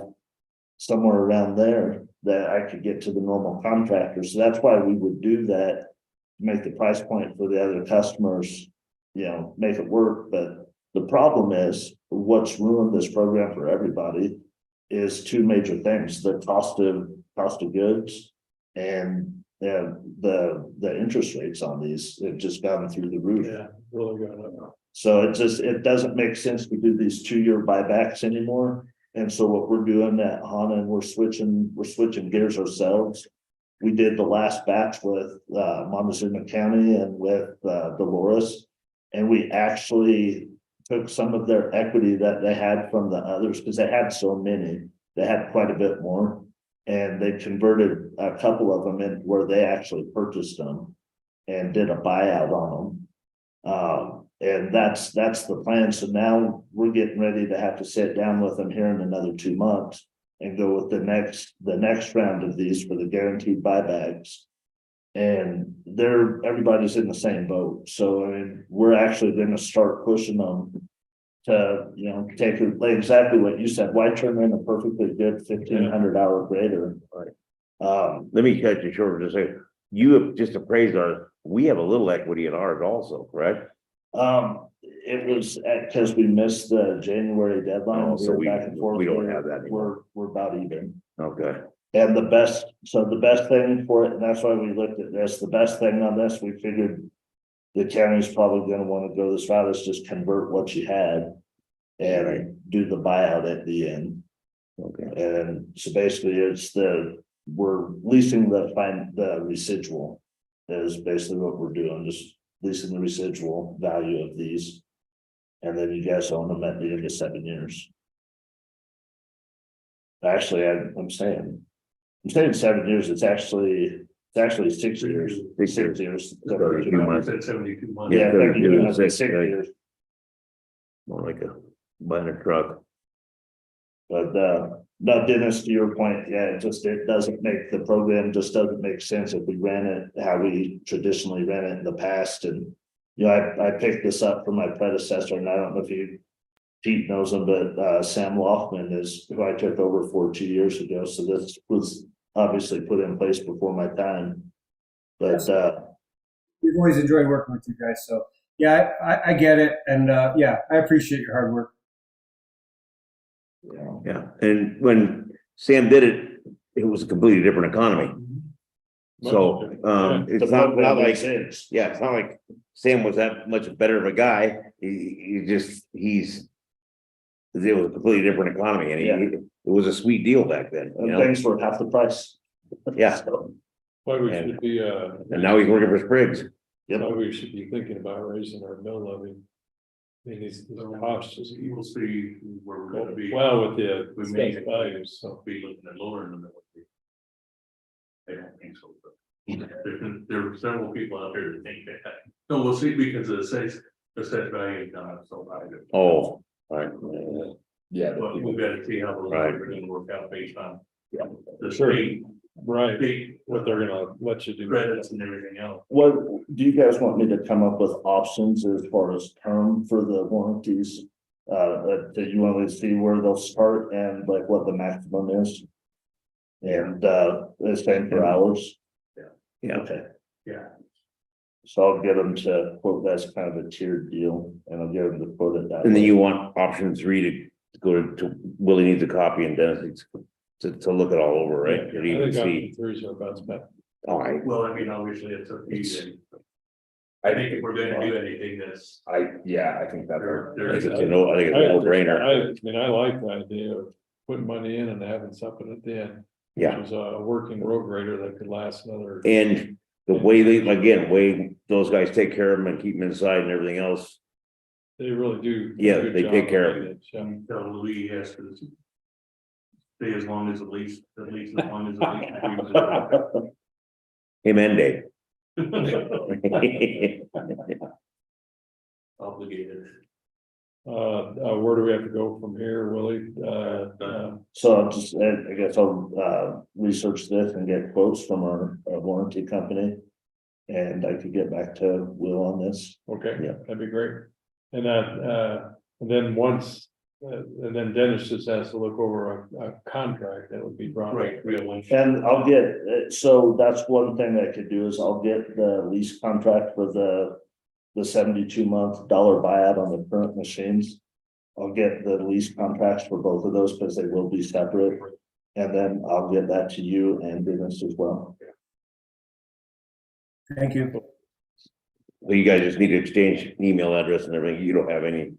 somewhere around there, that I could get to the normal contractor. So that's why we would do that, make the price point for the other customers, you know, make it work. But the problem is, what's ruined this program for everybody is two major things: the cost of goods and the interest rates on these have just gone through the roof. Yeah, really got it. So it doesn't make sense to do these 2-year buybacks anymore. And so what we're doing at Hana, we're switching gears ourselves. We did the last batch with Montezuma County and with Dolores, and we actually took some of their equity that they had from the others, because they had so many, they had quite a bit more. And they converted a couple of them in where they actually purchased them and did a buyout on them. And that's the plan. So now we're getting ready to have to sit down with them here in another 2 months and go with the next round of these for the guaranteed buybacks. And everybody's in the same boat. So I mean, we're actually going to start pushing them to, you know, take like exactly what you said. Why turn in a perfectly good 1,500-hour grader? Let me cut you short for just a second. You have just appraised we have a little equity in ours also, correct? It was because we missed the January deadline. Oh, so were back and forth. we don't have that anymore. We're about even. Okay. And the best thing for it, and that's why we looked at this, the best thing on this, we figured the county's probably gonna want to go this route, is just convert what you had and do the buyout at the end. Okay. And so basically we're leasing the residual is basically what we're doing, just leasing the residual value of these. And then you guys own them at the end of 7 years. Actually, I'm saying 7 years, it's actually 6 years. 6 years. 32 months. Said 72 months. Yeah, 32 it's 6 years. More like buying a truck. But no, Dennis, to your point, yeah, it doesn't make the program just doesn't make sense if we ran it how we traditionally ran it in the past. And you know, I picked this up from my predecessor, and I don't know if Pete knows him, but Sam Loftman is who I took over for 2 years ago. So this was obviously put in place before my time. But We've always enjoyed working with you guys. So yeah, I get it. And yeah, I appreciate your hard work. Yeah. And when Sam did it, it was a completely different economy. So it's not like, yeah, it's not like Sam was that much better of a guy. It was a completely different economy, and it was a sweet deal back then. You know? Things were half the price. Yeah. So, Why we should be, and now he's working for Spriggs. why we should be thinking about raising our mill levy. I mean, these costs just keep. We'll see where we're gonna be. Well, with the We may state values, so. be looking at lower in the middle. I don't think so, but there are several people out there that think that. No, we'll see, because the assessed value is not so high. Oh, right. yeah. But we've got to see how the Right. lawyers are gonna work out based on the Sure. state, Right, state what they're gonna let you do. credits and everything else. What do you guys want me to come up with options as far as term for the warranties? That you want to see where they'll start and like what the maximum is? And the same for hours? Yeah. Okay, Yeah. so I'll get them to quote that's kind of a tiered deal, and I'll get them to quote it that. And then way. you want option 3 to go to Willie needs a copy and Dennis needs to look it all over, right? I To even think see. option 3 is our best bet. All right. Well, I mean, obviously it's a fee. I think if we're gonna do anything, that's. I think that. I think it's a no, I think it's a no brainer. I mean, I like the idea of putting money in and having something at the end. Yeah. Which is a working road grader that could last another. And the way they, again, way those guys take care of them and keep them inside and everything else. They really do. Yeah, a good they job take care of it. maintenance, yeah. Tell Louis he has to. Stay as long as at least as long as the lease. Him and Dave. Obligated. Where do we have to go from here, Willie? So I'll just, I guess I'll research this and get quotes from our warranty company. And I could get back to Will on this. Okay, Yeah. that'd be great. And that, and then once, and then Dennis just has to look over a contract that would be brought. Right, we have one. And I'll get, so that's one thing I could do is I'll get the lease contract for the 72-month dollar buyout on the current machines. I'll get the lease contracts for both of those because they will be separate. And then I'll get that to you and Dennis as well. Thank you. Well, you guys just need to exchange an email address and everything. You don't have any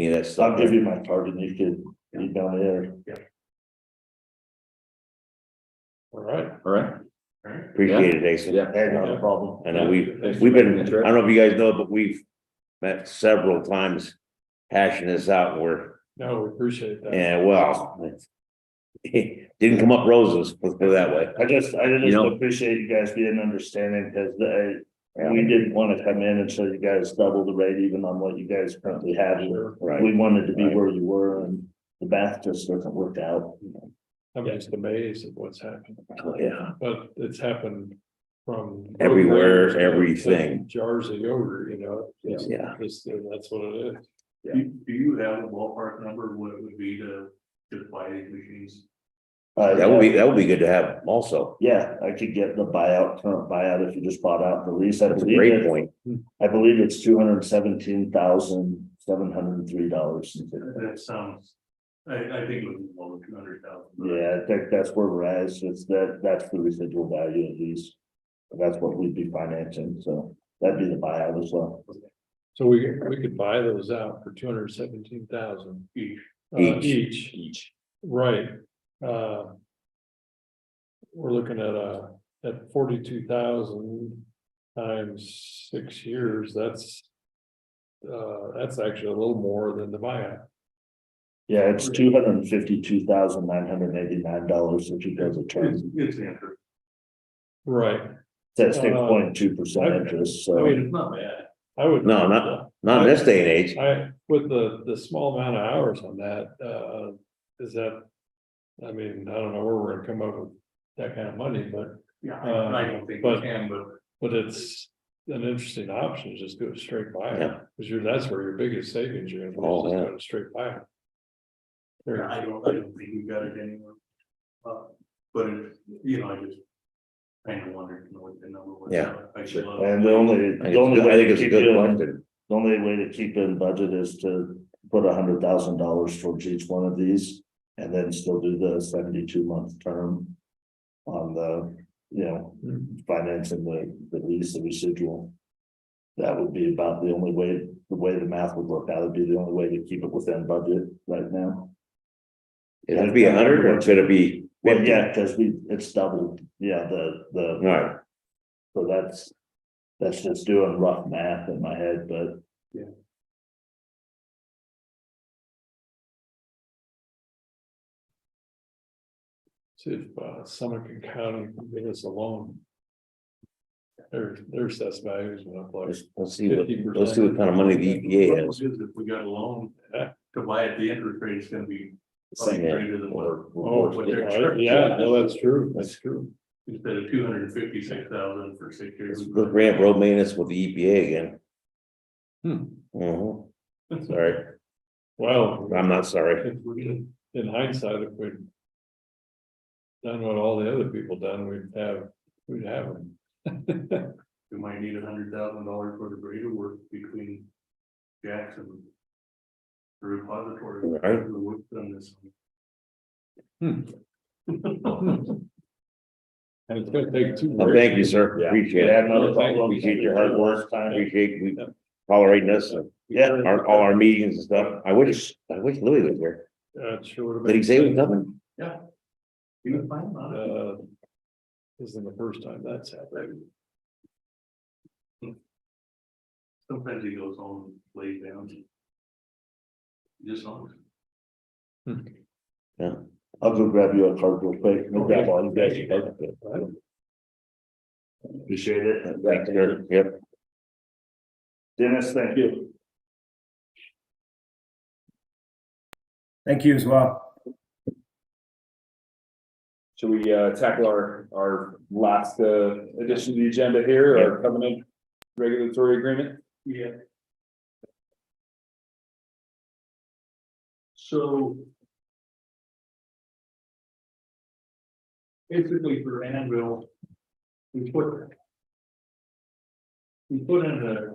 of that stuff. I'll give you my card and you could email me there. All right. All right. Appreciate it, Jason. Yeah. Hey, not a problem. I know we've Thanks for been, making the trip. I don't know if you guys know, but we've met several times hashing this out. We're, No, we appreciate that. and well, it didn't come up roses, let's put it that way. I just You know- appreciate you guys being understanding because we didn't want to come in and show you guys double the rate even on what you guys currently have. Right. We wanted to be where you were and the math just doesn't work out. I'm just amazed at what's happened. Oh, yeah. But it's happened from. Everywhere, everything. Jars of yogurt, you know. It's- Yeah. That's what it is. Do you have a ballpark number of what it would be to buy these machines? That would be good to have also. Yeah, I could get the current buyout if you just bought out the lease. That's a great point. I believe it's $217,703. That sounds, I think it was more than 200,000. Yeah, I think that's where we're at. That's the residual value of these. That's what we'd be financing, so that'd be the buyout as well. So we could buy those out for 217,000 Each. each. Right. We're looking at 42,000 times 6 years. That's actually a little more than the buyout. Yeah, it's $252,989 if you guys a term. It's the interest. Right. That's 6.2% interest, I so. mean, It's not bad. I would. No, not in this day and age. With the small amount of hours on that, is that, I mean, I don't know where we're gonna come up with that kind of money, but, Yeah, I don't think we can, but it's an interesting option, just do a straight Yeah. buyout, because that's where your biggest savings you're gonna Oh, be, just yeah. doing a straight buyout. but I don't think we got it anywhere. But it, I just kind of wondered, what the number was. Yeah. I should love. And the only I way think to it's a keep good it, question. the only way to keep in budget is to put $100,000 towards each one of these. And then still do the 72-month term on the, financing the lease, the residual. That would be about the only way, the way the math would work out, would be the only way to keep it within budget right now. It'd be 100 or should it be? Well, yeah, because it's doubled, the. Right. So that's just doing rough math in my head, but. See if Summit County can give us a loan. Their assessed values went up like. Let's see what 50%. kind of money the EPA has. If we got a loan to buy it, the interest rate is gonna be Same. greater than what. Oh, what they're yeah, charging. yeah, no, that's true, that's true. Instead of 256,000 for 6 years. Let's ramp road maintenance with the EPA again. Hmm. Sorry, Well, I'm not sorry. in hindsight, if we'd done what all the other people done, we'd have them. We might need $100,000 for the grader work between Jackson. The repository. Right. who worked on this. Hmm. And it's gonna take two. Well, thank you, sir. Yeah. Appreciate Yeah, it. no problem. Appreciate your hard work. Appreciate you tolerating us. And Yeah. all our meetings and stuff. I wish Louis was there. It sure would have Did he been. say he was coming? You can find out. This isn't the first time that's happened. Sometimes he goes home, lays down. Just on. I'll go grab you a card real quick. No grab all you guys. Appreciate it. Thanks, sir. Yep. Dennis, thank you. Thank you as well. Should we tackle our last addition to the agenda here, our covenant regulatory agreement? Yeah. So. Basically for Anvil, we put in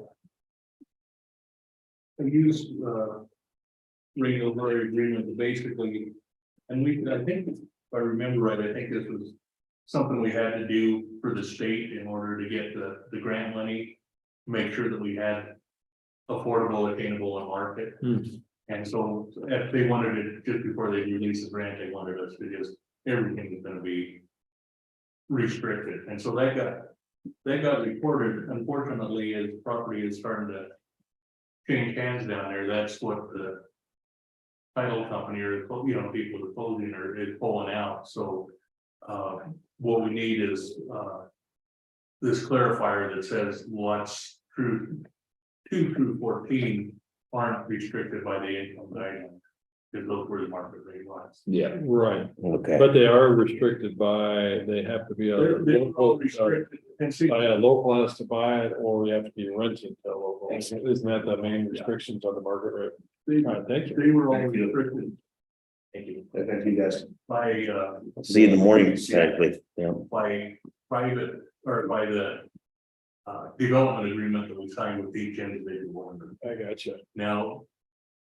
a use, regulatory agreement that basically, and I think, if I remember right, I think this was something we had to do for the state in order to get the grant money, make sure that we had affordable, attainable, and market. And so if they wanted it, just before they release the grant, they wanted us to just, everything is gonna be restricted. And so that got reported. Unfortunately, as property is starting to change hands down there, that's what the title company or, people are closing or is pulling out. So what we need is this clarifier that says lots 2 through 14 aren't restricted by the income guidelines, because those were the market rate lots. Yeah. Right, Okay. but they are restricted by, they have to be a They're all local, restricted. And see, by a local has to buy it, or we have to be rented to a local. Isn't that the main restrictions on the market rate? they, All right, thank you. they were all restricted. Thank you. Thank you, guys. By See you in the morning, exactly. Yeah. by private or by the development agreement that we signed with each individual owner. I got you. Now,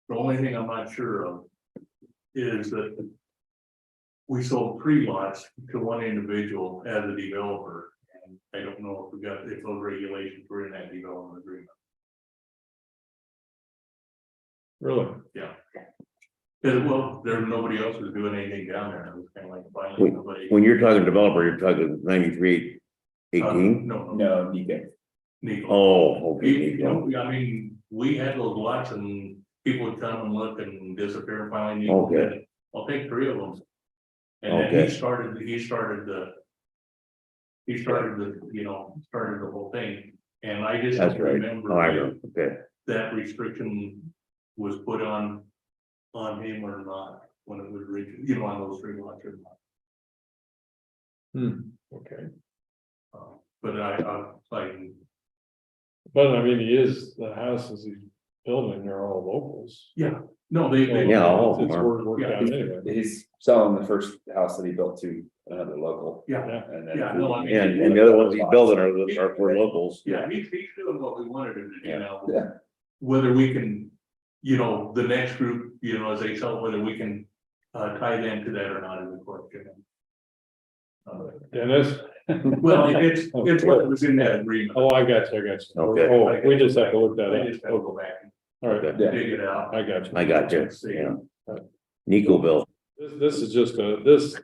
the only thing I'm not sure of is that we sold 3 lots to one individual as a developer. And I don't know if those regulations were in that development agreement. Really? Yeah. Well, nobody else was doing anything down there. It was kind of like finally somebody. When you're talking developer, you're talking 9318? No, No, Nico. Nico. Oh, okay. I mean, we had those lots and people would come and look and disappear and finally. Okay. I'll take 3 of them. And then Okay. he started the whole thing. And I just That's don't right. remember Oh, I know. Okay. that restriction was put on him or not, when it was, on those 3 lots or not. Okay, But I but I mean, the houses he's building, they're all locals. yeah, no, they. Yeah, all of them It's are. worked out anyway. He's selling the first house that he built to another local. Yeah, And then. Yeah, no, I mean- And the other ones he's building are for locals. yeah, he's doing what we wanted him to do Yeah. now. Yeah. Whether we can, the next group, as they sell, whether we can tie them to that or not is the question. Dennis? Well, it's what was in that agreement. Oh, I got you. Okay. Oh, we just have to look that I just gotta up. go back All right, and Yeah. dig it out. I got you. I got you. Yeah. Nicoville. This is just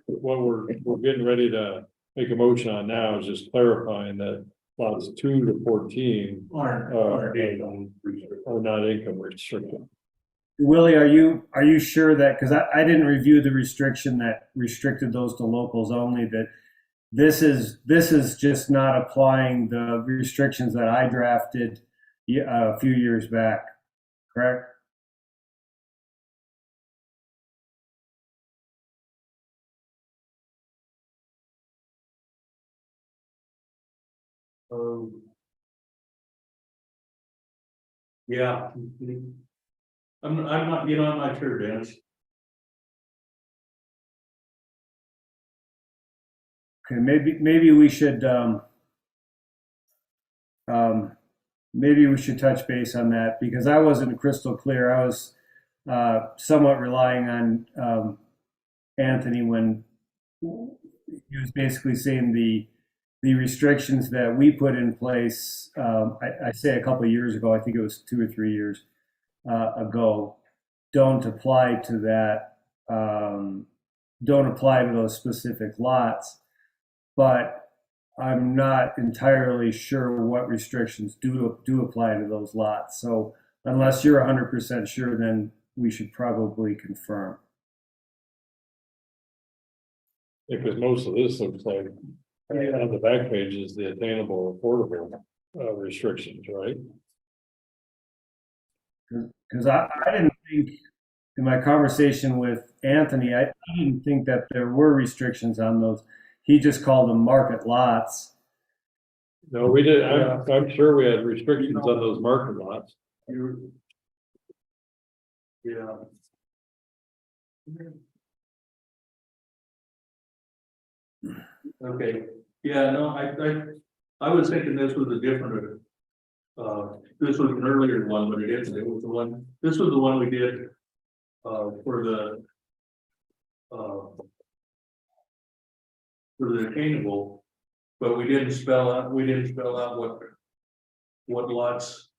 what we're getting ready to make a motion on now is just clarifying that lots 2 to 14 Aren't income restricted. are not income restricted. Willie, are you sure that, because I didn't review the restriction that restricted those to locals only, that this is just not applying the restrictions that I drafted a few years back, correct? Yeah. I'm not, I'm not sure, Dennis. Okay, maybe we should maybe we should touch base on that, because I wasn't crystal clear. I was somewhat relying on Anthony when he was basically saying the restrictions that we put in place, I say a couple of years ago, I think it was 2 or 3 years ago, don't apply to that, don't apply to those specific lots. But I'm not entirely sure what restrictions do apply to those lots. So unless you're 100% sure, then we should probably confirm. Because most of this looks like, on the back page is the attainable affordable restrictions, right? Because I didn't think, in my conversation with Anthony, I didn't think that there were restrictions on those. He just called them market lots. No, we did, I'm sure we had restrictions on those market lots. Yeah. Okay, yeah, no, I was thinking this was a different, this was an earlier one, but it isn't, it was the one, this was the one we did, for the attainable, but we didn't spell out what lots,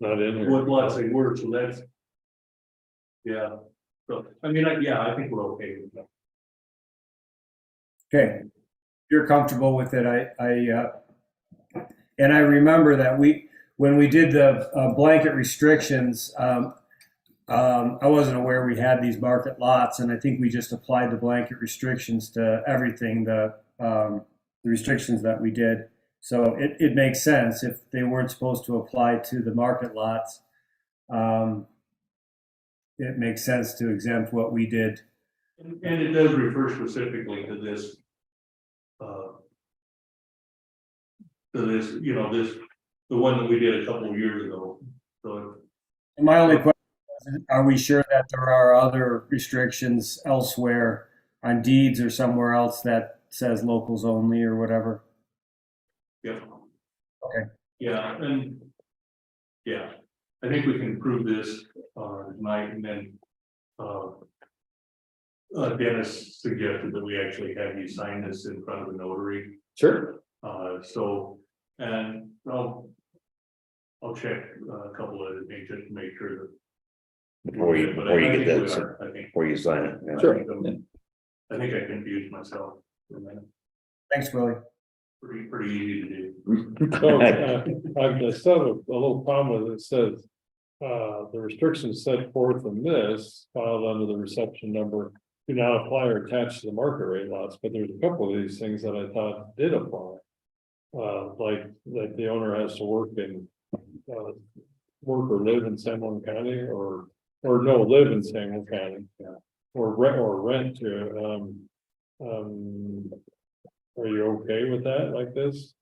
Not in here. what lots they were, so that's, yeah, so, I mean, I think we're okay with that. Okay, if you're comfortable with it. And I remember that when we did the blanket restrictions, I wasn't aware we had these market lots, and I think we just applied the blanket restrictions to everything, the restrictions that we did. So it makes sense if they weren't supposed to apply to the market lots. It makes sense to exempt what we did. And it does refer specifically to this, the one that we did a couple of years ago, so. My only question is, are we sure that there are other restrictions elsewhere on deeds or somewhere else that says locals only or whatever? Yeah. Okay. Yeah, and, yeah, I think we can prove this, tonight, and then, Dennis suggested that we actually have you sign this in front of the notary. Sure. So, and I'll check a couple of things just to make sure that. Before you get that, I think. before you sign it. Yeah. Sure. I think I confused myself. Thanks, Willie. Pretty easy to do. So, I've still have a little problem with it. It says, the restrictions set forth in this filed under the reception number do not apply or attach to the market rate lots, but there's a couple of these things that I thought did apply. Like the owner has to work or live in San Juan County or no, live in San Juan County. Yeah. Or rent to, are you okay with that like this?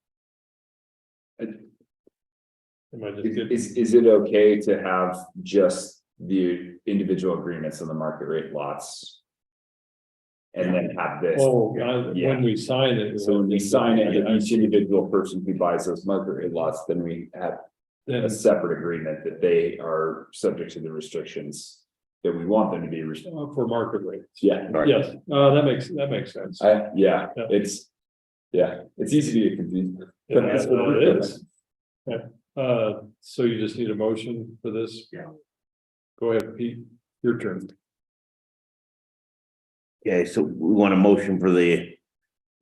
Am I just getting? Is it okay to have just the individual agreements on the market rate lots? And then have this? Oh, Yeah. when we sign it. So when we sign it, each individual person who buys those market rate lots, then we have Then a separate agreement that they are subject to the restrictions that we want them to be. for market rates. Yeah. Yes, that makes sense. Yeah, it's easy to get confused. Yeah, that's what it is. Yeah. So you just need a motion for this? Yeah. Go ahead, Pete, your turn. Okay, so we want a motion for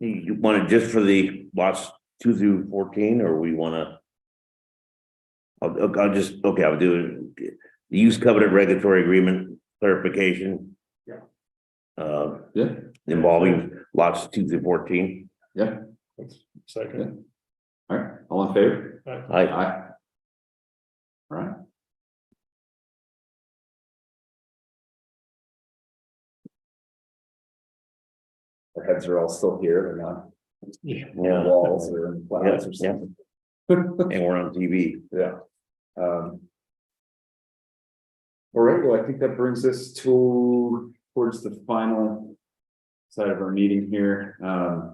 you want it just for the lots 2 through 14, or we want to? I'll do it. The use covenant regulatory agreement clarification. Yeah. Involving lots 2 through 14. Yeah. Second. All right, all in favor? Aye. All right. Our heads are all still here, they're not Yeah. on the walls or in clouds or Yeah. something. And we're on TV. Yeah. All right, well, I think that brings us towards the final side of our meeting here. I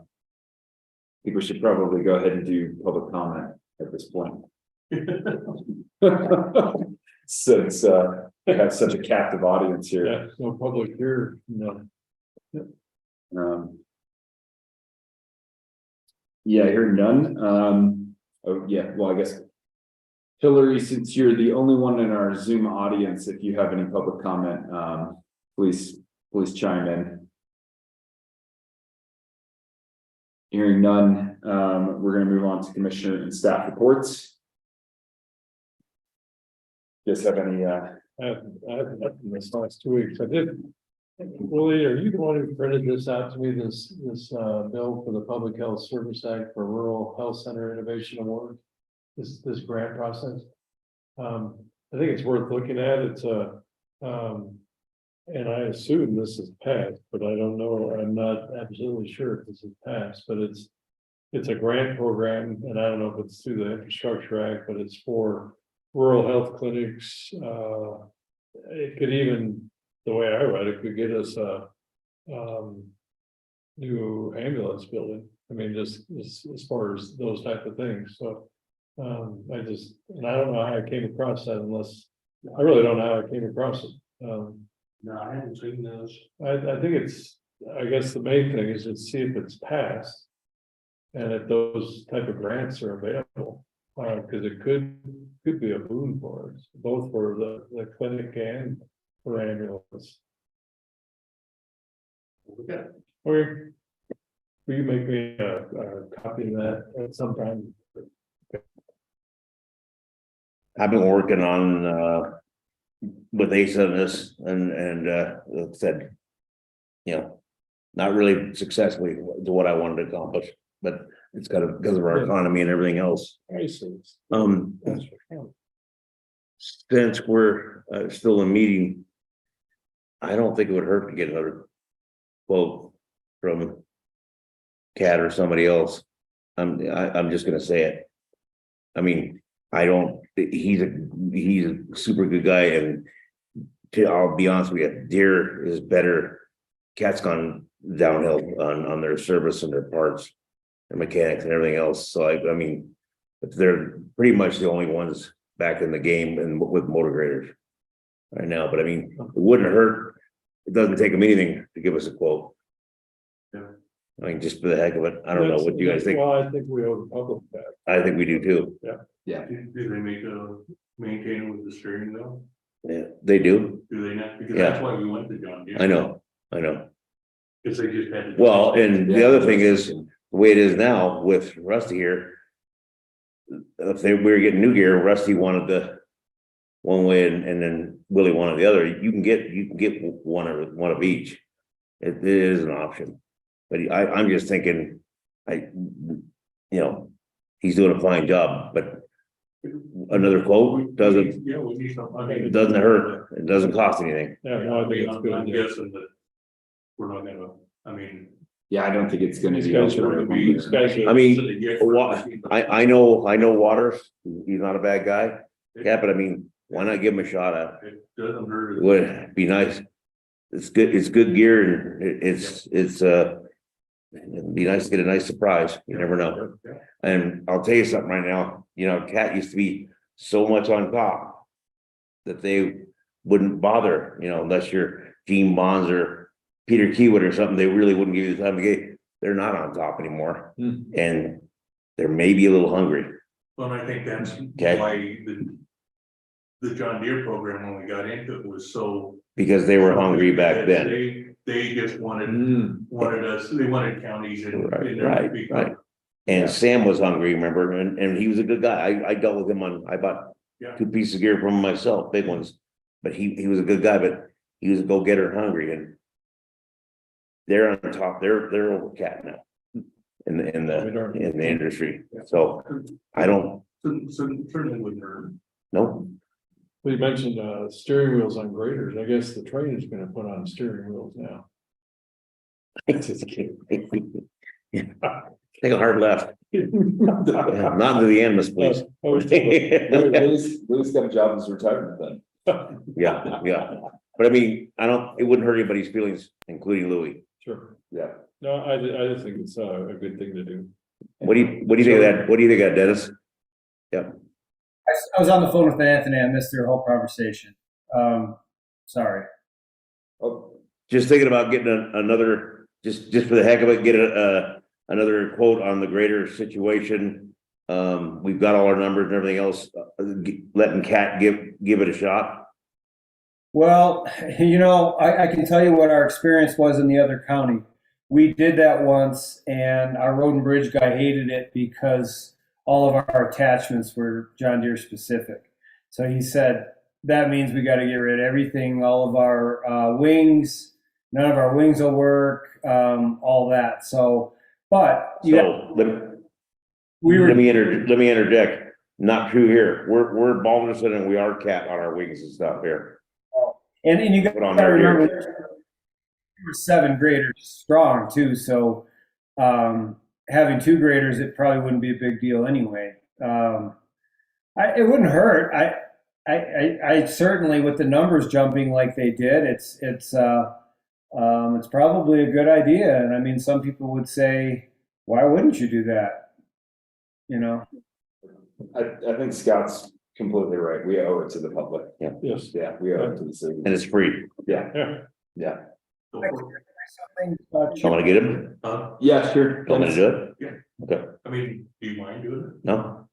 think we should probably go ahead and do public comment at this point. Since we have such a captive audience here. Yeah, no public here, no. Yeah, hearing none. Oh, yeah, well, I guess. Hillary, since you're the only one in our Zoom audience, if you have any public comment, please chime in. Hearing none, we're gonna move on to commissioner and staff reports. Just have any, I've in this last 2 weeks. I did. Willie, are you the one who printed this out to me, this bill for the Public Health Service Act for Rural Health Center Innovation Award? This grant process? I think it's worth looking at. It's and I assume this is passed, but I don't know. I'm not absolutely sure if this is passed, but it's a grant program, and I don't know if it's through the Infrastructure Act, but it's for rural health clinics. It could even, the way I read it, could get us a new ambulance building. I mean, just as far as those type of things. So I don't know how I came across that unless, I really don't know how I came across it. No, I haven't seen those. I think I guess the main thing is to see if it's passed. And if those type of grants are available, because it could be a boon for us, both for the clinic and for ambulance. Okay. Okay. Will you make me a copy of that at some time? I've been working on with Ace on this and like I said, not really successfully to what I wanted to accomplish, but it's kind of because of our economy and everything else. Since we're still in meeting, I don't think it would hurt to get another quote from Cat or somebody else. I'm just gonna say it. I mean, he's a super good guy, and I'll be honest with you, Deere is better. Cat's gone downhill on their service and their parts and mechanics and everything else. So I mean, they're pretty much the only ones back in the game and with motor graders right now. But I mean, it wouldn't hurt. It doesn't take them anything to give us a quote. Yeah. I mean, just for the heck of it. I don't know what you guys think. Well, I think we owe the public that. I think we do too. yeah, Do they maintain it with the steering wheel? Yeah, they do. Do they not? Because Yeah. that's why we went to John Deere. I know. Because they just had to. Well, and the other thing is, the way it is now with Rusty here, if we were getting new gear, Rusty wanted the one way and then Willie wanted the other. You can get one of each. It is an option, but I'm just thinking, he's doing a fine job, but another quote doesn't We need something. it doesn't hurt. It doesn't cost anything. Yeah, no, I think it's good. I'm guessing that we're not gonna, I mean. yeah, I don't think it's gonna These be. guys are gonna be special. I mean, I know Waters. He's not a bad guy. Yeah, but I mean, why not give him a shot at it? It doesn't hurt. It would be nice. It's good gear and it'd be nice to get a nice surprise. You never know. And I'll tell you something right now, Cat used to be so much on top that they wouldn't bother, unless you're Gene Bonds or Peter Keywood or something, they really wouldn't give you the time of day. They're not on top anymore. And they're maybe a little hungry. Well, and I think that's Okay. why the John Deere program, when we got into it, was so. Because they were hungry back then. They just wanted us, they wanted counties and. Right. And Sam was hungry, remember, and he was a good guy. I dealt with him I bought Yeah. 2 pieces of gear from him myself, big ones. But he was a good guy, but he was a go-getter and hungry, and they're on top, they're over Cat now. In the industry. So I don't, Certainly wouldn't hurt. no, You mentioned steering wheels on graders. I guess the train is gonna put on steering wheels now. take a hard left. Yeah, not into the endless, please. Willie's got a job as retirement then. Yeah. But I mean, it wouldn't hurt anybody's feelings, including Louis. Sure. Yeah. No, I just think it's a good thing to do. What do you think of that? What do you think of that, Dennis? Yeah. I was on the phone with Anthony. I missed their whole conversation. Sorry. Oh, Just thinking about getting another, just for the heck of it, get another quote on the greater situation. We've got all our numbers and everything else, letting Cat give it a shot. Well, I can tell you what our experience was in the other county. We did that once, and our road and bridge guy hated it because all of our attachments were John Deere specific. So he said, that means we got to get rid of everything, all of our wings, none of our wings will work, all that. So, but Let me interject. Not true here. We're Baldwin and we are Cat on our wings and stuff here. And you got to remember, there were 7 graders strong too. So having 2 graders, it probably wouldn't be a big deal anyway. It wouldn't hurt. I certainly, with the numbers jumping like they did, it's probably a good idea. And I mean, some people would say, why wouldn't you do that? I think Scott's completely right. We owe it to the public. Yeah. Yes. Yeah, we owe it to the city. And it's free. Yeah, Yeah. yeah. Something, I'm gonna get him. Yeah, sure. I'm gonna do it. Yeah. Okay. I mean, do you mind doing it? No.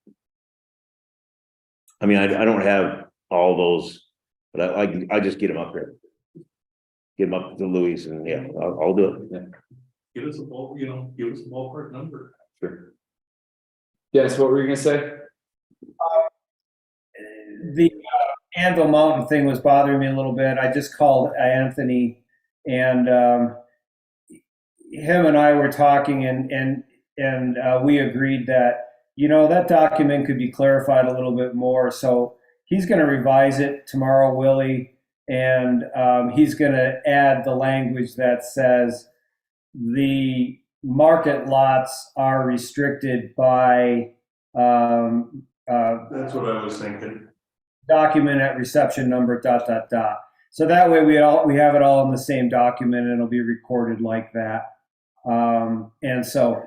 I mean, I don't have all those, but I just get them up there. Get them up to Louis and yeah, I'll do it. Yeah. Give us a ballpark number. Sure. Yes, what were you gonna say? the Anvil Mountain thing was bothering me a little bit. I just called Anthony, and him and I were talking, and we agreed that that document could be clarified a little bit more. So he's going to revise it tomorrow, Willie, and he's going to add the language that says the market lots are restricted by That's what I was thinking. document at reception number ... So that way we have it all in the same document, and it'll be recorded like that. And so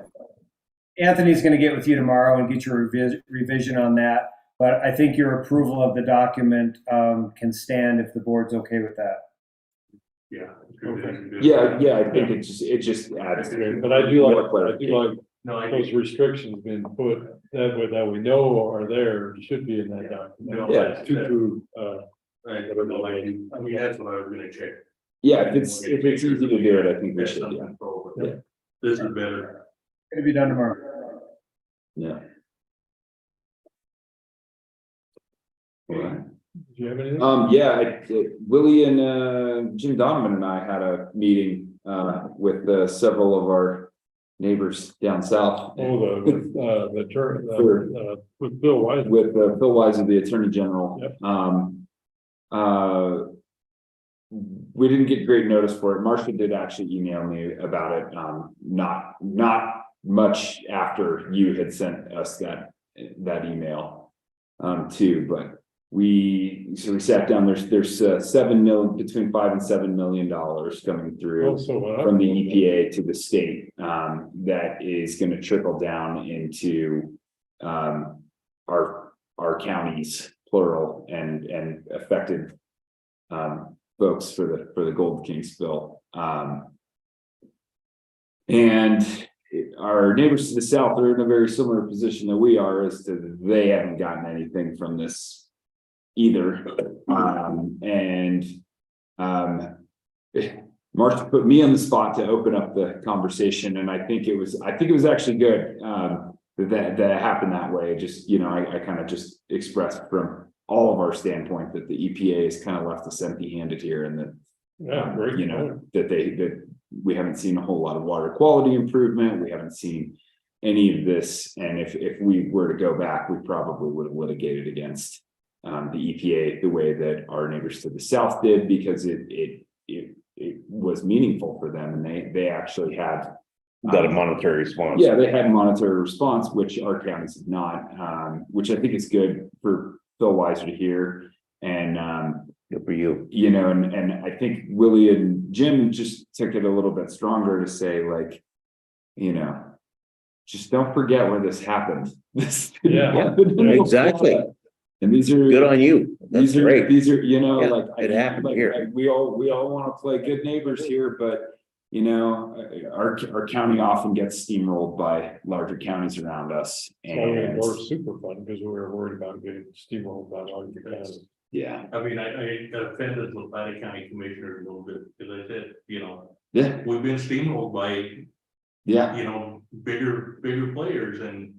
Anthony's going to get with you tomorrow and get your revision on that. But I think your approval of the document can stand if the board's okay with that. Yeah. Okay. Yeah, I think it just adds. But I do like No, I those restrictions being put that we know are there, should be in that document. Yeah. I don't know, I mean, that's what I was gonna check. Yeah, if it's easy to do it, I think we That's should, under yeah. control, but Yeah. This is better. It'll be done tomorrow. Yeah. All right. Do you have anything? Willie and Jim Donovan and I had a meeting with several of our neighbors down south. Oh, with Bill White. With Phil Wise, the Attorney General. Yep. We didn't get great notice for it. Marcia did actually email me about it. Not much after you had sent us that email too, but we sat down. There's $7 million, between $5 and $7 million coming through from the EPA to the state that is going to trickle down into our counties, plural, and affected folks for the Gold King spill. And our neighbors to the south are in a very similar position that we are, as to they haven't gotten anything from this either. Marcia put me on the spot to open up the conversation, and I think it was actually good that happened that way. Just I kind of just expressed from all of our standpoint that the EPA has kind of left us empty-handed here, and that that we haven't seen a whole lot of water quality improvement. We haven't seen any of this, and if we were to go back, we probably would have litigated against the EPA the way that our neighbors to the south did, because it was meaningful for them, and they actually had Got a monetary response. Yeah, they had a monetary response, which our counties did not, which I think is good for Phil Weiser to hear. And good for you. And I think Willie and Jim just took it a little bit stronger to say, like, just don't forget where this happened. This happened Exactly. And these are good on you. That's great. These are, it happened here. we all want to play good neighbors here, but you know, our county often gets steamrolled by larger counties around us. So we And were super fun because we were worried about getting steamrolled by all your guys. yeah, I mean, I offended the Nevada County Commissioner a little bit, because I said, you know, yeah, we've been steamrolled by, yeah, you know, bigger players and,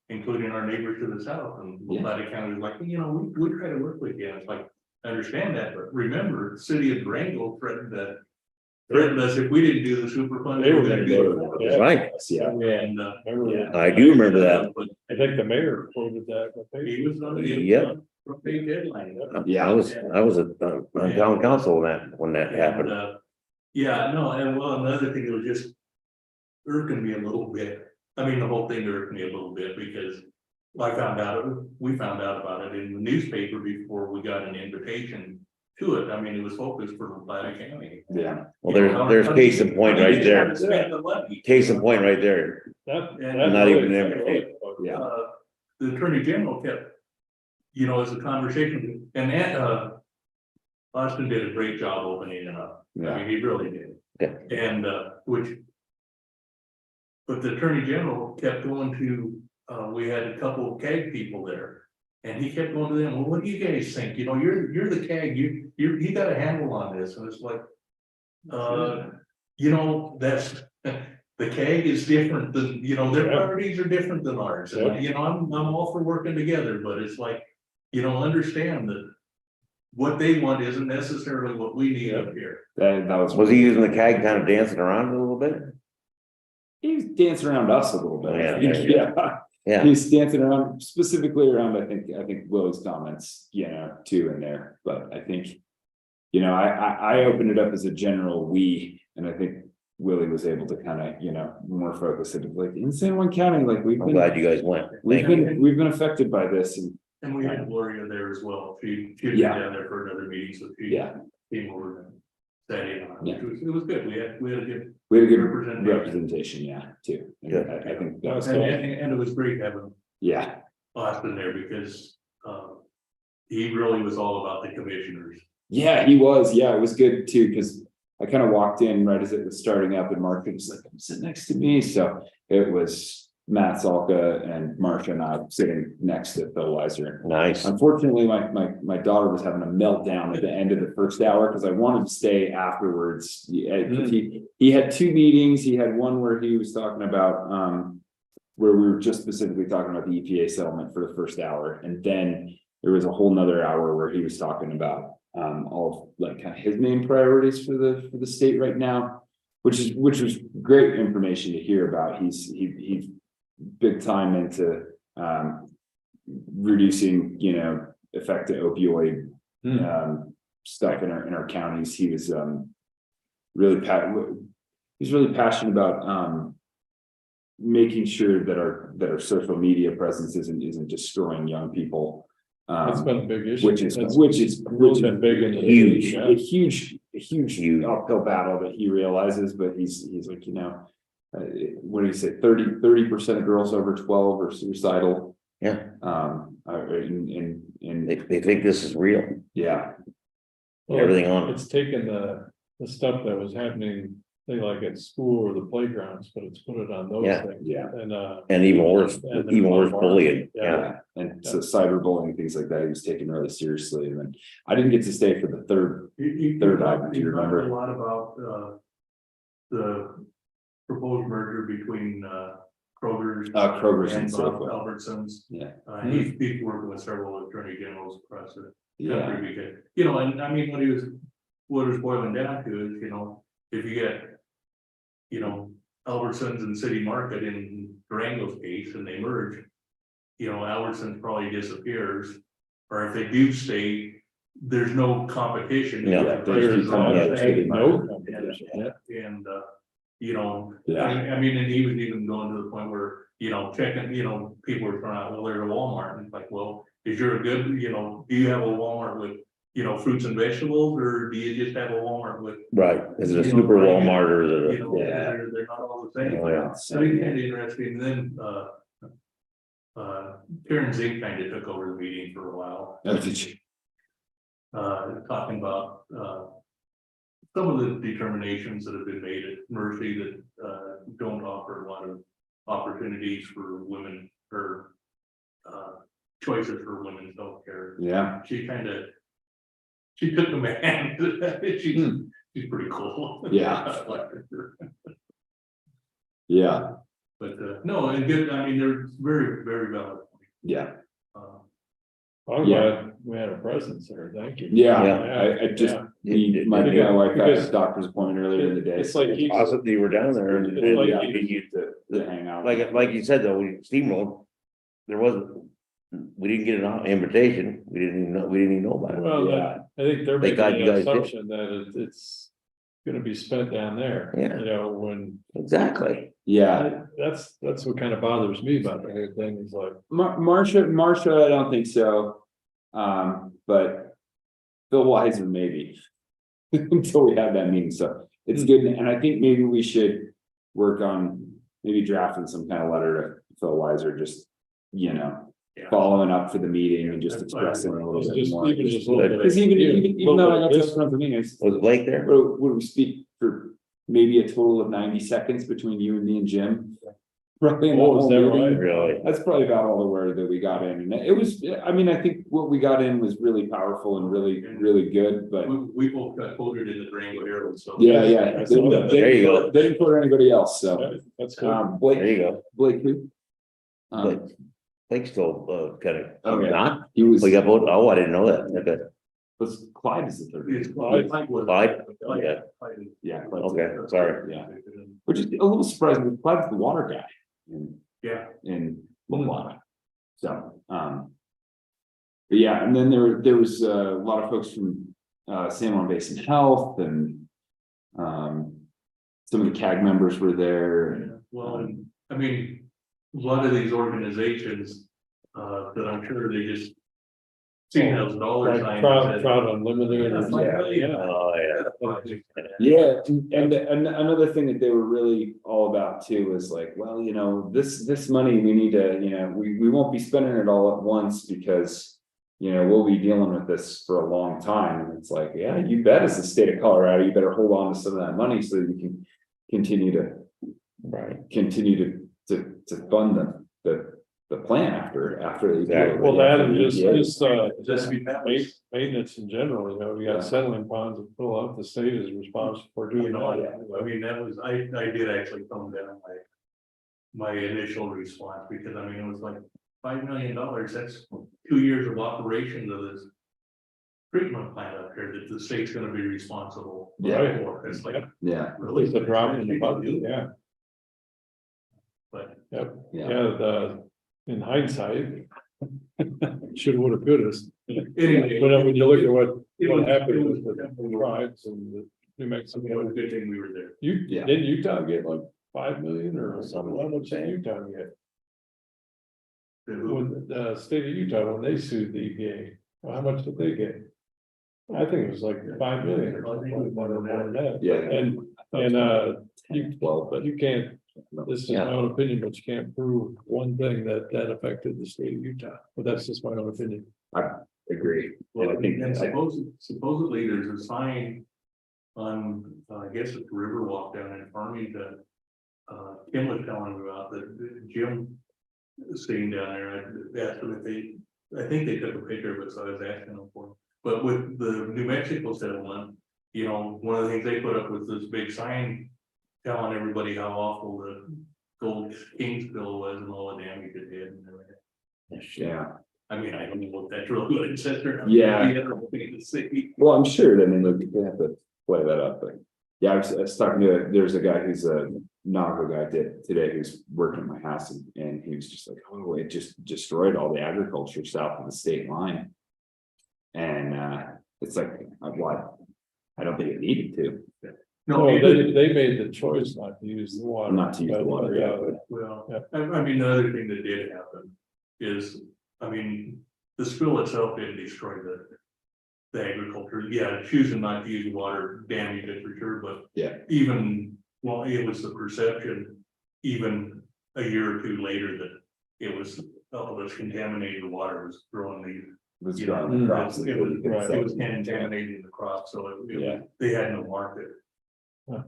including our neighbors to the south, and Yeah. Nevada County was like, you know, we try to work with you, and it's like, I understand that, but remember, the city of Durango threatened us if we didn't do the super fund. They were gonna gonna do do it it. for us. Yeah. Right, yeah. And, Remember, I do remember that. but I think the mayor quoted that. in the paper. he was on the. Yeah. Big deadline. Yeah. I was on town council when that And, happened. yeah, no, and well, another thing that was just irking me a little bit. I mean, the whole thing irked me a little bit because we found out about it in the newspaper before we got an invitation to it. I mean, it was focused for Nevada County. Yeah, Well, there's case in point right there. Case in point right there. That. Not even an invitation. yeah, The Attorney General kept, you know, as a conversation, and Austin did a great job opening it up. I yeah, mean, he really did. Okay. And, but the Attorney General kept going to, we had a couple of CAG people there. And he kept going to them, well, what do you guys think? You know, you're the CAG, you got a handle on this. And it's like, you know, that's, the CAG is different than, you know, their Yeah. priorities are different than ours. And, you know, I'm all for working together, but it's like, you know, understand that what they want isn't necessarily what we need up here. that was. Was he using the CAG kind of dancing around a little bit? He was dancing around us a little bit. I Yeah, think. yeah. Yeah. He's dancing around specifically around, I think Will's comments, you know, too in there, but I think. You know, I opened it up as a general we, and I think Willie was able to kind of, you know, more focus it like in San Juan County, like I'm glad you guys went. we've Thank you. been affected by this and And we had Gloria there as well. She was Yeah. down there for another meeting, so she yeah, came over and sat in on Yeah. it. It was good. We had a good, we had a good Representation. representation, yeah, too. And Good. I think that was, and it was great having yeah, Austin there because, he really was all about the commissioners. yeah, he was, yeah, it was good too, because I kind of walked in right as it was starting up and Mark was like, sit next to me, so it was Matt Salka and Marcia and I sitting next to Phil Weiser. Nice. Unfortunately, my daughter was having a meltdown at the end of the first hour because I wanted to stay afterwards. He had two meetings. He had one where he was talking about where we were just specifically talking about the EPA settlement for the first hour, and then there was a whole nother hour where he was talking about all of like kind of his main priorities for the state right now, which was great information to hear about. He's big time into reducing, you know, effective opioid stuff in our counties. He was really passionate about making sure that our social media presence isn't destroying young people. That's been a big issue. Which is been big in the huge, yeah. a huge uphill battle that he realizes, but he's like, you know, what do you say, 30% of girls over 12 are suicidal. Yeah. In They think this is real. yeah, Well, Everything on it. It's taken the stuff that was happening, say like at school or the playgrounds, but it's put it on those Yeah. things. Yeah. And even worse then bullying. Yeah. Yeah. and so cyberbullying, things like that, he was taken really seriously. And then I didn't get to stay for the third item, do you remember? A lot about the proposed merger between Kroger's. Kroger's and Bob Safeway. Albertsons. Yeah. He's working with several attorney generals across the Yeah, country because, you know, and I mean, what it was boiling down to is, you know, if you get, you know, Albertsons and City Market in Durango's case and they merge, you know, Albertsons probably disappears, or if they do stay, there's no competition. No, there's no competition. Yeah. And, you know, Yeah. I mean, and he was even going to the point where, you know, checking, you know, people were throwing out, well, there's a Walmart, and it's like, well, is your good, you know, do you have a Walmart with, you know, fruits and vegetables, or do you just have a Walmart with, Right. Is it a You know, super right. Walmart or is you it know, a? Yeah. they're not all the same. Oh, yeah. So it's kind of interesting, then, Karen Zink kind of took over the meeting for a while, oh, did you? talking about, some of the determinations that have been made at Mercy that, don't offer a lot of opportunities for women or, choices for women's healthcare. Yeah, She took a man. She's pretty cool. Yeah. I like her. yeah, But, no, and good, I mean, they're very, very valid. yeah, I'm Yeah. glad we had a presence there, thank you. yeah, I just, Yeah. my wife had Because- a doctor's appointment earlier in the day. It's like you- Awesome, you were down there and It's like Yeah, you- we used to hang out. like you said, though, we steamrolled. There wasn't, we didn't get an invitation. We didn't even know about it. Well, Yeah. I think they're Thank making God you the guys did. assumption that it's gonna be spent down there. Yeah. You know, when, Exactly. Yeah, that's what kind of bothers me about the whole thing, is like, Marcia, I don't think so. But Phil Weiser, maybe. Until we have that meeting, so it's good, and I think maybe we should work on maybe drafting some kind of letter to Phil Weiser, just, you know. Yeah. Following up for the meeting and just That's fine. expressing a little bit just more. even just a little bit. Because even though I got this from the meeting, Was Blake there? would we speak for maybe a total of 90 seconds between you and me and Jim? Probably in the Oh, is whole that meeting. right? Really? That's probably about all the word that we got in, and it was, I mean, I think what we got in was really powerful and really good, but. We both got quoted in the Durango Herald, so. Yeah, That's they, all that- they- There you go. they didn't put anybody else, so, Yeah, that's good. There Blake, you go. Blake who? Blake. Blake's still, kind of, Okay. not, He was, we got voted, oh, I didn't know that, okay. was Clyde is the third. It's Clyde. Clyde? Yeah. Yeah. Clyde's the Okay, third. sorry. Yeah, which is a little surprising, because Clyde's the water guy Yeah, in La Plata. So, but yeah, and then there was a lot of folks from, San Juan Basin Health and, some of the CAG members were there. well, and, I mean, a lot of these organizations, that I'm sure they just. $6,000 Like Trout Unlimited. Yeah. Oh, yeah. Yeah, and another thing that they were really all about too was like, well, you know, this money, we need to, you know, we won't be spending it all at once because. You know, we'll be dealing with this for a long time, and it's like, yeah, you bet, as the state of Colorado, you better hold on to some of that money so that you can continue to fund the plan after they. Exactly. Well, that and just Just be maintenance in general, you know, we got settling ponds and fill out, the state is responsible for You doing know, all I that. mean, that was, I did actually come down my initial response, because I mean, it was like $5 million, that's 2 years of operations of this. Treatment plant up here that the state's gonna be responsible Yeah. for, it's like, Yeah, really. It's a drop in the bucket, yeah, But, yeah, yeah, in hindsight. Should, would have, could have. anyway. When you look at what It was- happened it with was- the tribes and the New It Mexico. was a good thing we were there. Yeah. Didn't Utah get like 5 million or Something. how much did Utah get? The- When the state of Utah, when they sued the EPA, how much did they get? I think it was like 5 million or something, more than that. yeah. And you can't, this is my own opinion, but you can't prove one thing that affected the state of Utah, but that's just my own opinion. Agree. Well, And I think, and supposedly there's a sign on, I guess it's Riverwalk down in Farmington. Kim was telling me about the Jim staying down there. I asked them if I think they took a picture of it, so I was asking them for it. But with the New Mexico settlement, you know, one of the things they put up was this big sign telling everybody how awful the Gold King spill was and all the damage it did and everything. yeah, I mean, I don't know what that's really good, et cetera. Yeah. The other thing to see. well, I'm sure, I mean, look, they have to play that up, but. Yeah, I was talking to, there's a guy who's a Naco guy today who's working at my house, and he was just like, oh, it just destroyed all the agriculture south of the state line. And it's like, what? I don't think it needed to. No, Well, it- they made the choice not to use the water. Not to use the water, yeah. well, Yeah. I mean, the other thing that did happen is, I mean, the spill itself didn't destroy the agriculture. Yeah, choosing not to use water damaged it for sure, but Yeah. even, well, it was the perception, even a year or two later, that it was, all this contaminated water was growing these Was You know, growing across. it was contaminating the crop, so Yeah. they had no market.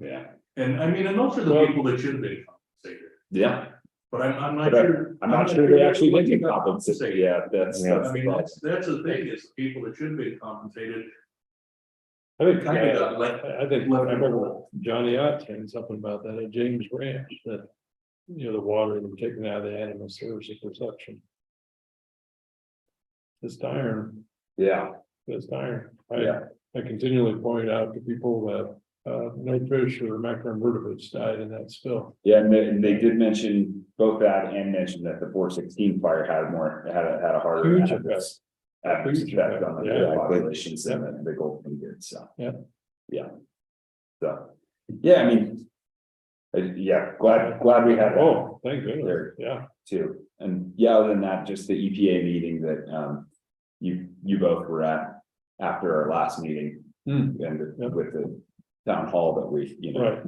Yeah, And I mean, and those are the Well- people that should have been compensated, yeah, but I'm not but sure. I'm not sure they actually did get got compensated, yeah, that's Yeah. the I mean, problem. that's the thing, is the people that should have been compensated. I think, Kinda got left- I think, I left in the remember hole. Johnny Ott saying something about that at James Ranch, that, you know, the water them taken out of the animal serves for suction. It's iron, Yeah, it's iron. Yeah. I continually point out to people that, no fish or macroinvertebrates died in that spill. yeah, and they did mention both that and mention that the 416 fire had a harder. Huge adverse Huge effect effect, on the yeah. populations than the golden did, so. Yeah. Yeah. So, yeah, I mean. Yeah, glad we had that Oh, thank goodness, There. yeah. too, and yeah, other than that, just the EPA meeting that you both were at after our last meeting. Hmm. And Yep. with the town hall that we, you know. Right,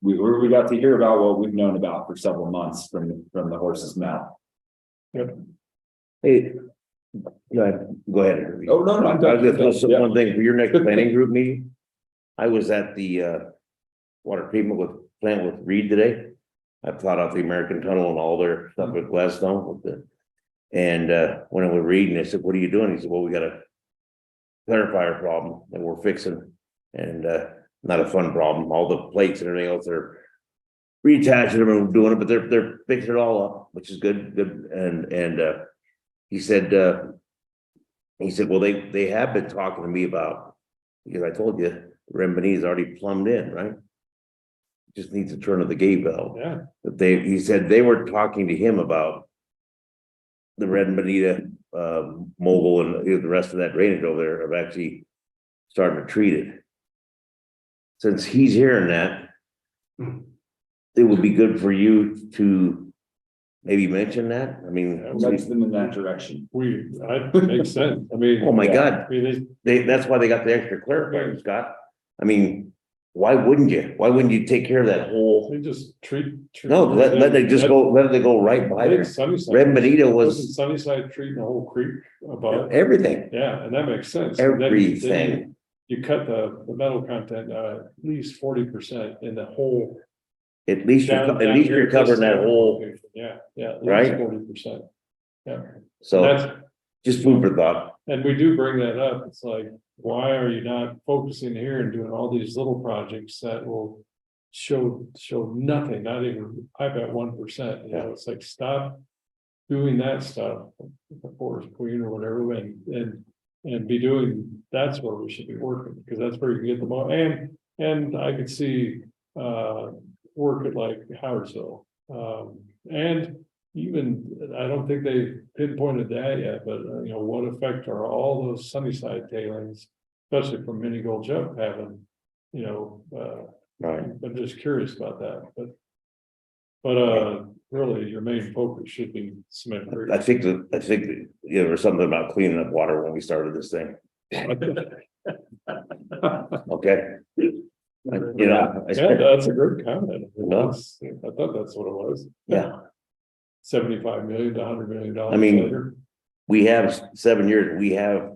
We got to hear about what we've known about for several months from the horse's mouth. Hey. Go ahead. Oh, no, I'm I done. was just Yeah. one thing for your next planning group meeting. I was at the water treatment plant with Reed today. I thought out the American Tunnel and all their stuff with Gladstone with the. And when I was reading, I said, "What are you doing?" He said, "Well, we got a clarifier problem that we're fixing, and not a fun problem. All the plates and everything else are reattaching them and doing it, but they're fixing it all up, which is good. And he said, well, they have been talking to me about, because I told you, Remini's already plumbed in, right? Just needs a turn of the gate valve. yeah, But he said they were talking to him about the Red Bonita mogul and the rest of that drainage over there of actually starting to treat it. Since he's hearing that, it would be good for you to maybe mention that. I mean, Nudge them in that direction. makes sense, I mean. oh my Yeah. God, I mean, that's why they got the extra clarifier, Scott. I mean, why wouldn't you? Why wouldn't you take care of that whole? they just treat. No, let it go right by there. Red Bonita was Sunnyside treating the whole creek above, everything, yeah, and that makes sense. And then everything. You cut the metal content, at least 40% in the whole. At least you're covering that whole, Yeah, at Right? least 40%. Yeah. so That's, just food for thought. and we do bring that up, it's like, why are you not focusing here and doing all these little projects that will show nothing, not even, I bet 1%, you know, it's like, stop doing that stuff, the forest queen or whatever, and be doing, that's where we should be working, because that's where you can get the most, and I could see, work at like Howardsville, and even, I don't think they pinpointed that yet, but you know, what effect are all those Sunnyside tailings, especially from Mini Gold Jump having, you know, Right. I'm just curious about that, but really, your main focus should be cement creek. I think that, you know, there was something about cleaning up water when we started this thing. Okay. You know. Yeah, that's a good comment. No. I thought that's what it was. Yeah, 75 million to $100 million. I mean, later. we have 7 years, we have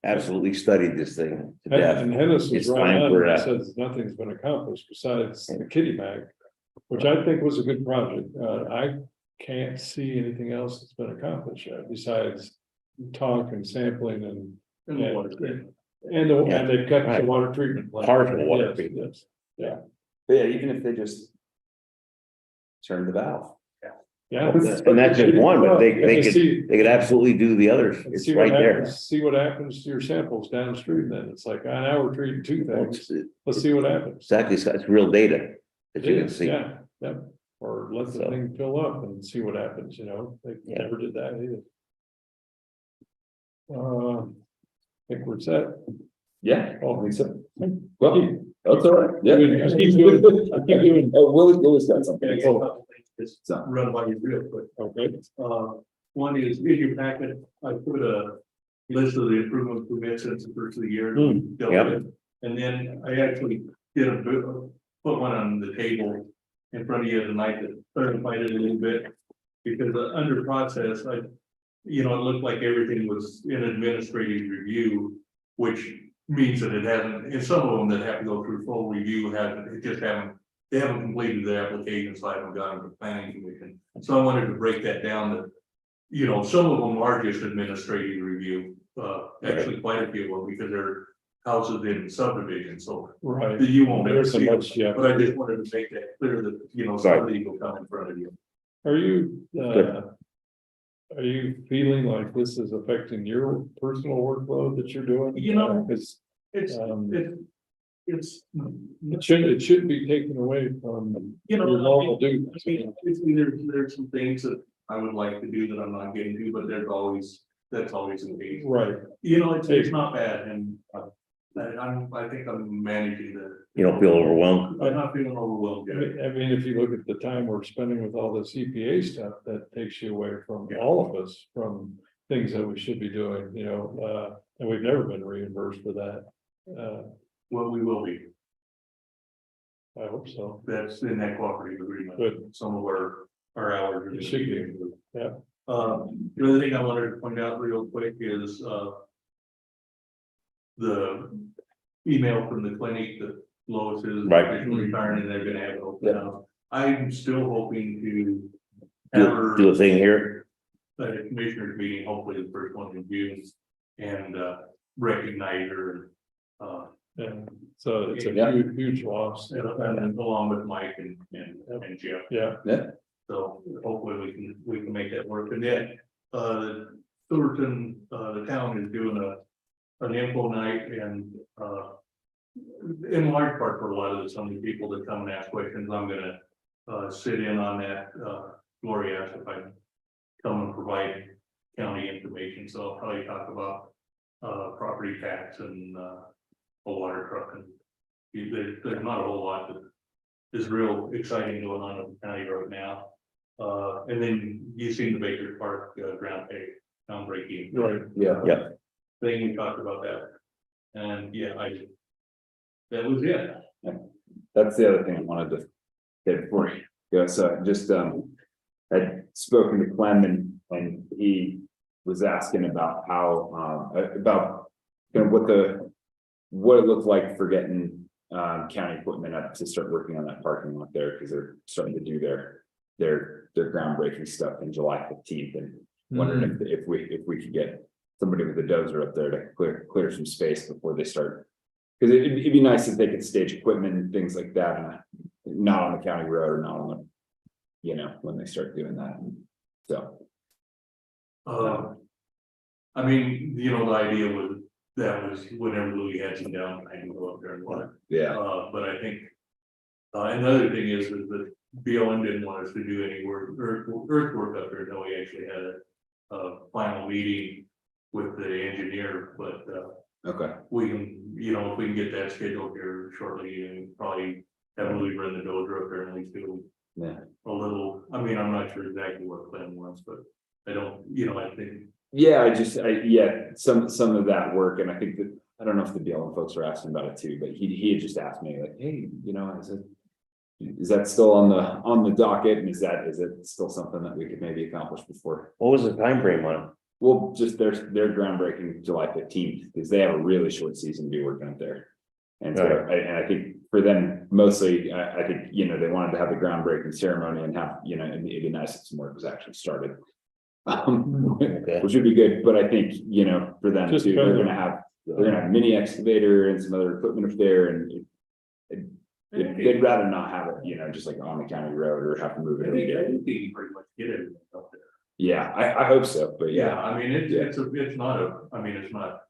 absolutely studied this thing to death. And Hennis was It's right time on, for he that. says nothing's been accomplished besides the kitty mag, which I think was a good project. I can't see anything else that's been accomplished yet besides talk and sampling and the water treatment. and they've got the Right. water treatment plant. Partial water Yes, treatment. yes. Yeah, even if they just turn the valve. Yeah. And that's just one, but they And could absolutely do the others. and It's see what right there. happens, see what happens to your samples downstream then. It's like, now we're treating two things. Let's see what happens. Exactly, Scott, it's real data that you can see. Yeah, yeah, or let the So. thing fill up and see what happens, you know, they Yeah. never did that either. I think we're set. Yeah, Oh, I think so. Well, that's all right. Yeah. Keep doing. Oh, Willie's got something. Just run by you real quick. Okay, One is in your packet, I put a list of the improvement permits since the first of the year. dealt yep. with. And then I actually put one on the table in front of you tonight that clarified it a little bit. Because under process, you know, it looked like everything was in administrative review, which means that it hasn't, and some of them that have to go through full review they haven't completed the application, so I haven't gotten to planning commission. So I wanted to break that down that, you know, some of them are just administrative review, actually quite a few of them, because they're houses in subdivision, so Right. you won't ever There's so see them. much, yeah. But I just wanted to make that clear that, you know, some of these will come in front of you. Are you feeling like this is affecting your personal workload that you're doing? You know, Because It's, Um, it's. it should be taken away from You know, your normal duties. I mean, there's some things that I would like to do that I'm not getting to, but that's always the case. Right. You know, it's not bad, and I think I'm managing the. You don't feel overwhelmed? I'm not feeling overwhelmed I yet. mean, if you look at the time we're spending with all this EPA stuff, that takes you away from all of us, from things that we should be doing, you know, and we've never been reimbursed for that. Well, we will be, I hope so. that's in that cooperative agreement. Good. Some of our hours. It should be. Yeah. The other thing I wanted to point out real quick is, the email from the clinic that Lois is Right. retiring and they're gonna have it open house. I'm still hoping to have her Do a thing here? at a commissioners meeting, hopefully the first one in June, and recognize her And so it's a Yeah. huge loss. and along with Mike and Jeff. Yeah. So hopefully we can make that work. And then, Thornton, the town is doing an info night and, in large part for a lot of some of the people that come and ask questions, I'm gonna, sit in on that. Gloria asked if I'd come and provide county information, so I'll probably talk about, property tax and, a water truck, and there's not a whole lot that is real exciting going on in the county right now. And then you've seen the Baker Park groundbreaking. Right. Yeah. Thing, we talked about that. And yeah, that was it. That's the other thing I wanted to say before you go. So just I'd spoken to Clem and he was asking about how about kind of what it looked like for getting county equipment up to start working on that parking lot there, because they're starting to do their groundbreaking stuff in July 15th, and wondering if we could get somebody with a dozer up there to clear some space before they start. Because it'd be nice if they could stage equipment and things like that, and not on the county road or not on the, you know, when they start doing that. So. I mean, you know, the idea was whenever Louis had some downtime, to go up there and work. Yeah. But I think, another thing is that BLM didn't want us to do any earthwork up there until we actually had a final meeting with the engineer, but, Okay. we can, you know, if we can get that scheduled here shortly, and probably have Louis run the dozer up there and at least do a little, I mean, I'm not sure exactly what Clem wants, but I don't, you know, I think. Yeah, some of that work, and I think that, I don't know if the BLM folks are asking about it too, but he had just asked me like, hey, you know, is that still on the docket, and is it still something that we could maybe accomplish before? What was the time frame on it? Well, just their groundbreaking July 15th, because they have a really short season to be working up there. And so, Right. I think for them, mostly, I think, you know, they wanted to have the groundbreaking ceremony and have, you know, it'd be nice if some work was actually started. Which would be good, but I think, you know, for them Just too, kind they're of- gonna have a mini excavator and some other equipment up there, and they'd rather not have it, you know, just like on the county road or have to move it every I day. think you pretty much get it up there. Yeah, I hope so, but yeah, I mean, it's not,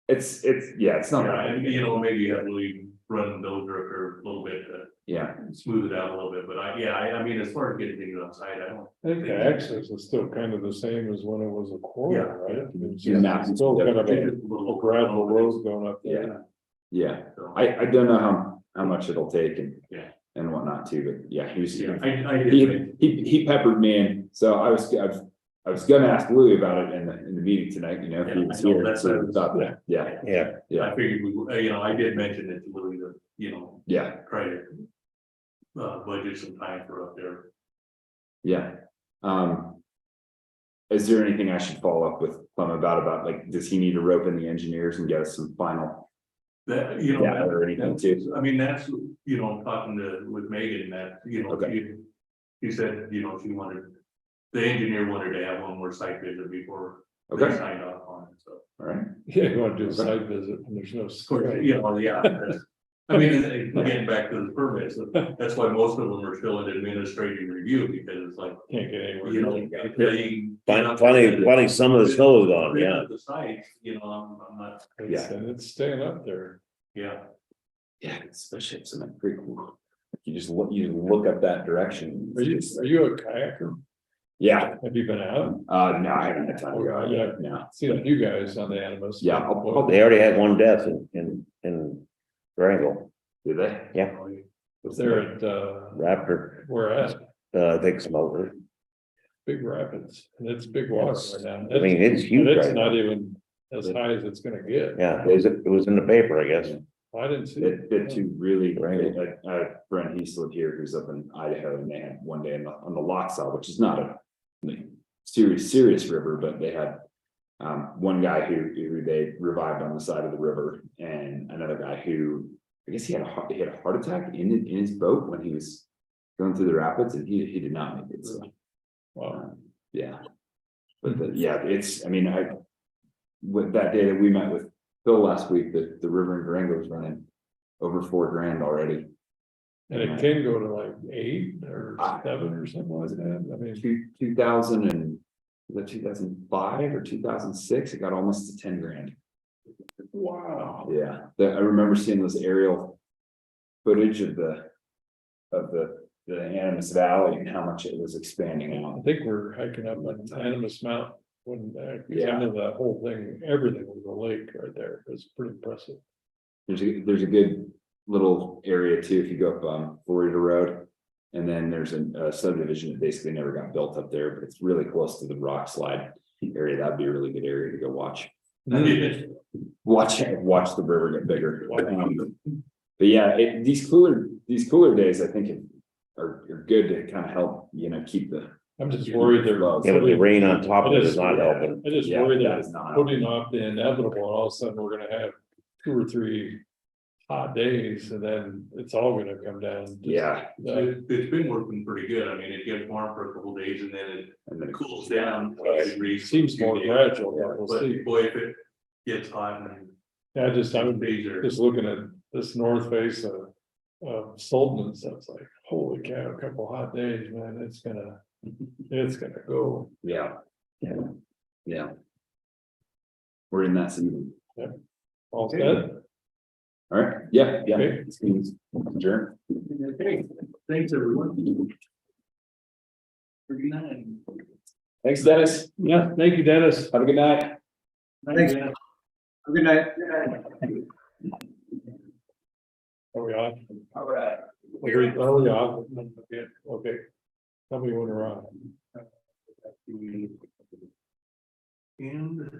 it's not. and, you know, maybe you have Louis run the dozer up there a little bit to Yeah, smooth it out a little bit, but I mean, as far as getting things on site, I don't. I think the access is still kind of the same as when it was a quarry, Yeah. right? It's Yeah. still kind of I think a it's a little gradual road going up yeah, there. yeah. So, I don't know how much it'll take Yeah. and whatnot too, but yeah, I did. he peppered me in, so I was gonna ask Louis about it in the meeting tonight, you know, if he Yeah, was I know, here. that's So what I we was- thought that, yeah, Yeah, I figured you know, I did mention it to Louis that, you know, yeah, try to. Budget some time for up there. yeah. Is there anything I should follow up with Plum about like, does he need to rope in the engineers and get us some final? That, you know, Yeah, or anything too. I mean, that's, you know, talking with Megan, that, you know, Okay. she said, you know, she wanted, the engineer wanted to have one more site visit before they Okay, signed off on it, so. all right. Yeah, you want to do a Okay. site visit and there's no. Of course, you know, yeah, that's- I mean, and getting back to the permits, that's why most of them are still in administrative review, because it's like, Can't get anywhere. you know, if they. Funny, some of the snow is gone, yeah. The sites, you know, I'm not, It's- And it's staying up there. yeah. Yeah, especially if something pretty cool. You just look up that direction. Are you a kayaker? Yeah, Have you been out? no, I haven't had time to go out yet, no. Seen a few guys on the Animus. Yeah, I'll- They already had one death in Durango, Do they? yeah, Was there at, Raptor, where at? I think Smoker. Big Rapids, and it's big water right now. I mean, it's And huge it's right not now. even as high as it's gonna get. Yeah, it was in the paper, I guess. I didn't see it. Bit too really, Right. Brent, he's lived here, who's up in Idaho, and they had one day on the Lochsal, which is not a like, serious river, but they had one guy who they revived on the side of the river, and another guy who, I guess he had a heart attack in his boat when he was going through the rapids, and he did not make it, so. Wow. Yeah. But yeah, it's, I mean, with that day that we met with Phil last week, the river in Durango was running over $4,000 already. And it can go to like 8 or 7 or something like that. I mean, 2000 and, was it 2005 or 2006? It got almost to 10 grand. wow. Yeah, I remember seeing this aerial footage of the Animas Valley and how much it was expanding I out. think we're hiking up on Animus Mountain when, Yeah. end of the whole thing, everything was a lake right there. It was pretty impressive. There's a good little area too, if you go up Florida Road. And then there's a subdivision that basically never got built up there, but it's really close to the rock slide area. That'd be a really good area to go watch. Watch the river get bigger. But yeah, these cooler days, I think are good to kind of help, keep the. I'm just worried they're. Low. Yeah, but the rain on top of it is not helping. I just Yeah, worry that that is not putting off the inevitable, and all of a sudden we're gonna have 2 or 3 hot days, and then it's all gonna come down. Yeah. It's been working pretty good. I mean, it gets warm for a couple days and then it cools down. It seems more gradual, but we'll But see. boy, if it gets hot and. Yeah, I'm days are. just looking at this north face of Sultan, and stuff, it's like, holy cow, a couple hot days, man, it's gonna go. Yeah. We're in that season. All set? All right, yeah. Okay. This meeting's adjourned. Okay, thanks, everyone. Good night. Thanks, Dennis. Yeah, thank you, Dennis. Have a good night. Thanks. Good night. Are we on? All right. Are we on? Okay. Tell me when we're on. And